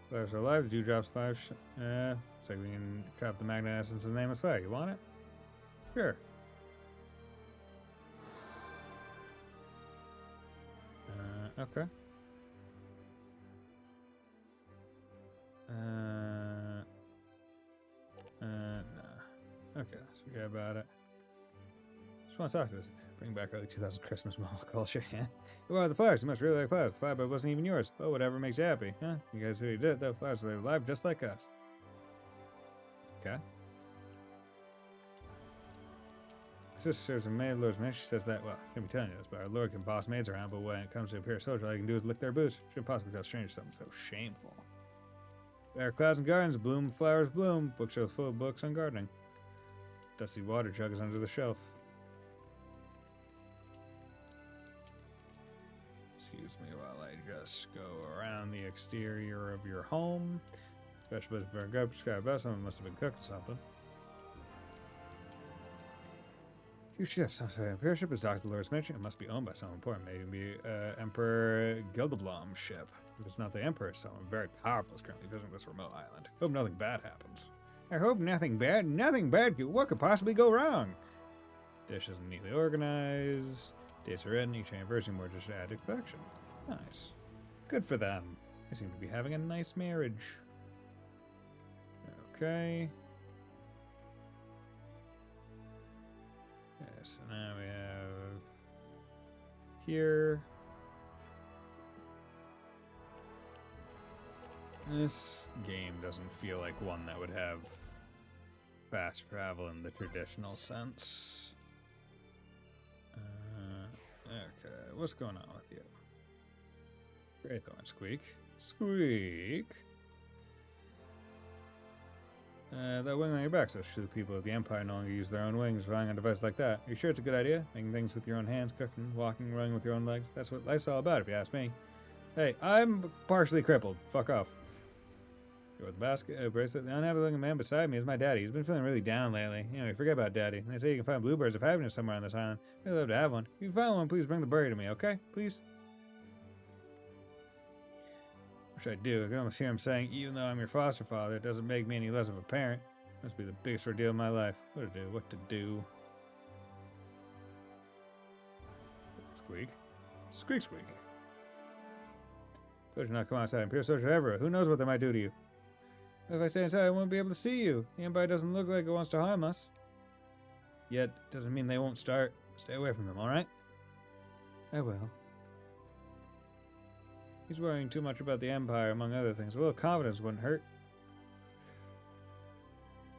Flares are alive. Dewdrops flash. It's like we can trap the magnet essence in the name of fire. You want it? Sure. Okay. Nah. Okay, let's forget about it. Just want to talk to this. Bring back early 2000 Christmas mall culture. You are the flowers. You must really like flowers. The flower bed wasn't even yours. Oh, whatever makes you happy. Huh? You guys really did it, though. Flowers are alive just like us. Okay. My sister serves a maid, Lord's maid. She says that, well, I shouldn't be telling you this, but our Lord can boss maids around, but when it comes to a pair of soldiers, all you can do is lick their boots. Shouldn't possibly tell strangers something so shameful. There are clouds and gardens, bloom, flowers bloom, bookshelves full of books on gardening. Dusty water jug is under the shelf. Excuse me while I just go around the exterior of your home. Vegetables burn up, sky best, someone must have been cooking something. Huge ship, some sort of Imperial ship is docked at the Lord's mention. It must be owned by someone important. Maybe Emperor Gildeblom's ship. If it's not the Emperor, someone very powerful is currently visiting this remote island. Hope nothing bad happens. I hope nothing bad. Nothing bad. What could possibly go wrong? Dishes are neatly organized. Dates are written. Each anniversary more just added collection. Nice. Good for them. They seem to be having a nice marriage. Okay. Yeah, so now we have here. This game doesn't feel like one that would have fast travel in the traditional sense. Okay, what's going on with you? Greythorn, squeak. Squeak! That wing on your back, so the people of the Empire no longer use their own wings, relying on devices like that. Are you sure it's a good idea? Making things with your own hands, cooking, walking, running with your own legs? That's what life's all about, if you ask me. Hey, I'm partially crippled. Fuck off. Go with the basket, bracelet. The unhappy looking man beside me is my daddy. He's been feeling really down lately. You know, you forget about daddy. They say you can find bluebirds of happiness somewhere on this island. I'd love to have one. If you find one, please bring the berry to me, okay? Please? Which I do. I can almost hear him saying, even though I'm your foster father, it doesn't make me any less of a parent. Must be the biggest ordeal of my life. What to do? What to do? Squeak. Squeak, squeak. Told you not to come outside. Imperial soldier ever. Who knows what they might do to you? If I stay inside, I won't be able to see you. The Empire doesn't look like it wants to harm us. Yet, doesn't mean they won't start. Stay away from them, alright? I will. He's worrying too much about the Empire, among other things. A little confidence wouldn't hurt.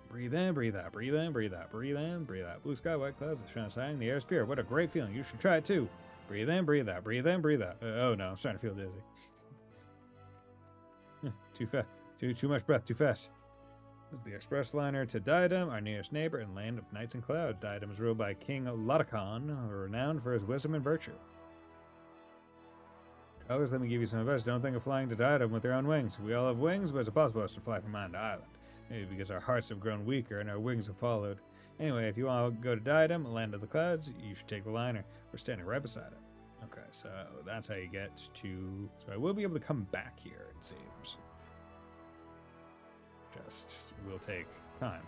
Breathe in, breathe out, breathe in, breathe out, breathe in, breathe out. Blue sky, white clouds, the sun shining, the air is pure. What a great feeling. You should try it too. Breathe in, breathe out, breathe in, breathe out. Oh no, I'm starting to feel dizzy. Too fast. Too much breath, too fast. This is the express liner to Diadem, our nearest neighbor and land of nights and clouds. Diadem is ruled by King Lotacon, renowned for his wisdom and virtue. Travelers, let me give you some advice. Don't think of flying to Diadem with your own wings. We all have wings, but it's impossible for us to fly from island to island. Maybe because our hearts have grown weaker and our wings have followed. Anyway, if you want to go to Diadem, land of the clouds, you should take the liner. We're standing right beside it. Okay, so that's how you get to... So I will be able to come back here, it seems. Just will take time.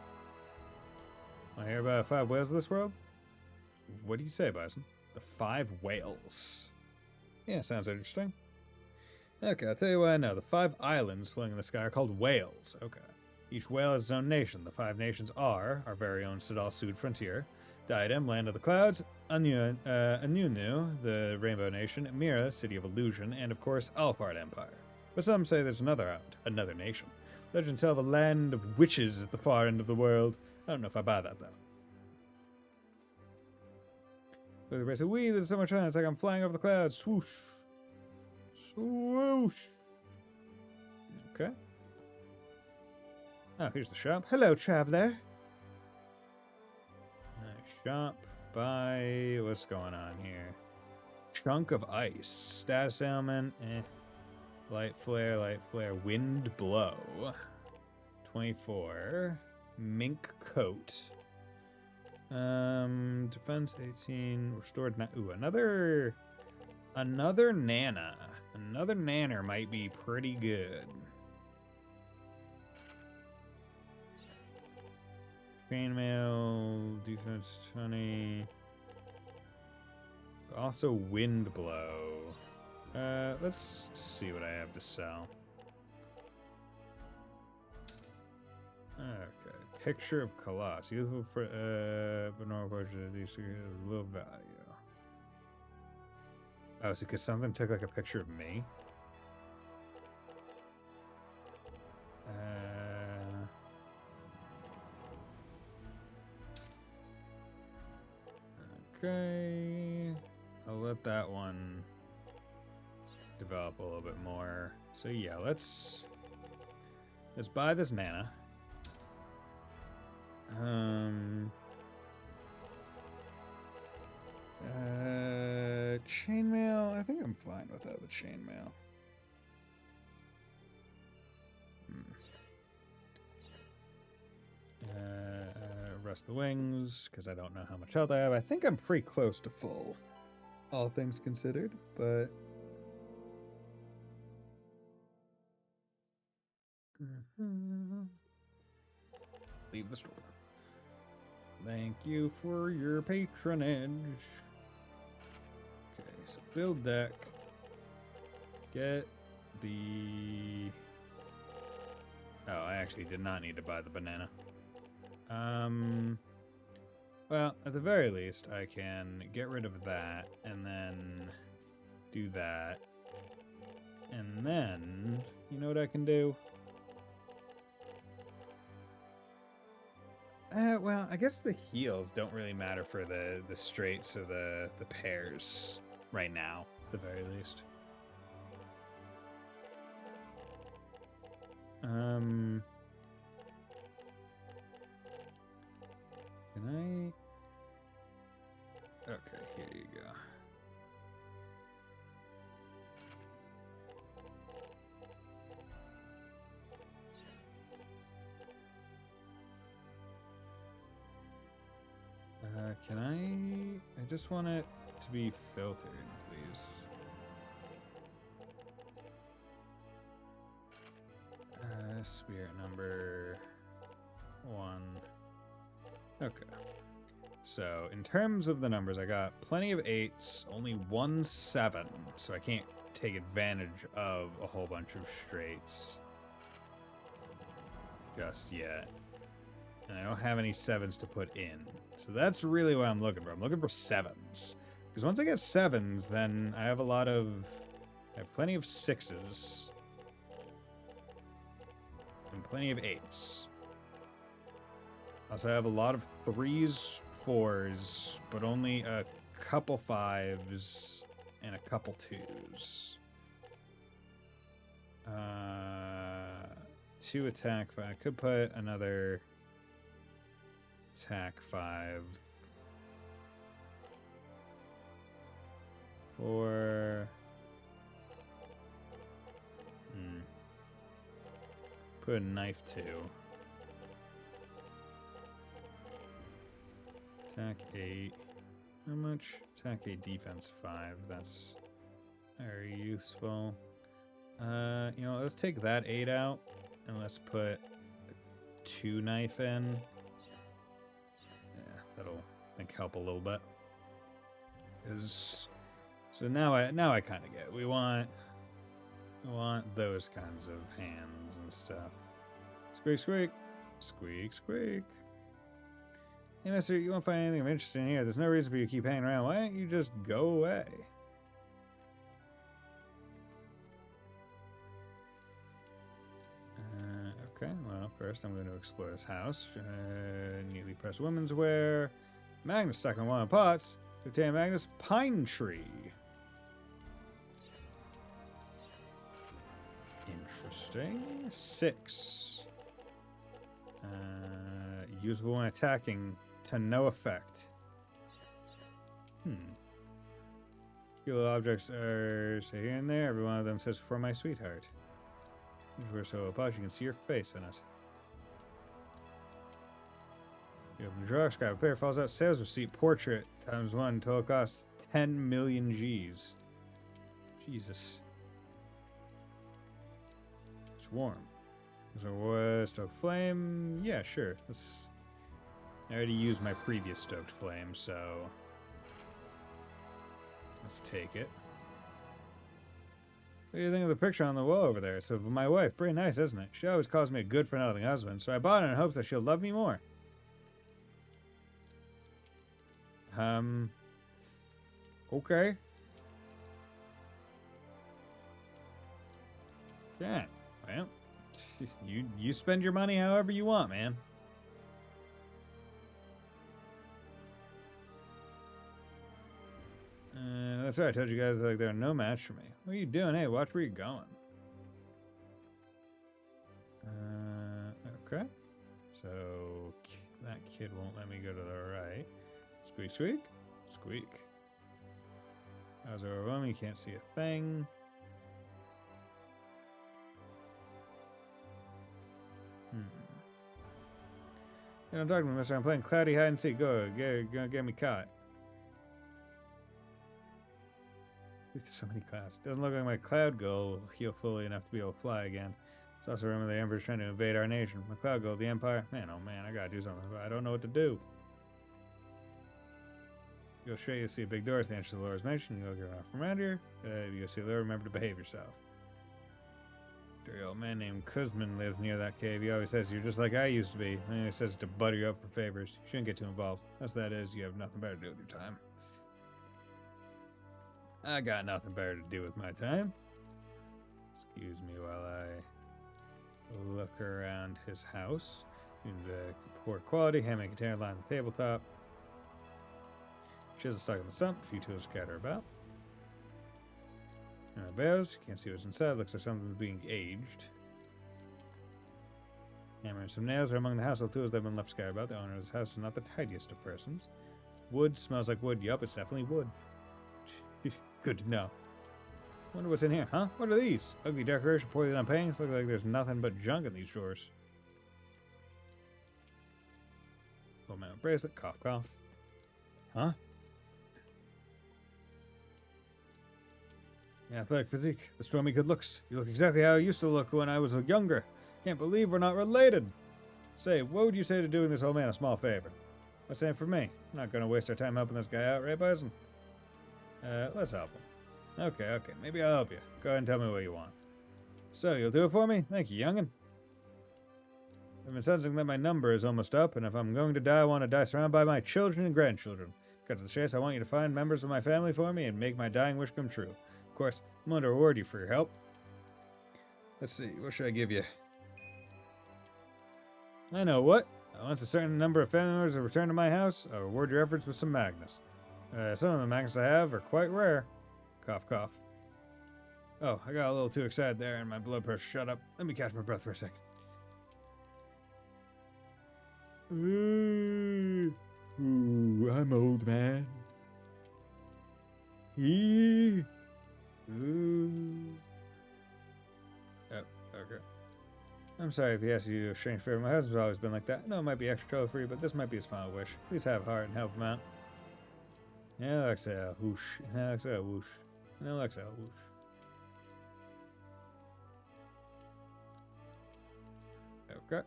Want to hear about 5 whales of this world? What do you say, Bison? The 5 whales. Yeah, sounds interesting. Okay, I'll tell you what I know. The 5 islands floating in the sky are called whales. Okay. Each whale has its own nation. The 5 nations are our very own Sidal Sud frontier, Diadem, Land of the Clouds, Anunu, the Rainbow Nation, Mira, City of Illusion, and of course, Alphard Empire. But some say there's another island, another nation. Legends tell of a land of witches at the far end of the world. I don't know if I buy that, though. Look at the race of wee, there's so much fun. It's like I'm flying over the clouds. Swoosh. Swoosh. Okay. Oh, here's the shop. Hello, traveler. Nice shop. Buy. What's going on here? Chunk of ice. Status ailment. Light flare, wind blow. 24. Mink coat. Defense 18. Restored. Ooh, another Nana. Another Nanner might be pretty good. Chainmail, defense 20. Also wind blow. Let's see what I have to sell. Okay. Picture of Colossus. Useful for but no portrait these little value. Oh, so because something took like a picture of me? Okay. I'll let that one develop a little bit more. So yeah, let's buy this Nana. Chainmail. I think I'm fine without the chainmail. Rest the wings, because I don't know how much health I have. I think I'm pretty close to full, all things considered, but... Leave the store. Thank you for your patronage. Okay, so build deck. Get the... Oh, I actually did not need to buy the banana. Well, at the very least, I can get rid of that, and then do that. And then, you know what I can do? Well, I guess the heals don't really matter for the straights or the pairs right now, at the very least. Can I? Okay, here you go. Can I just want it to be filtered, please. Spirit number 1. Okay. So, in terms of the numbers, I got plenty of 8s, only 1 7, so I can't take advantage of a whole bunch of straights just yet. And I don't have any 7s to put in. So that's really what I'm looking for. I'm looking for 7s. Because once I get 7s, then I have I have plenty of 6s. And plenty of 8s. Also, I have a lot of 3s, 4s, but only a couple 5s and a couple 2s. 2 attack, but I could put another attack 5. Or... Put a knife 2. Attack 8. How much? Attack 8, defense 5. That's very useful. You know, let's take that 8 out, and let's put a 2 knife in. Yeah, that'll, I think, help a little bit. So now I kind of get it. We want those kinds of hands and stuff. Squeak, squeak. Squeak, squeak. Hey, mister, you won't find anything of interest in here. There's no reason for you to keep hanging around. Why don't you just go away? Okay, well, first I'm going to explore this house. Neatly pressed women's wear. Magnet stuck in one of the pots. To obtain Magnus Pine Tree. Interesting. 6. Usable when attacking to no effect. Few little objects are say here and there. Every one of them says "For my sweetheart." If we're so apart, you can see your face in it. You open the drawer, scrap a paper, falls out, sales receipt, portrait, times 1, total cost 10 million G's. Jesus. It's warm. Is there a stoke flame? Yeah, sure. Let's I already used my previous stoked flame, so let's take it. What do you think of the picture on the wall over there? It's of my wife. Pretty nice, isn't it? She always calls me a good-for-nothing husband, so I bought it in hopes that she'll love me more. Okay. Yeah, well, you spend your money however you want, man. That's right. I told you guys like they're no match for me. What are you doing? Hey, watch where you're going. Okay. So that kid won't let me go to the right. Squeak, squeak, squeak. How's overwhelming? You can't see a thing. Don't talk to me, mister. I'm playing cloudy hide and seek. Go, get me caught. There's so many clouds. Doesn't look like my cloud girl will heal fully enough to be able to fly again. It's also a rumor the Emperor's trying to invade our nation. My cloud girl, the Empire. Man, oh man, I gotta do something. I don't know what to do. Go straight, you'll see a big door. It's the entrance to the Lord's mansion. You'll get off from around here. You'll see the Lord. Remember to behave yourself. Dirty old man named Kuzman lives near that cave. He always says you're just like I used to be. And he says to butter you up for favors. You shouldn't get too involved. As that is, you have nothing better to do with your time. I got nothing better to do with my time. Excuse me while I look around his house. Poor quality, handmade container line on the tabletop. Chisel stuck in the stump, a few tools scatter about. Bears, can't see what's inside. Looks like something's being aged. Hammer and some nails are among the household tools that have been left scattered about. The owner of this house is not the tidiest of persons. Wood smells like wood. Yup, it's definitely wood. Good to know. Wonder what's in here, huh? What are these? Ugly decoration, poorly done paintings. Looks like there's nothing but junk in these drawers. Old man bracelet, cough, cough. Huh? Yeah, athletic physique, the stormy good looks. You look exactly how I used to look when I was younger. Can't believe we're not related. Say, what would you say to doing this old man a small favor? What's in it for me? I'm not gonna waste our time helping this guy out, right, Bison? Let's help him. Okay, maybe I'll help you. Go ahead and tell me what you want. So, you'll do it for me? Thank you, youngin'. I've been sensing that my number is almost up, and if I'm going to die, I want to die surrounded by my children and grandchildren. Cut to the chase, I want you to find members of my family for me and make my dying wish come true. Of course, I'm going to reward you for your help. Let's see, what should I give you? I know what. Once a certain number of family members have returned to my house, I'll reward your efforts with some magnets. Some of the magnets I have are quite rare. Cough, cough. Oh, I got a little too excited there and my blood pressure shut up. Let me catch my breath for a second. Ooh, I'm old, man. Ooh. Oh, okay. I'm sorry if he asked you to do a strange favor. My husband's always been like that. I know it might be extra trouble for you, but this might be his final wish. Please have heart and help him out. Inhale, exhale, whoosh. Inhale, exhale, whoosh. Inhale, exhale, whoosh. Okay.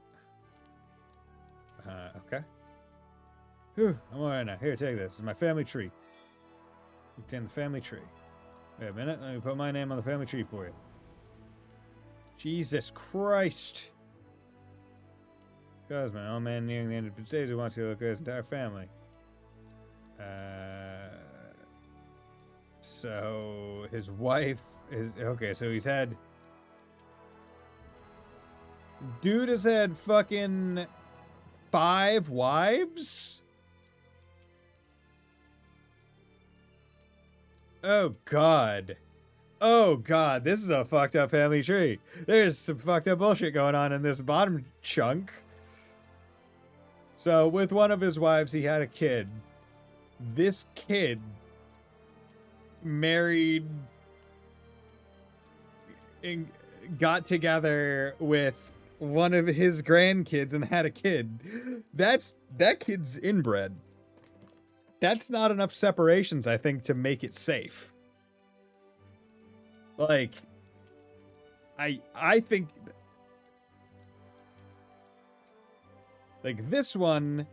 Okay. Whew, I'm alright now. Here, take this. This is my family tree. Obtain the family tree. Wait a minute. Let me put my name on the family tree for you. Jesus Christ. Cosman, old man nearing the end of his days who wants to look at his entire family. So his wife is okay, so he's had dude has had fucking 5 wives? Oh god. Oh god, this is a fucked up family tree. There's some fucked up bullshit going on in this bottom chunk. So with one of his wives, he had a kid. This kid married and got together with one of his grandkids and had a kid. That kid's inbred. That's not enough separations, I think, to make it safe. Like, I think like this one,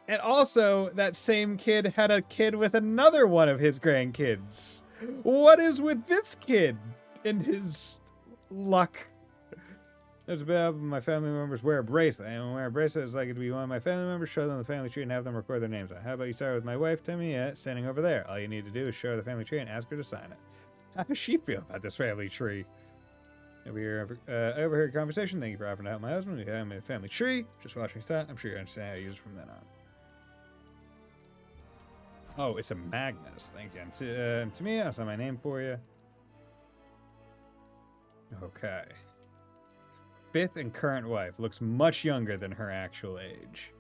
And also, that same kid had a kid with another one of his grandkids. What is with this kid and his luck? There's a bit my family members wear a bracelet. And when I wear a bracelet, it's like it to be one of my family members, show them the family tree, and have them record their names on it. How about you start with my wife, Timmy, standing over there? All you need to do is show her the family tree and ask her to sign it. How does she feel about this family tree? Overheard conversation. Thank you for offering to help my husband. We have a family tree. Just watch me start. I'm sure you understand how to use it from then on. Oh, it's a Magnus. Thank you. To me, I'll sign my name for you. Okay. Fifth and current wife. Looks much younger than her actual age.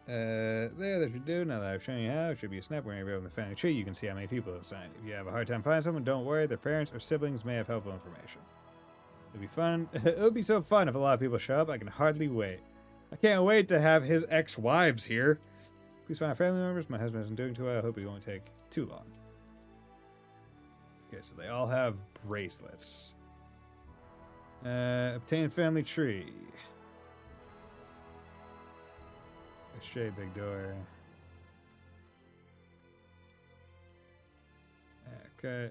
That should do. Now that I've shown you how, it should be a snap. Whenever you open the family tree, you can see how many people have signed. If you have a hard time finding someone, don't worry. Their parents or siblings may have helpful information. It'll be fun. It would be so fun if a lot of people show up. I can hardly wait. I can't wait to have his ex-wives here. Please find family members. My husband isn't doing too well. I hope it won't take too long. Okay, so they all have bracelets. Obtain family tree. Straight big door. Okay.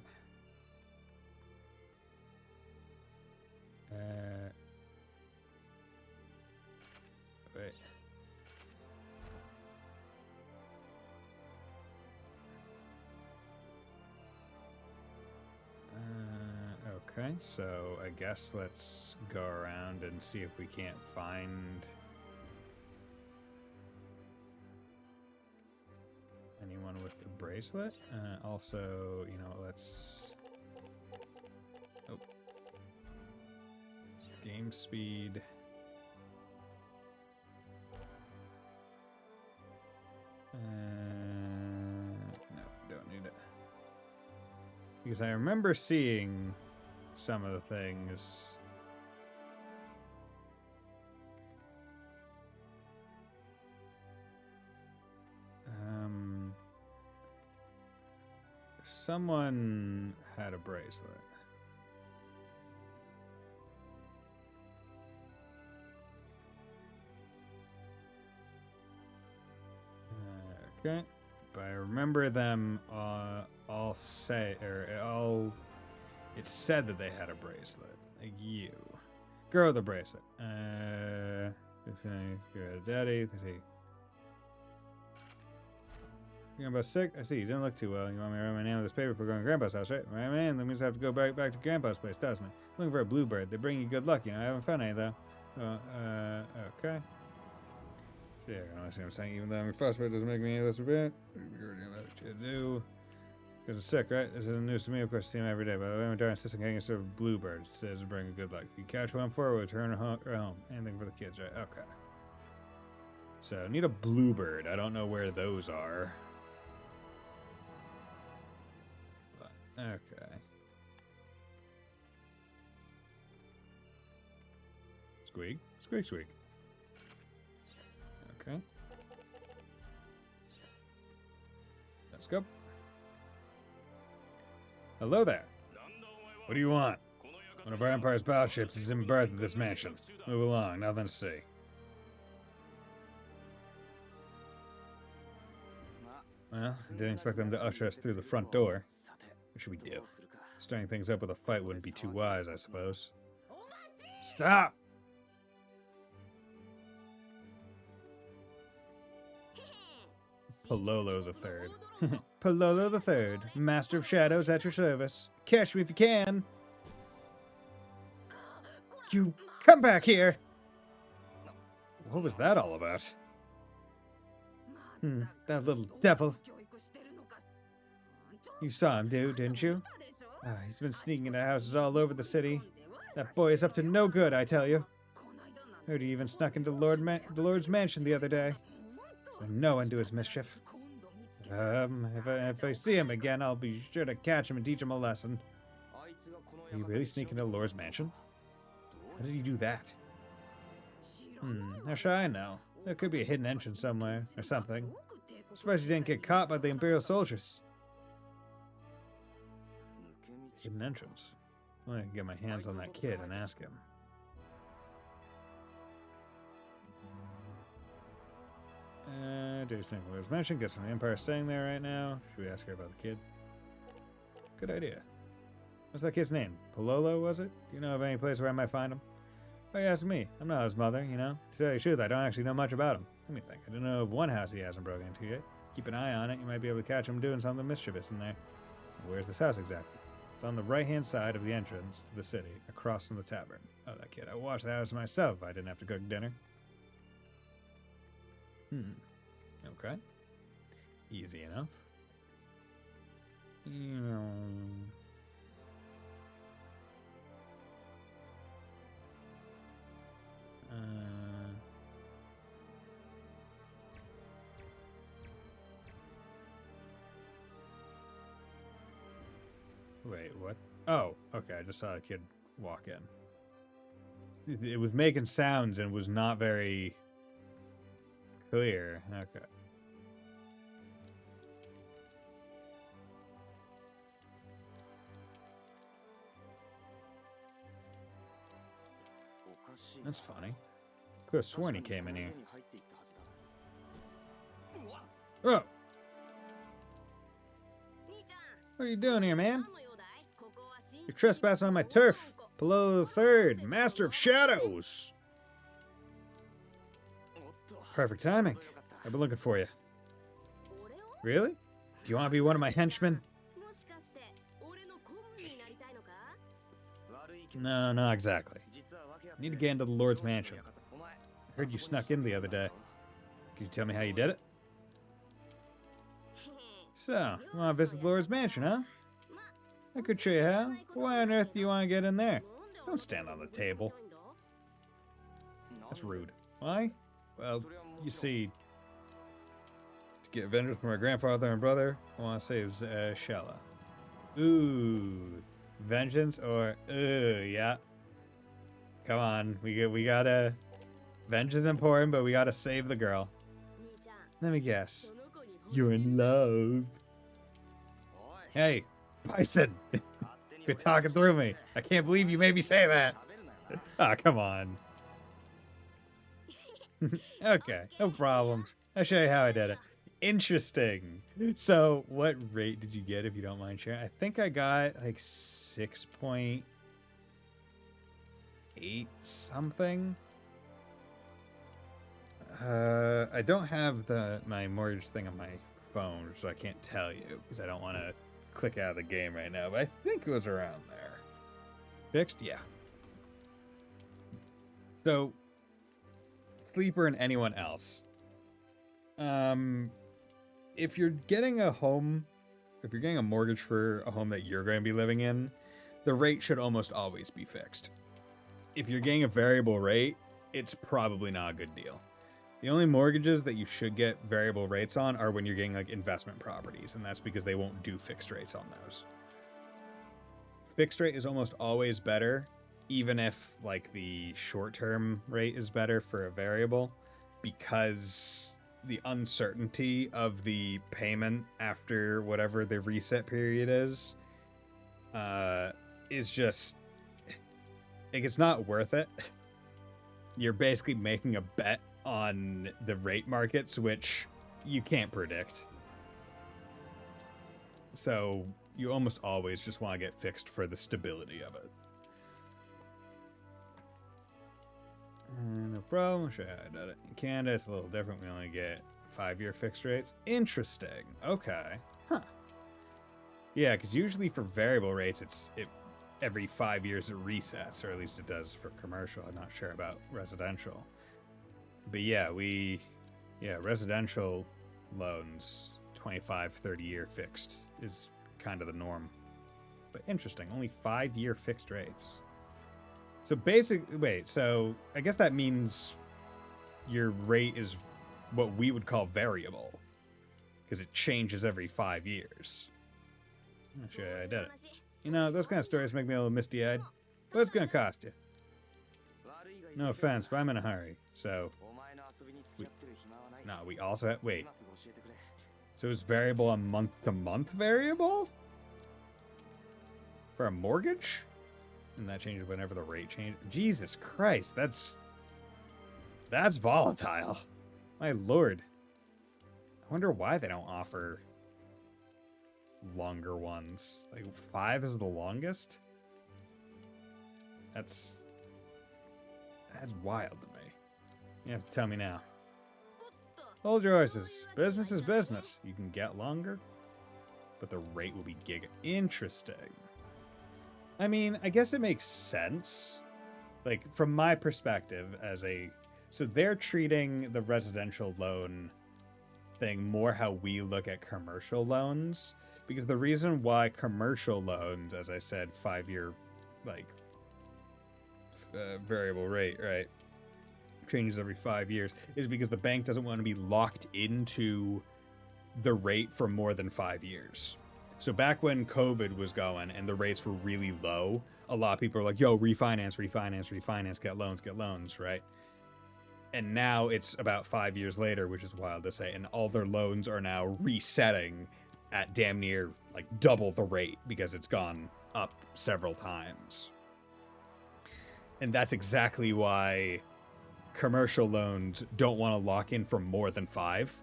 Wait. Okay, so I guess let's go around and see if we can't find anyone with a bracelet. Also, you know, let's... Oh. Game speed. No, don't need it. Because I remember seeing some of the things. Someone had a bracelet. Okay. But I remember them all say, or all, it said that they had a bracelet. Like you. Girl with a bracelet. You're a daddy. Let's see. Grandpa's sick? I see. You didn't look too well. You want me to write my name on this paper for going to Grandpa's house, right? Right, man? That means I have to go back to Grandpa's place, doesn't it? Looking for a bluebird. They bring you good luck, you know. I haven't found any, though. Okay. Yeah, I know what I'm saying. Even though I'm your frostbite doesn't make me any less of a you're doing what you do. Because I'm sick, right? This isn't news to me. Of course, I see him every day. But I'm darn insisting getting a sort of bluebird. It says bring you good luck. You catch one for it, we'll return her home. Anything for the kids, right? Okay. So, need a bluebird. I don't know where those are. Okay. Squeak. Squeak, squeak. Okay. Let's go. Hello there. What do you want? One of our Empire's battleships is in berth at this mansion. Move along, nothing to see. Well, I didn't expect them to usher us through the front door. What should we do? Starting things up with a fight wouldn't be too wise, I suppose. Stop! Pololo the Third. Pololo the Third, Master of Shadows at your service. Catch me if you can! You come back here! What was that all about? That little devil. You saw him, dude, didn't you? He's been sneaking into houses all over the city. That boy is up to no good, I tell you. Heard he even snuck into the Lord's mansion the other day. So no one do his mischief. If I see him again, I'll be sure to catch him and teach him a lesson. Did he really sneak into the Lord's mansion? How did he do that? How should I know? There could be a hidden entrance somewhere, or something. I'm surprised he didn't get caught by the Imperial soldiers. Hidden entrance. Well, I can get my hands on that kid and ask him. Do you think Lord's mentioned? Guess from the Empire staying there right now. Should we ask her about the kid? Good idea. What's that kid's name? Pololo, was it? Do you know of any place where I might find him? Why are you asking me? I'm not his mother, you know? To tell you the truth, I don't actually know much about him. Let me think. I don't know of one house he hasn't broken into yet. Keep an eye on it. You might be able to catch him doing something mischievous in there. Where's this house exactly? It's on the right-hand side of the entrance to the city, across from the tavern. Oh, that kid. I would watch the house myself if I didn't have to cook dinner. Okay. Easy enough. Wait, what? Oh, okay. I just saw a kid walk in. It was making sounds and was not very clear. Okay. That's funny. Could have sworn he came in here. Oh! What are you doing here, man? You're trespassing on my turf. Below the third, Master of Shadows. Perfect timing. I've been looking for you. Really? Do you want to be one of my henchmen? No, not exactly. I need to get into the Lord's mansion. I heard you snuck in the other day. Can you tell me how you did it? So, you want to visit the Lord's mansion, huh? I could show you how. Why on earth do you want to get in there? Don't stand on the table. That's rude. Why? Well, you see, to get vengeance from my grandfather and brother, I want to save Shella. Ooh, vengeance or yeah. Come on, we gotta. Vengeance is important, but we gotta save the girl. Let me guess. You're in love. Hey, Bison. Quit talking through me. I can't believe you made me say that. Ah, come on. Okay, no problem. I'll show you how I did it. Interesting. So, what rate did you get, if you don't mind sharing? I think I got like 6.8 something. I don't have my mortgage thing on my phone, so I can't tell you because I don't want to click out of the game right now. But I think it was around there. Fixed? Yeah. So, Sleeper and anyone else. If you're getting a home, if you're getting a mortgage for a home that you're going to be living in, the rate should almost always be fixed. If you're getting a variable rate, it's probably not a good deal. The only mortgages that you should get variable rates on are when you're getting like investment properties, and that's because they won't do fixed rates on those. Fixed rate is almost always better, even if like the short-term rate is better for a variable, because the uncertainty of the payment after whatever the reset period is just, like, it's not worth it. You're basically making a bet on the rate markets, which you can't predict. So you almost always just want to get fixed for the stability of it. No problem. Sure, I did it. In Canada, it's a little different. We only get 5-year fixed rates. Interesting. Okay. Huh. Yeah, because usually for variable rates, every 5 years it resets, or at least it does for commercial. I'm not sure about residential. But yeah, residential loans, 25, 30-year fixed is kind of the norm. But interesting, only 5-year fixed rates. So so I guess that means your rate is what we would call variable, because it changes every 5 years. I'm not sure I did it. You know, those kind of stories make me a little misty-eyed. What's it gonna cost you? No offense, but I'm in a hurry, so... we also have... Wait. So it's variable on month-to-month variable? For a mortgage? And that changes whenever the rate changes? Jesus Christ, that's volatile. My lord. I wonder why they don't offer longer ones. Like 5 is the longest? That's wild to me. You have to tell me now. Hold your horses. Business is business. You can get longer, but the rate will be giga. Interesting. I mean, I guess it makes sense. Like, from my perspective as a... So they're treating the residential loan thing more how we look at commercial loans. Because the reason why commercial loans, as I said, 5-year, like, variable rate, right, changes every 5 years, is because the bank doesn't want to be locked into the rate for more than 5 years. So back when COVID was going and the rates were really low, a lot of people are like, yo, refinance, get loans, right? And now it's about 5 years later, which is wild to say, and all their loans are now resetting at damn near like double the rate because it's gone up several times. And that's exactly why commercial loans don't want to lock in for more than 5,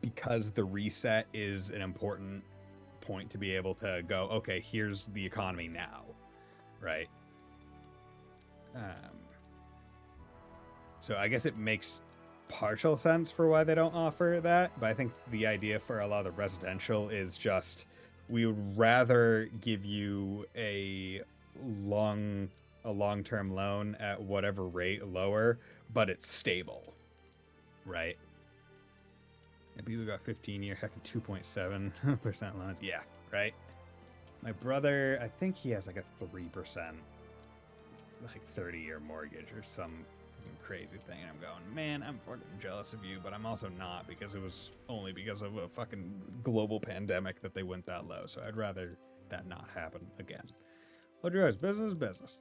because the reset is an important point to be able to go, okay, here's the economy now, right? So I guess it makes partial sense for why they don't offer that, but I think the idea for a lot of the residential is just, we would rather give you a long-term loan at whatever rate lower, but it's stable, right? And people got 15-year, heck, 2.7% loans. Yeah, right? My brother, I think he has like a 3%, like 30-year mortgage or some fucking crazy thing. And I'm going, man, I'm fucking jealous of you, but I'm also not, because it was only because of a fucking global pandemic that they went that low. So I'd rather that not happen again. Hold your eyes, business is business.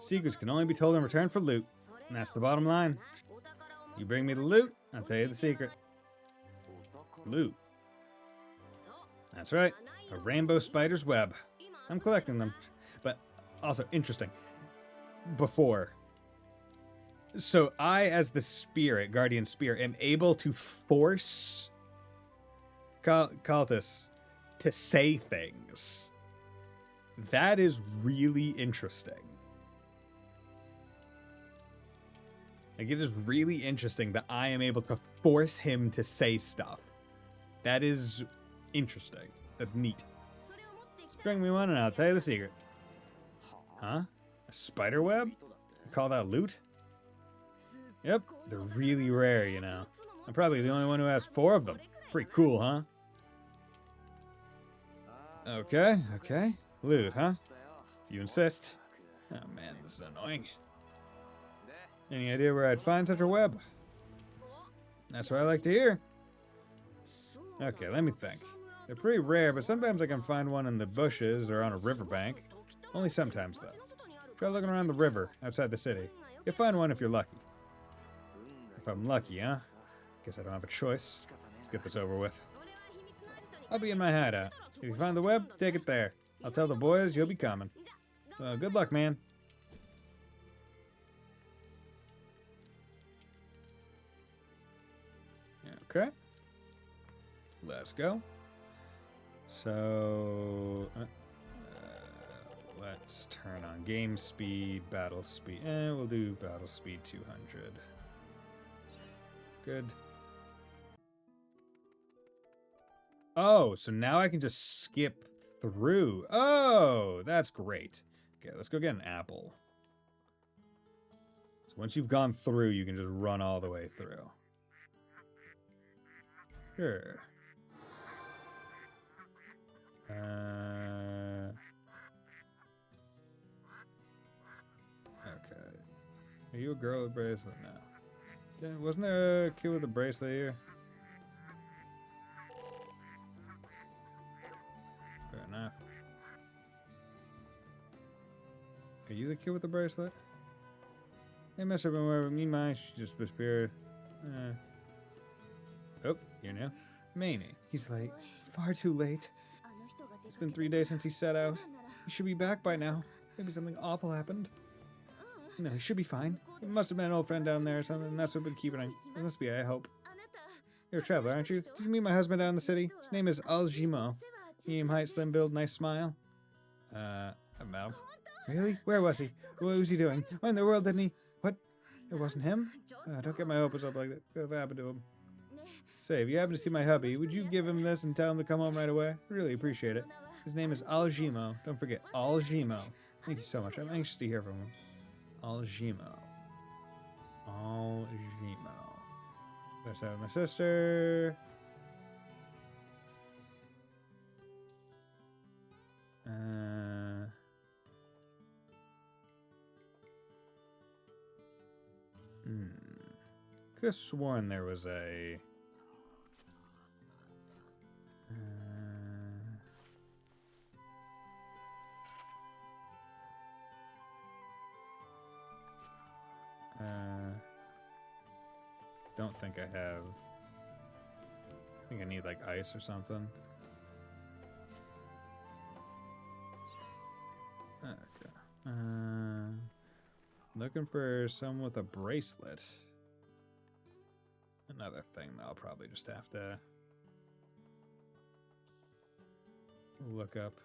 Secrets can only be told in return for loot, and that's the bottom line. You bring me the loot, I'll tell you the secret. Loot. That's right, a rainbow spider's web. I'm collecting them. But also, interesting. Before. So I, as the spirit, guardian spirit, am able to force Kaitos to say things. That is really interesting. Like, it is really interesting that I am able to force him to say stuff. That is interesting. That's neat. Bring me one and I'll tell you the secret. Huh? A spider web? You call that loot? Yep, they're really rare, you know. I'm probably the only one who has 4 of them. Pretty cool, huh? Okay. Loot, huh? If you insist. Oh man, this is annoying. Any idea where I'd find such a web? That's what I like to hear. Okay, let me think. They're pretty rare, but sometimes I can find one in the bushes or on a riverbank. Only sometimes, though. Try looking around the river, outside the city. You'll find one if you're lucky. If I'm lucky, huh? Guess I don't have a choice. Let's get this over with. I'll be in my hideout. If you find the web, take it there. I'll tell the boys you'll be coming. So, good luck, man. Okay. Let's go. So, let's turn on game speed, battle speed. We'll do battle speed 200. Good. Oh, so now I can just skip through. Oh, that's great. Okay, let's go get an apple. So once you've gone through, you can just run all the way through. Sure. Okay. Are you a girl with a bracelet? No. Wasn't there a kid with a bracelet here? Fair enough. Are you the kid with the bracelet? They must have been wearing me mine. She just disappeared. Oh, here now. Maney. He's late. Far too late. It's been 3 days since he set out. He should be back by now. Maybe something awful happened. No, he should be fine. He must have been an old friend down there or something, and that's what been keeping him. It must be, I hope. You're a traveler, aren't you? Did you meet my husband down in the city? His name is Aljimo. Medium height, slim build, nice smile. Madam. Really? Where was he? What was he doing? What in the world didn't he? What? It wasn't him? Don't get my hopes up like that. What happened to him? Say, if you happen to see my hubby, would you give him this and tell him to come home right away? Really appreciate it. His name is Aljimo. Don't forget, Aljimo. Thank you so much. I'm anxious to hear from him. Aljimo. Aljimo. Best out with my sister. Could have sworn there was a. Don't think I have. I think I need like ice or something. Okay. Looking for someone with a bracelet. Another thing that I'll probably just have to look up.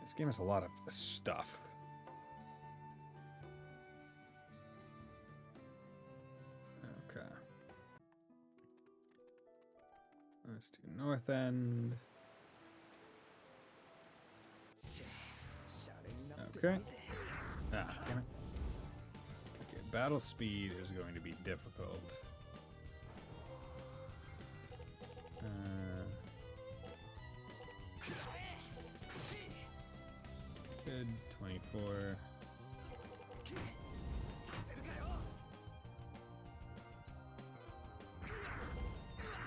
This game has a lot of stuff. Okay. Let's do North End. Okay. Ah, damn it. Okay, battle speed is going to be difficult. Good, 24.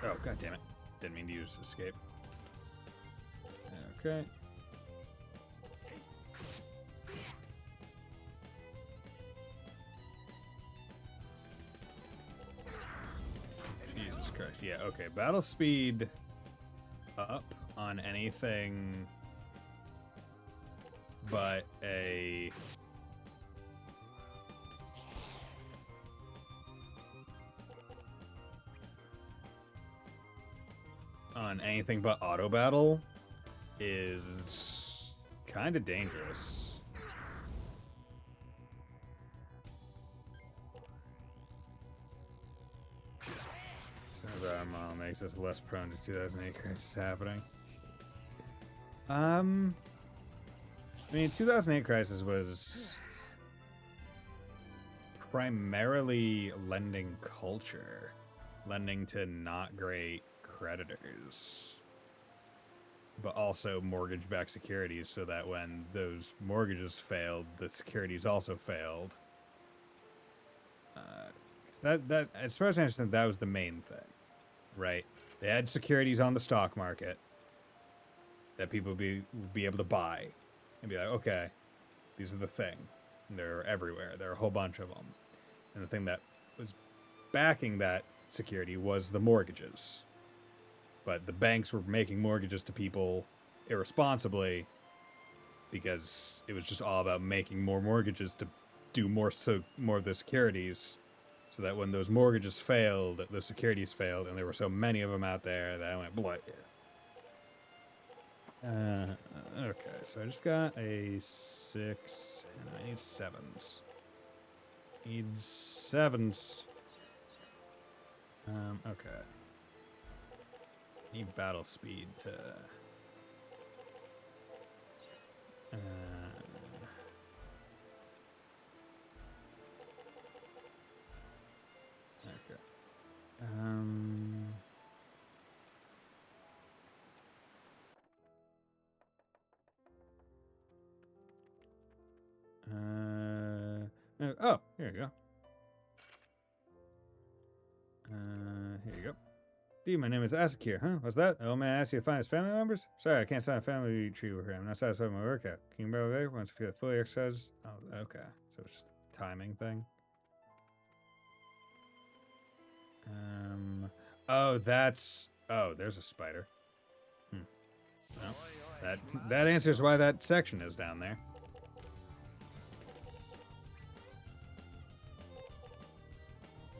Oh, god damn it. Didn't mean to use escape. Okay. Jesus Christ. Yeah, okay. Battle speed up on anything but a auto battle is kind of dangerous. So that makes us less prone to 2008 crisis happening. I mean, 2008 crisis was primarily lending culture, lending to not great creditors, but also mortgage-backed securities, so that when those mortgages failed, the securities also failed. That as far as I understand, that was the main thing, right? They had securities on the stock market that people would be able to buy and be like, okay, these are the thing. And they're everywhere. There are a whole bunch of them. And the thing that was backing that security was the mortgages. But the banks were making mortgages to people irresponsibly because it was just all about making more mortgages to do more of the securities, so that when those mortgages failed, the securities failed, and there were so many of them out there that I went, blah. Okay, so I just got a 6, and I need 7s. Need 7s. Okay. Need battle speed to... okay. Oh, here you go. Here you go. Dude, my name is Asakir, huh? What's that? Oh, man, I asked you to find his family members? Sorry, I can't sign a family tree with him. I'm not satisfied with my workout. Can you barely wait once I feel fully exercised? Oh, okay. So it's just a timing thing. Oh, that's... Oh, there's a spider. Well, that answers why that section is down there.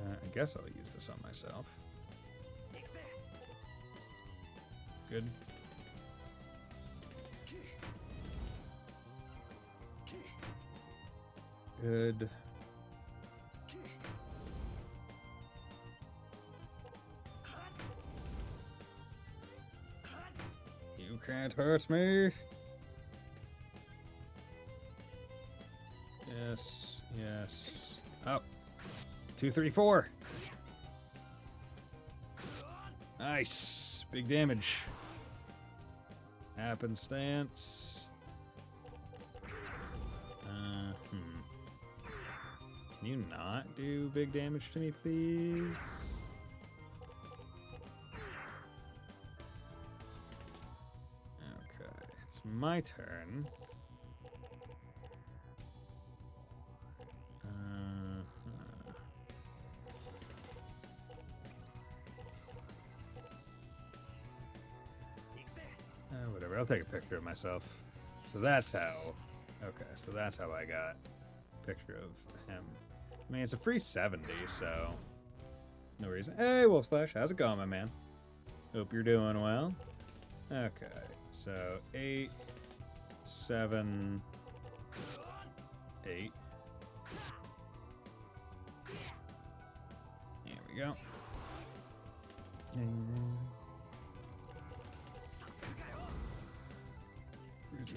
I guess I'll use this on myself. Good. Good. You can't hurt me. Yes, yes. Oh. 2, 3, 4. Nice. Big damage. Happenstance. Can you not do big damage to me, please? Okay, it's my turn. Whatever, I'll take a picture of myself. So that's how... Okay, so that's how I got a picture of him. I mean, it's a free 70, so... No reason. Hey, Wolfslash, how's it going, my man? Hope you're doing well. Okay, so 8, 7, 8. There we go.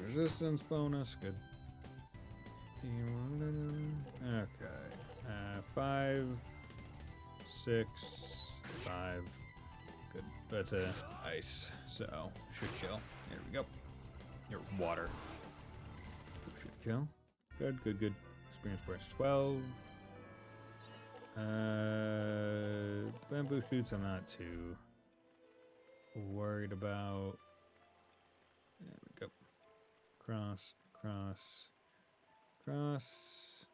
Resistance bonus, good. Okay. 5, 6, 5. Good. That's a ice, so should kill. There we go. Your water. Should kill. Good, good, good. Experience points 12. Bamboo shoots I'm not too worried about. There we go. Cross, cross, cross.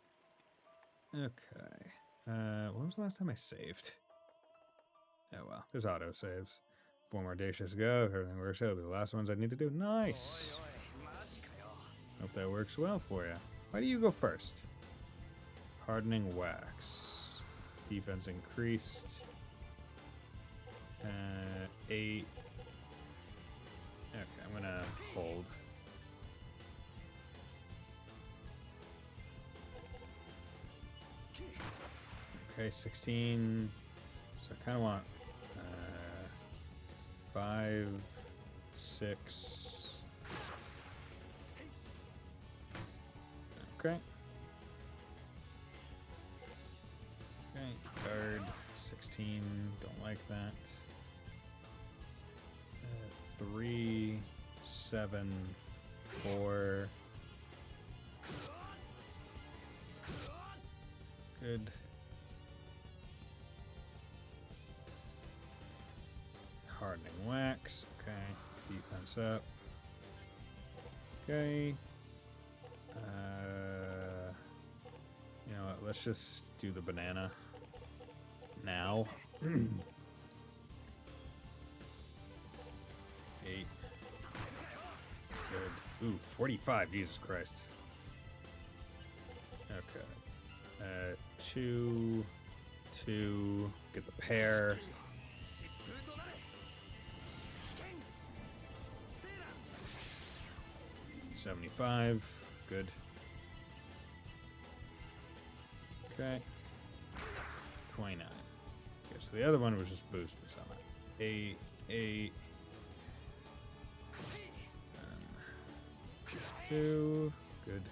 Okay. When was the last time I saved? Oh well, there's auto saves. 4 more days to go. If everything works out, it'll be the last ones I need to do. Nice. Hope that works well for you. Why do you go first? Hardening wax. Defense increased. 8. Okay, I'm gonna hold. Okay, 16. So I kind of want 5, 6. Okay. Okay, guard 16. Don't like that. 3, 7, 4. Good. Hardening wax. Okay. Defense up. Okay. You know what? Let's just do the banana now. 8. Good. Ooh, 45. Jesus Christ. Okay. 2, 2. Get the pair. 75. Good. Okay. 29. Okay, so the other one was just boosted somehow. 8, 8. 2. Good.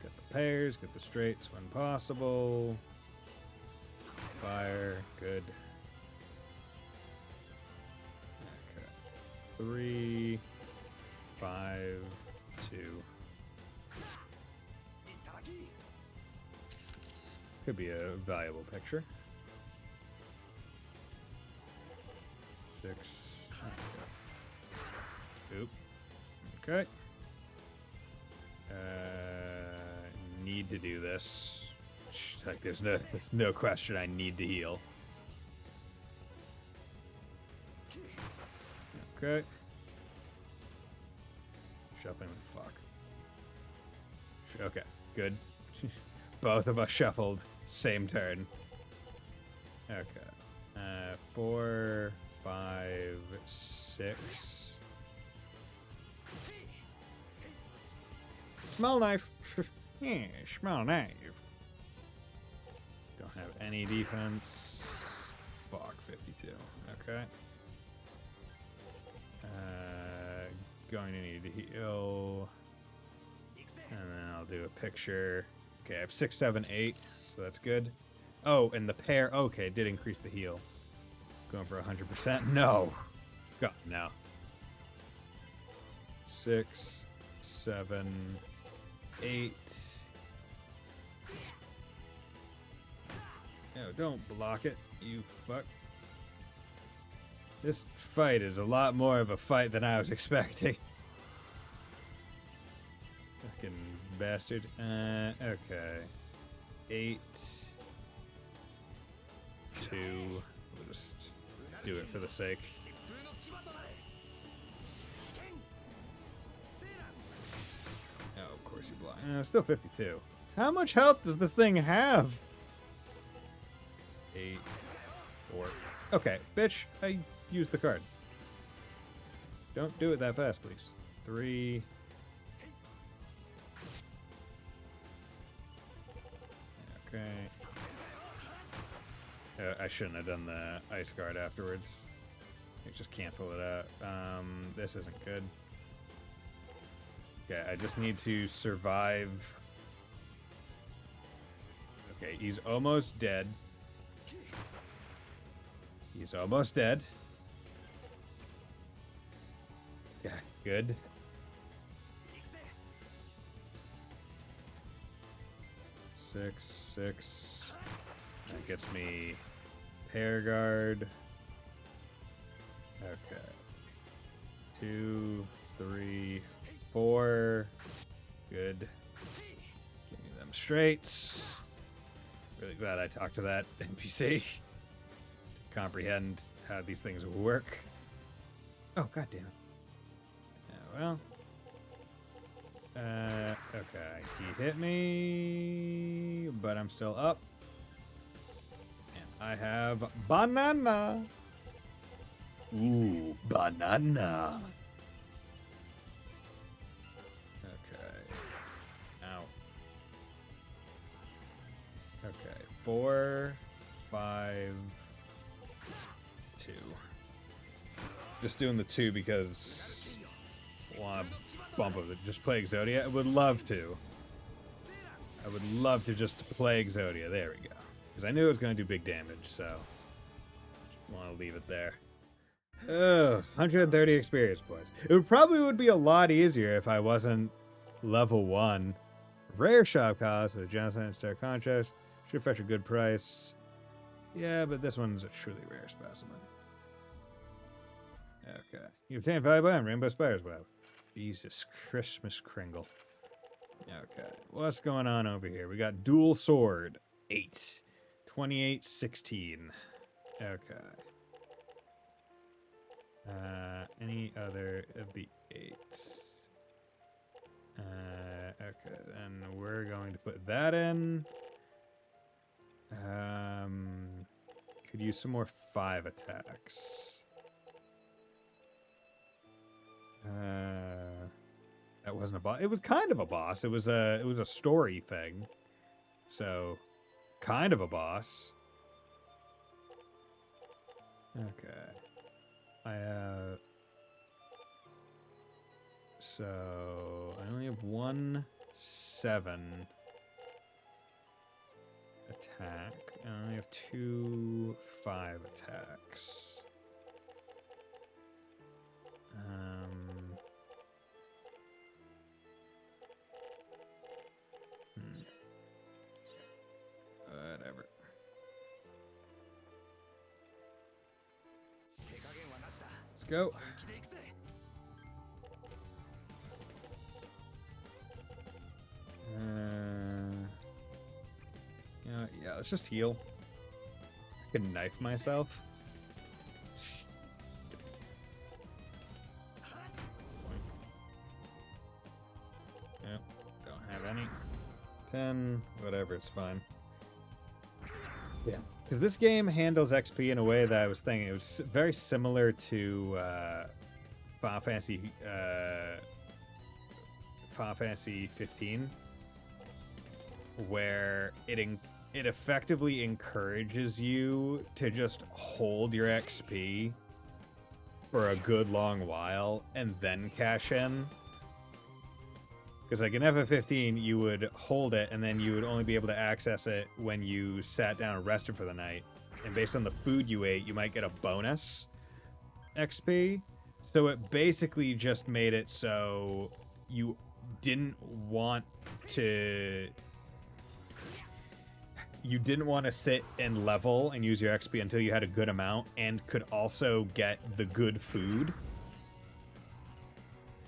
Get the pairs, get the straights when possible. Fire. Good. Okay. 3, 5, 2. Could be a valuable picture. 6. Okay. Oop. Okay. Need to do this. It's like there's no question I need to heal. Okay. Shuffling the fuck. Okay, good. Both of us shuffled. Same turn. Okay. 4, 5, 6. Small knife. Yeah, small knife. Don't have any defense. Fuck, 52. Okay. Going to need to heal. And then I'll do a picture. Okay, I have 6, 7, 8, so that's good. Oh, and the pair. Okay, it did increase the heal. Going for 100%. No. God, no. 6, 7, 8. No, don't block it, you fuck. This fight is a lot more of a fight than I was expecting. Fucking bastard. Okay. 8. 2. We'll just do it for the sake. Oh, of course you block. Still 52. How much health does this thing have? 8. 4. Okay, bitch, I used the card. Don't do it that fast, please. 3. Okay. I shouldn't have done the ice guard afterwards. Just cancel it out. This isn't good. Okay, I just need to survive. Okay, he's almost dead. He's almost dead. Yeah, good. Six. That gets me pair guard. Okay. 2, 3, 4. Good. Give me them straights. Really glad I talked to that NPC to comprehend how these things work. Oh, god damn it. Well. Okay. He hit me, but I'm still up. And I have banana. Ooh, banana. Okay. Ow. Okay. 4, 5, 2. Just doing the 2 because I want to bump of it. Just play Exodia. I would love to. I would love to just play Exodia. There we go. Because I knew it was going to do big damage, so just want to leave it there. Ugh, 130 experience points. It would be a lot easier if I wasn't level 1. Rare shop cost with Genocide Star Contrast. Should fetch a good price. Yeah, but this one's a truly rare specimen. Okay. You obtain valuable item, Rainbow Spider's Web. Jesus Christmas Kringle. Okay. What's going on over here? We got dual sword. 8. 28, 16. Okay. Any other of the 8s? Okay, then we're going to put that in. Could use some more 5 attacks. That wasn't a boss. It was kind of a boss. It was a story thing. So, kind of a boss. Okay. So I only have 1 7 attack. I only have 2 5 attacks. Whatever. Let's go. Yeah, let's just heal. I can knife myself. 10, whatever, it's fine. Yeah. Because this game handles XP in a way that I was thinking. It was very similar to Final Fantasy 15, where it effectively encourages you to just hold your XP for a good long while and then cash in. Because like in FF15, you would hold it and then you would only be able to access it when you sat down and rested for the night. And based on the food you ate, you might get a bonus XP. So it basically just made it so you didn't want to sit and level and use your XP until you had a good amount and could also get the good food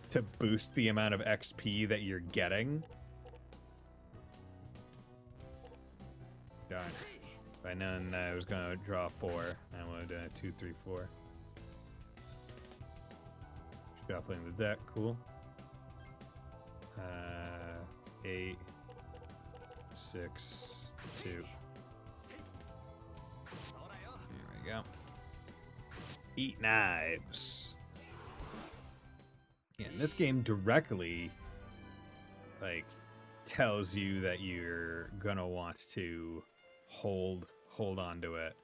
to boost the amount of XP that you're getting. Darn. If I'd known that I was going to draw 4, I would have done a 2, 3, 4. Shuffling the deck, cool. 8, 6, 2. There we go. Eat knives. Yeah, and this game directly, like, tells you that you're gonna want to hold on to it.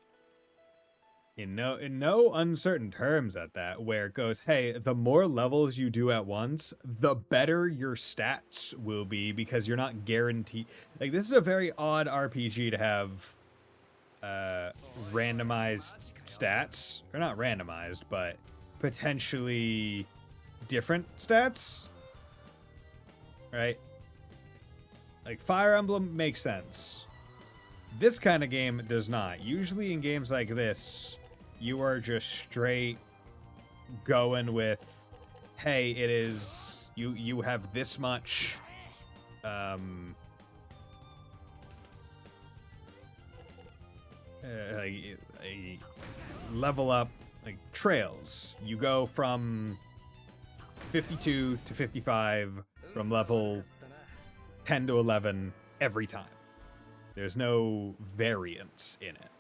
In no uncertain terms at that, where it goes, hey, the more levels you do at once, the better your stats will be, because you're not guaranteed. Like, this is a very odd RPG to have randomized stats, or not randomized, but potentially different stats, right? Like Fire Emblem makes sense. This kind of game does not. Usually in games like this, you are just straight going with, hey, it is, you have this much a level up, like trails. You go from 52 to 55 from level 10 to 11 every time. There's no variance in it.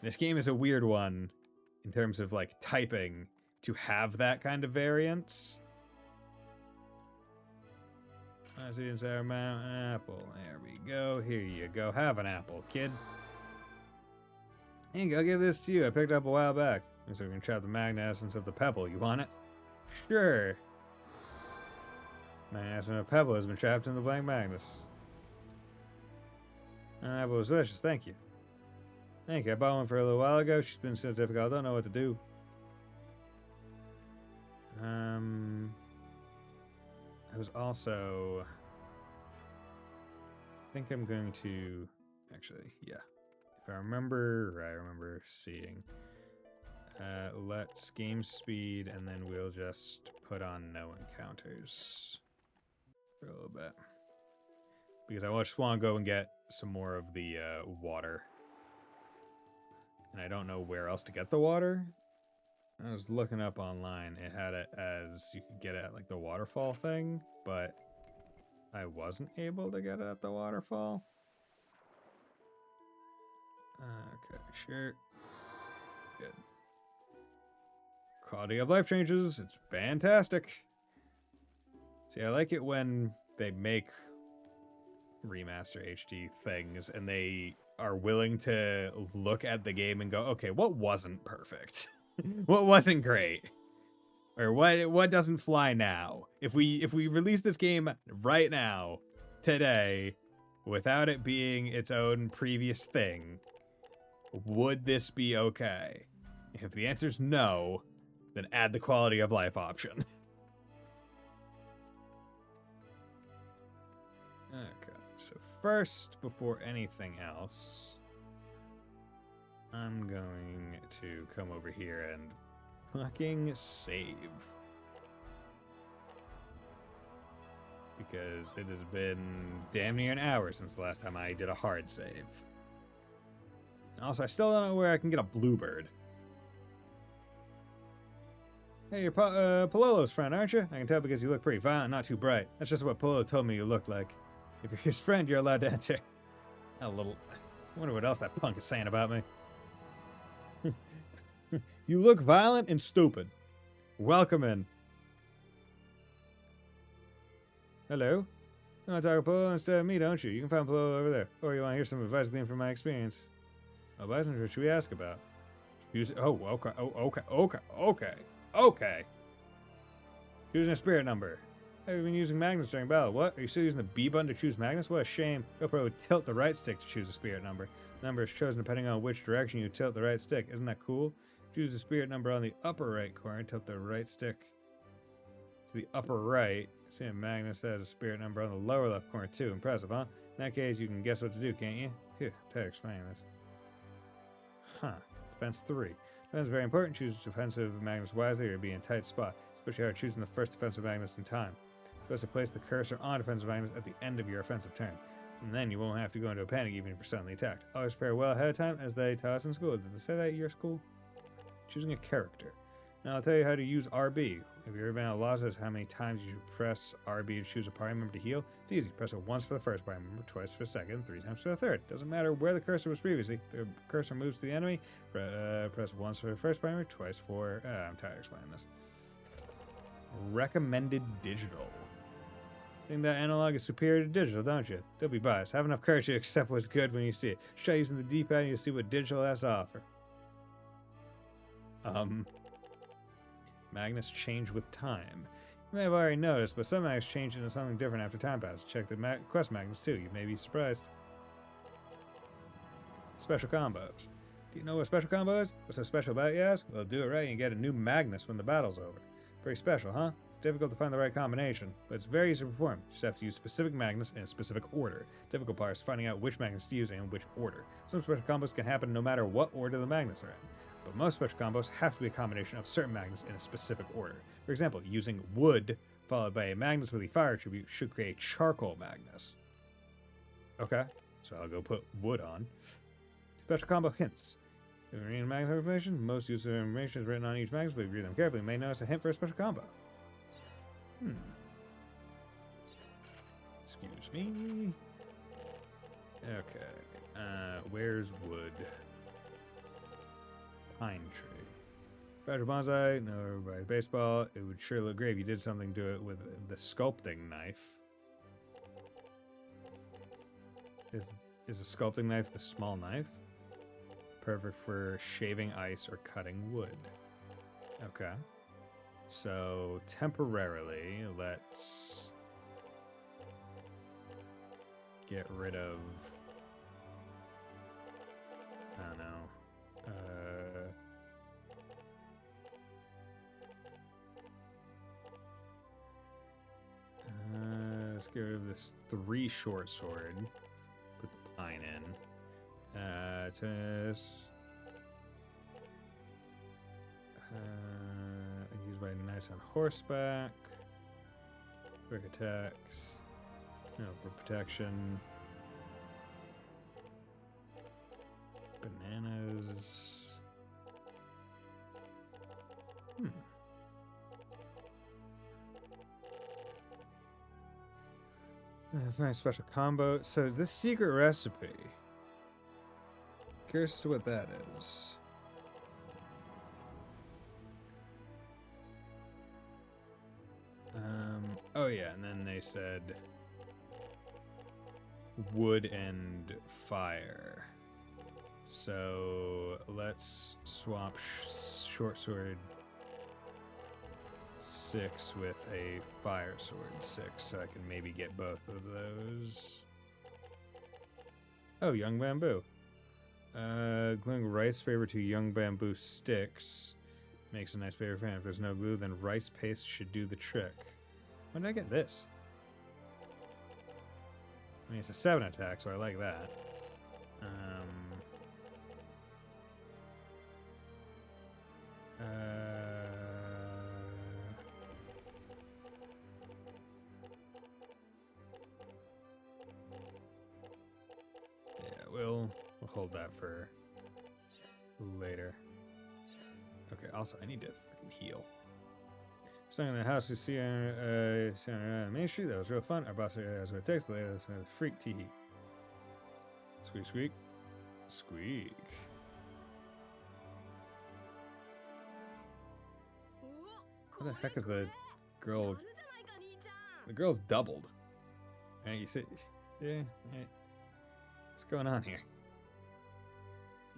This game is a weird one in terms of like typing to have that kind of variance. Sweet and sour mountain apple. There we go. Here you go. Have an apple, kid. Hey, I'll give this to you. I picked it up a while back. So we can trap the magnet essence of the pebble. You want it? Sure. Magnet essence of a pebble has been trapped in the blank magnus. An apple was delicious. Thank you. Thank you. I bought one for her a little while ago. She's been so difficult. I don't know what to do. I was also... I think I'm going to... Actually, yeah. If I remember seeing... let's game speed, and then we'll just put on no encounters for a little bit. Because I just want to go and get some more of the water. And I don't know where else to get the water. I was looking up online. It had it as you could get it at like the waterfall thing, but I wasn't able to get it at the waterfall. Okay, sure. Good. Quality of life changes. It's fantastic. See, I like it when they make remaster HD things and they are willing to look at the game and go, okay, what wasn't perfect? What wasn't great? Or what doesn't fly now? If we release this game right now, today, without it being its own previous thing, would this be okay? If the answer's no, then add the quality of life option. Okay, so first, before anything else, I'm going to come over here and fucking save. Because it has been damn near an hour since the last time I did a hard save. And also, I still don't know where I can get a bluebird. Hey, you're Palolo's friend, aren't you? I can tell because you look pretty violent, not too bright. That's just what Palolo told me you looked like. If you're his friend, you're allowed to enter. A little. I wonder what else that punk is saying about me. You look violent and stupid. Welcome in. Hello? You want to talk to Polo instead of me, don't you? You can find Polo over there. Or you want to hear some advice gleaned from my experience. Oh, Bison, what should we ask about? Oh, okay. Oh, okay. Choosing a spirit number. Have you been using Magnus during battle? What? Are you still using the B button to choose Magnus? What a shame. You'll probably tilt the right stick to choose a spirit number. The number is chosen depending on which direction you tilt the right stick. Isn't that cool? Choose the spirit number on the upper right corner. Tilt the right stick to the upper right. Seeing Magnus that has a spirit number on the lower left corner too. Impressive, huh? In that case, you can guess what to do, can't you? Here, try to explain this. Huh. Defense 3. Defense is very important. Choose defensive Magnus wisely or be in a tight spot. Especially hard choosing the first defensive Magnus in time. Supposed to place the cursor on defensive Magnus at the end of your offensive turn. And then you won't have to go into a panic even if you're suddenly attacked. Always prepare well ahead of time as they taught us in school. Did they say that at your school? Choosing a character. Now I'll tell you how to use RB. If you've ever been at a loss as how many times you should press RB to choose a party member to heal, it's easy. Press it once for the first party member, twice for the second, 3 times for the third. Doesn't matter where the cursor was previously. The cursor moves to the enemy. Press once for the first party member, twice for... I'm tired of explaining this. Recommended digital. Think that analog is superior to digital, don't you? Don't be biased. Have enough courage to accept what's good when you see it. Try using the D-pad and you'll see what digital has to offer. Magnus change with time. You may have already noticed, but some Magnus change into something different after time passes. Check the quest Magnus too. You may be surprised. Special combos. Do you know what special combo is? What's so special about it, you ask? Well, do it right and you get a new Magnus when the battle's over. Pretty special, huh? Difficult to find the right combination, but it's very easy to perform. You just have to use specific Magnus in a specific order. Difficult part is finding out which Magnus to use and in which order. Some special combos can happen no matter what order the Magnus are in, but most special combos have to be a combination of certain Magnus in a specific order. For example, using wood followed by a Magnus with a fire attribute should create charcoal Magnus. Okay, so I'll go put wood on. Special combo hints. If you're reading Magnus information, most useful information is written on each Magnus, but if you read them carefully, you may notice a hint for a special combo. Excuse me. Okay. Where's wood? Pine tree. Fragile bonsai. No, by baseball. It would sure look great if you did something to it with the sculpting knife. Is a sculpting knife the small knife? Perfect for shaving ice or cutting wood. Okay. So, temporarily, let's get rid of... I don't know. Let's get rid of this 3 short sword. Put the pine in. Used by knights on horseback. Quick attacks. No, for protection. Bananas. Find a special combo. So is this secret recipe? Curious as to what that is. Oh yeah, and then they said wood and fire. So let's swap short sword 6 with a fire sword 6, so I can maybe get both of those. Oh, young bamboo. Gluing rice paper to young bamboo sticks makes a nice paper fan. If there's no glue, then rice paste should do the trick. When did I get this? I mean, it's a 7 attack, so I like that. Yeah, we'll hold that for later. Okay, also, I need to fucking heal. Starting in the house we see on Main Street. That was real fun. Our boss has what it takes. The freak tee. Squeak, squeak. Squeak. What the heck is the girl? The girl's doubled. And you see, yeah. What's going on here?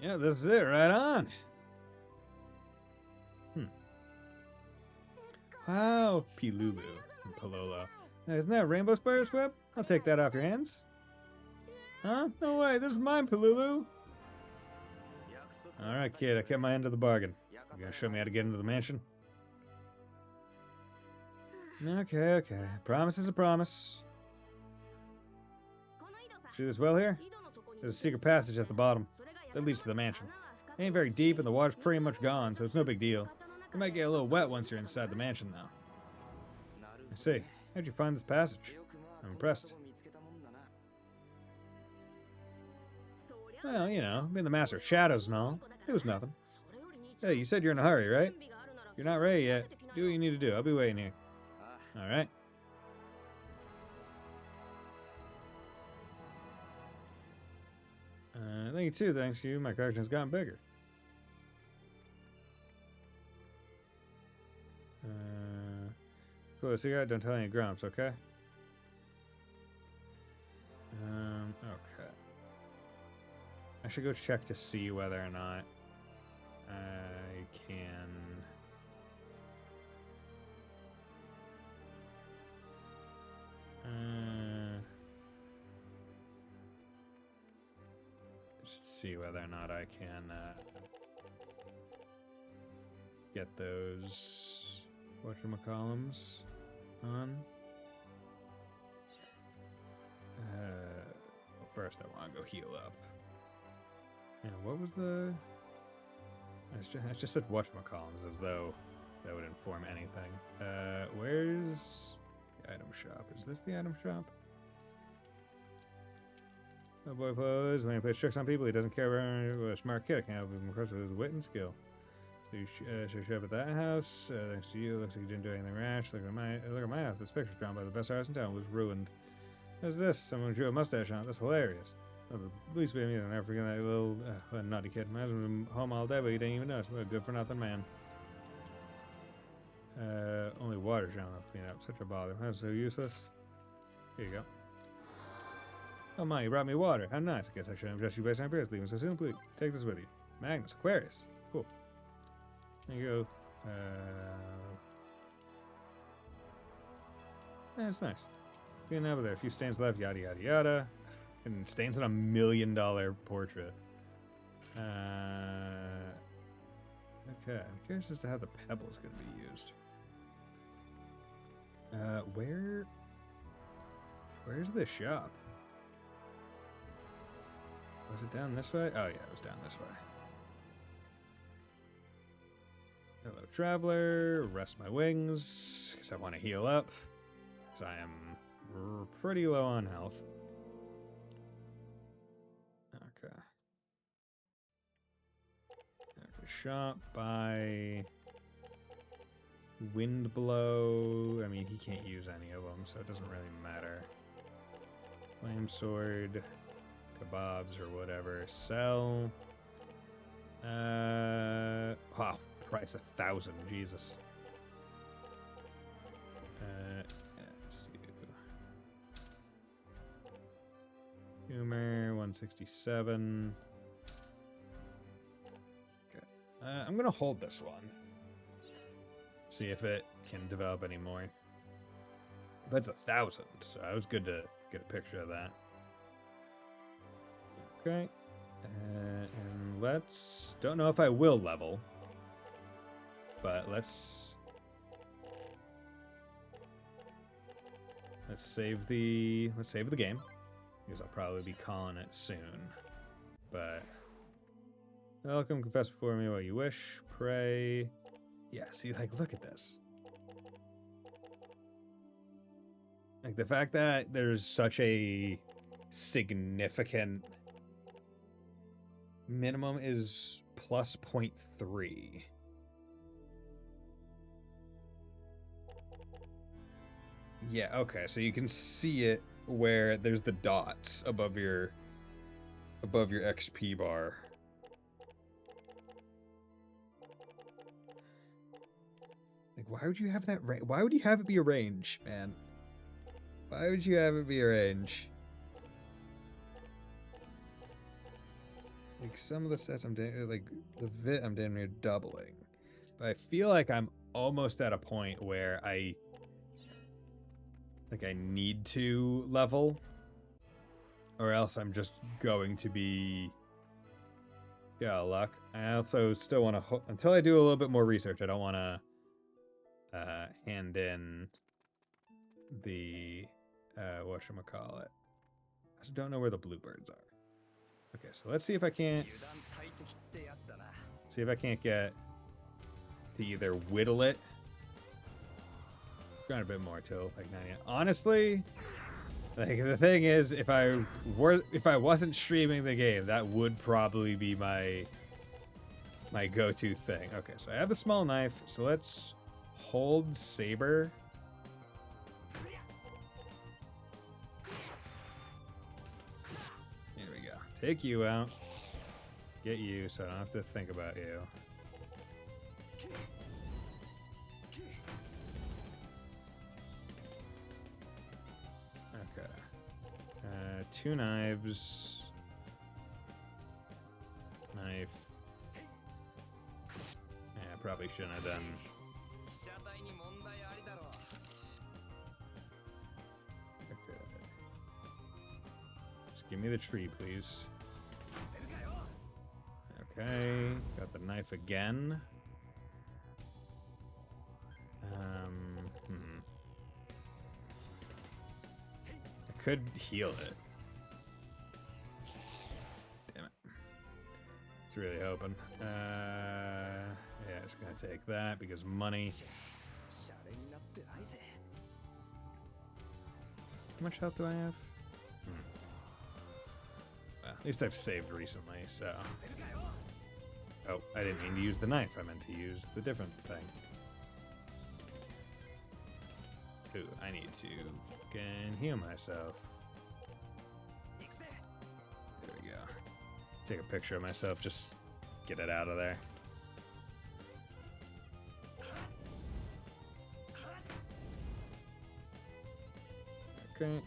Yeah, this is it. Right on. Wow, Pilulu and Palolo. Isn't that Rainbow Spider's web? I'll take that off your hands. Huh? No way, this is mine, Palulu. Alright, kid, I kept my end of the bargain. You gonna show me how to get into the mansion? Okay. Promise is a promise. See this well here? There's a secret passage at the bottom that leads to the mansion. It ain't very deep and the water's pretty much gone, so it's no big deal. You might get a little wet once you're inside the mansion, though. I see. How'd you find this passage? I'm impressed. Well, you know, being the master of shadows and all, it was nothing. Hey, you said you're in a hurry, right? If you're not ready yet, do what you need to do. I'll be waiting here. Alright. Thank you too. Thanks to you, my collection has gotten bigger. Cool, cigarette, don't tell any grumps, okay? Okay. I should go check to see whether or not I can... should see whether or not I can get those whatchamacallums on. Well, first I want to go heal up. And what was the... I just said whatchamacallums as though that would inform anything. Where's the item shop? Is this the item shop? Oh boy plays when he plays tricks on people. He doesn't care about a smart kid. I can't help him impressed with his wit and skill. So you should show up at that house. Thanks to you, looks like you didn't do anything rash. Look at my house. This picture drawn by the best artist in town was ruined. What's this? Someone drew a mustache on it. That's hilarious. Not the least bit of me. I'll never forget that little naughty kid. My husband been home all day, but he didn't even notice. What a good for nothing man. Only water drawn left to clean up. Such a bother. That's so useless. Here you go. Oh my, you brought me water. How nice. I guess I shouldn't have judged you based on appearance. Leaving so soon, please. Take this with you. Magnus Aquarius. Cool. There you go. Yeah, it's nice. Clean up there. A few stains left. Yada yada yada. And stains on $1 million portrait. Okay. I'm curious as to how the pebble is going to be used. Where's the shop? Was it down this way? Oh yeah, it was down this way. Hello, traveler. Rest my wings, because I want to heal up. Because I am pretty low on health. Okay. Shop by Windblow. I mean, he can't use any of them, so it doesn't really matter. Flame sword. Kebabs or whatever. Sell. Wow. Price 1,000. Jesus. Let's do humor 167. Okay. I'm gonna hold this one. See if it can develop anymore. But it's 1,000, so it was good to get a picture of that. Okay, and let's, don't know if I will level, but let's save the game, because I'll probably be calling it soon. But welcome, confess before me what you wish, pray. Yeah, see, like, look at this. Like, the fact that there's such a significant minimum is plus 0.3. Yeah, okay, so you can see it where there's the dots above your XP bar. Like, why would you have that why would you have it be a range, man? Why would you have it be a range? Like, some of the sets I'm doing, like, the VIT I'm damn near doubling. But I feel like I'm almost at a point where I need to level, or else I'm just going to be luck. I also still want to until I do a little bit more research. I don't want to hand in the whatchamacallit. I just don't know where the bluebirds are. Okay, so let's see if I can't get to either whittle it. Got a bit more till like 90. Honestly, like, the thing is, if I wasn't streaming the game, that would probably be my go-to thing. Okay, so I have the small knife, so let's hold saber. Here we go. Take you out. Get you, so I don't have to think about you. Okay. 2 knives. Knife. Yeah, I probably shouldn't have done. Okay. Just give me the tree, please. Okay, got the knife again. I could heal it. Damn it. It's really hoping. Yeah, just gonna take that because money. How much health do I have? Well, at least I've saved recently, so. Oh, I didn't mean to use the knife. I meant to use the different thing. Ooh, I need to fucking heal myself. There we go. Take a picture of myself, just get it out of there. Okay.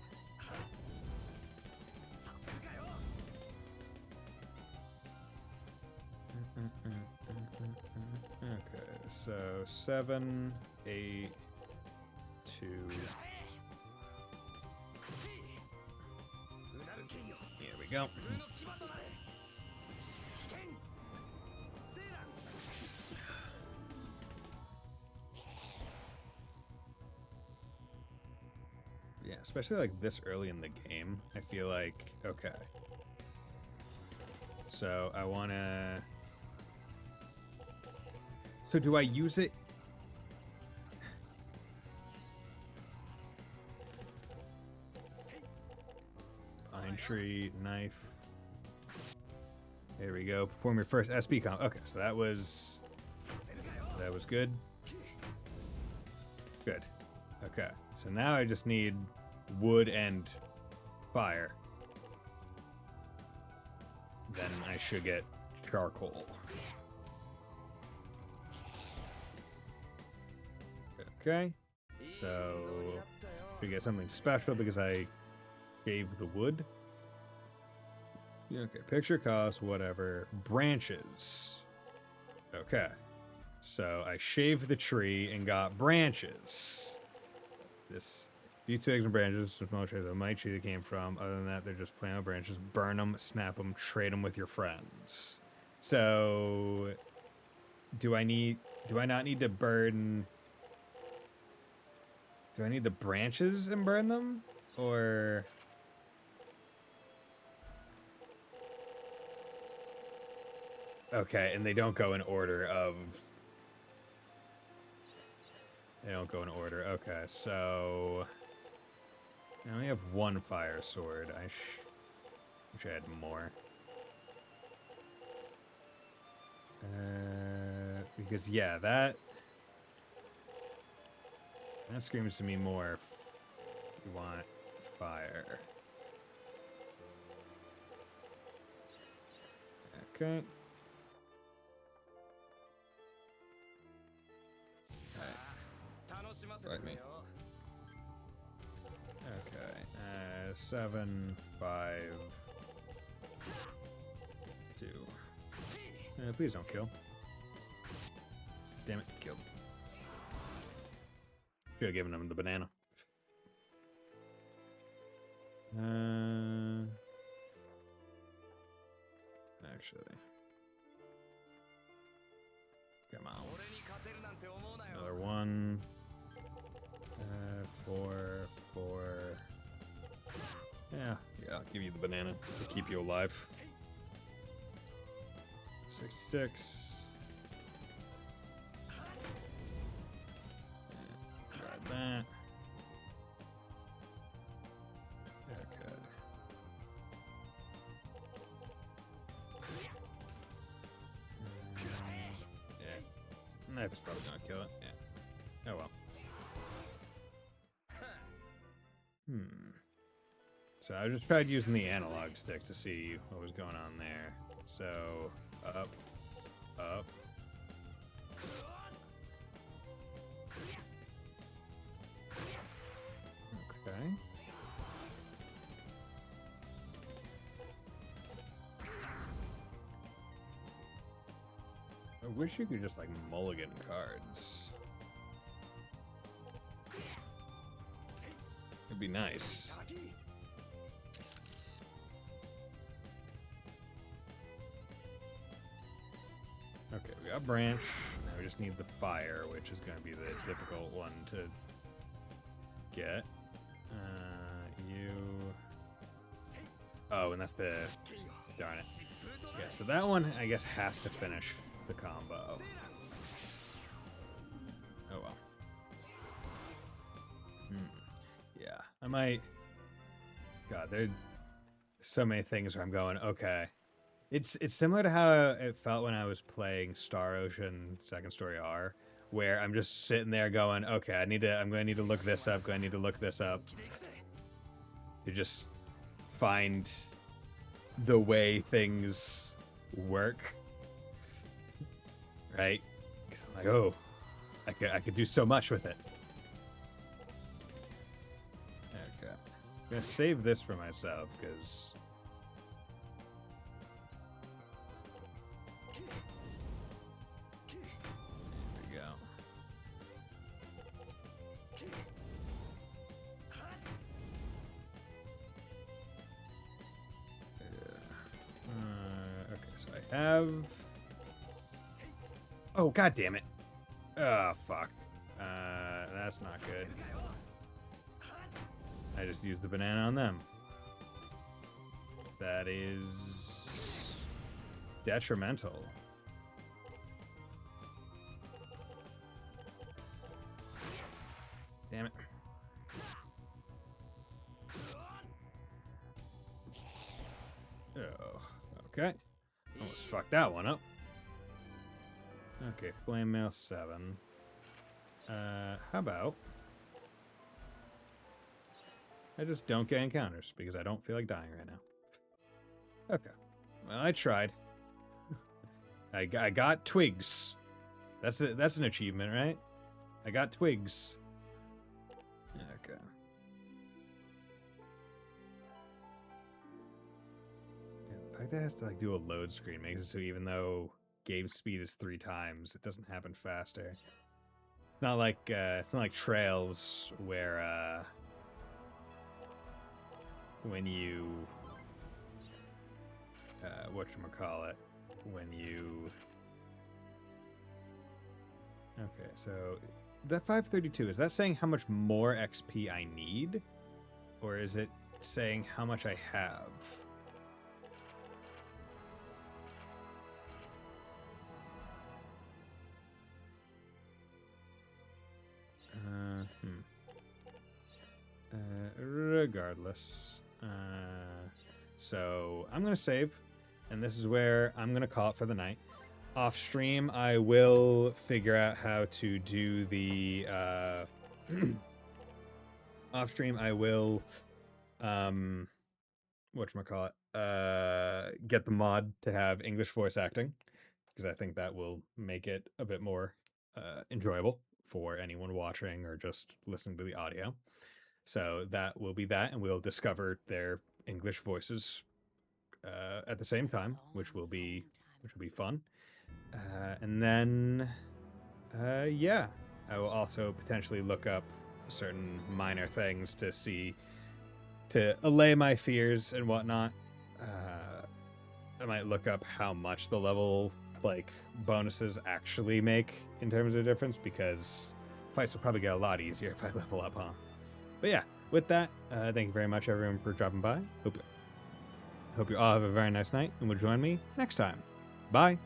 Okay, so 7, 8, 2. Here we go. Yeah, especially like this early in the game, I feel like, okay. So I want to... So do I use it? Pine tree, knife. There we go. Perform your first SP comp. Okay, so that was good. Good. Okay, so now I just need wood and fire. Then I should get charcoal. Okay, so should get something special because I shaved the wood. Okay, picture cost, whatever. Branches. Okay, so I shaved the tree and got branches. This few twigs and branches with most trees, the might tree that came from. Other than that, they're just plain old branches. Burn them, snap them, trade them with your friends. So, do I not need to burn? Do I need the branches and burn them, or? Okay, and they don't go in order of. They don't go in order. Okay, so I only have 1 fire sword. I wish I had more. Because yeah, that screams to me more We want fire. Okay. Fight me. Okay. 7, 5, 2. Please don't kill. Damn it, killed. Should have given him the banana. Actually. Come on. Another 1. 4, 4. Yeah, I'll give you the banana to keep you alive. 66. Got that. Okay. Yeah. Knife is probably gonna kill it. Yeah. Oh well. So I just tried using the analog stick to see what was going on there. So, up, up. Okay. I wish you could just like mulligan cards. It'd be nice. Okay, we got branch. Now we just need the fire, which is going to be the difficult one to get. You. Oh, and that's the. Darn it. Yeah, so that one, I guess, has to finish the combo. Oh well. Yeah, I might. God, there's so many things where I'm going, okay. It's similar to how it felt when I was playing Star Ocean Second Story R, where I'm just sitting there going, okay, I'm going to need to look this up, going to need to look this up. To just find the way things work. Right? Because I'm like, oh, I could do so much with it. Okay. I'm going to save this for myself, because... have... Oh, god damn it. Oh, fuck. That's not good. I just used the banana on them. That is... detrimental. Damn it. Oh, okay. Almost fucked that one up. Okay, flame mail 7. How about I just don't get encounters because I don't feel like dying right now. Okay. Well, I tried. I got twigs. That's an achievement, right? I got twigs. Okay. Yeah, the fact that it has to like do a load screen makes it so even though game speed is 3 times, it doesn't happen faster. It's not like Trails where when you whatchamacallit, when you okay, so that 532, is that saying how much more XP I need? Or is it saying how much I have? Regardless. So I'm going to save, and this is where I'm going to call it for the night. Off stream, I will figure out how to do the Off stream, I will, whatchamacallit, get the mod to have English voice acting, because I think that will make it a bit more enjoyable for anyone watching or just listening to the audio. So that will be that, and we'll discover their English voices at the same time, which will be fun. And then, yeah, I will also potentially look up certain minor things to allay my fears and whatnot. I might look up how much the level bonuses actually make in terms of difference, because fights will probably get a lot easier if I level up, huh? But yeah, with that, thank you very much everyone for dropping by. Hope you all have a very nice night and will join me next time. Bye.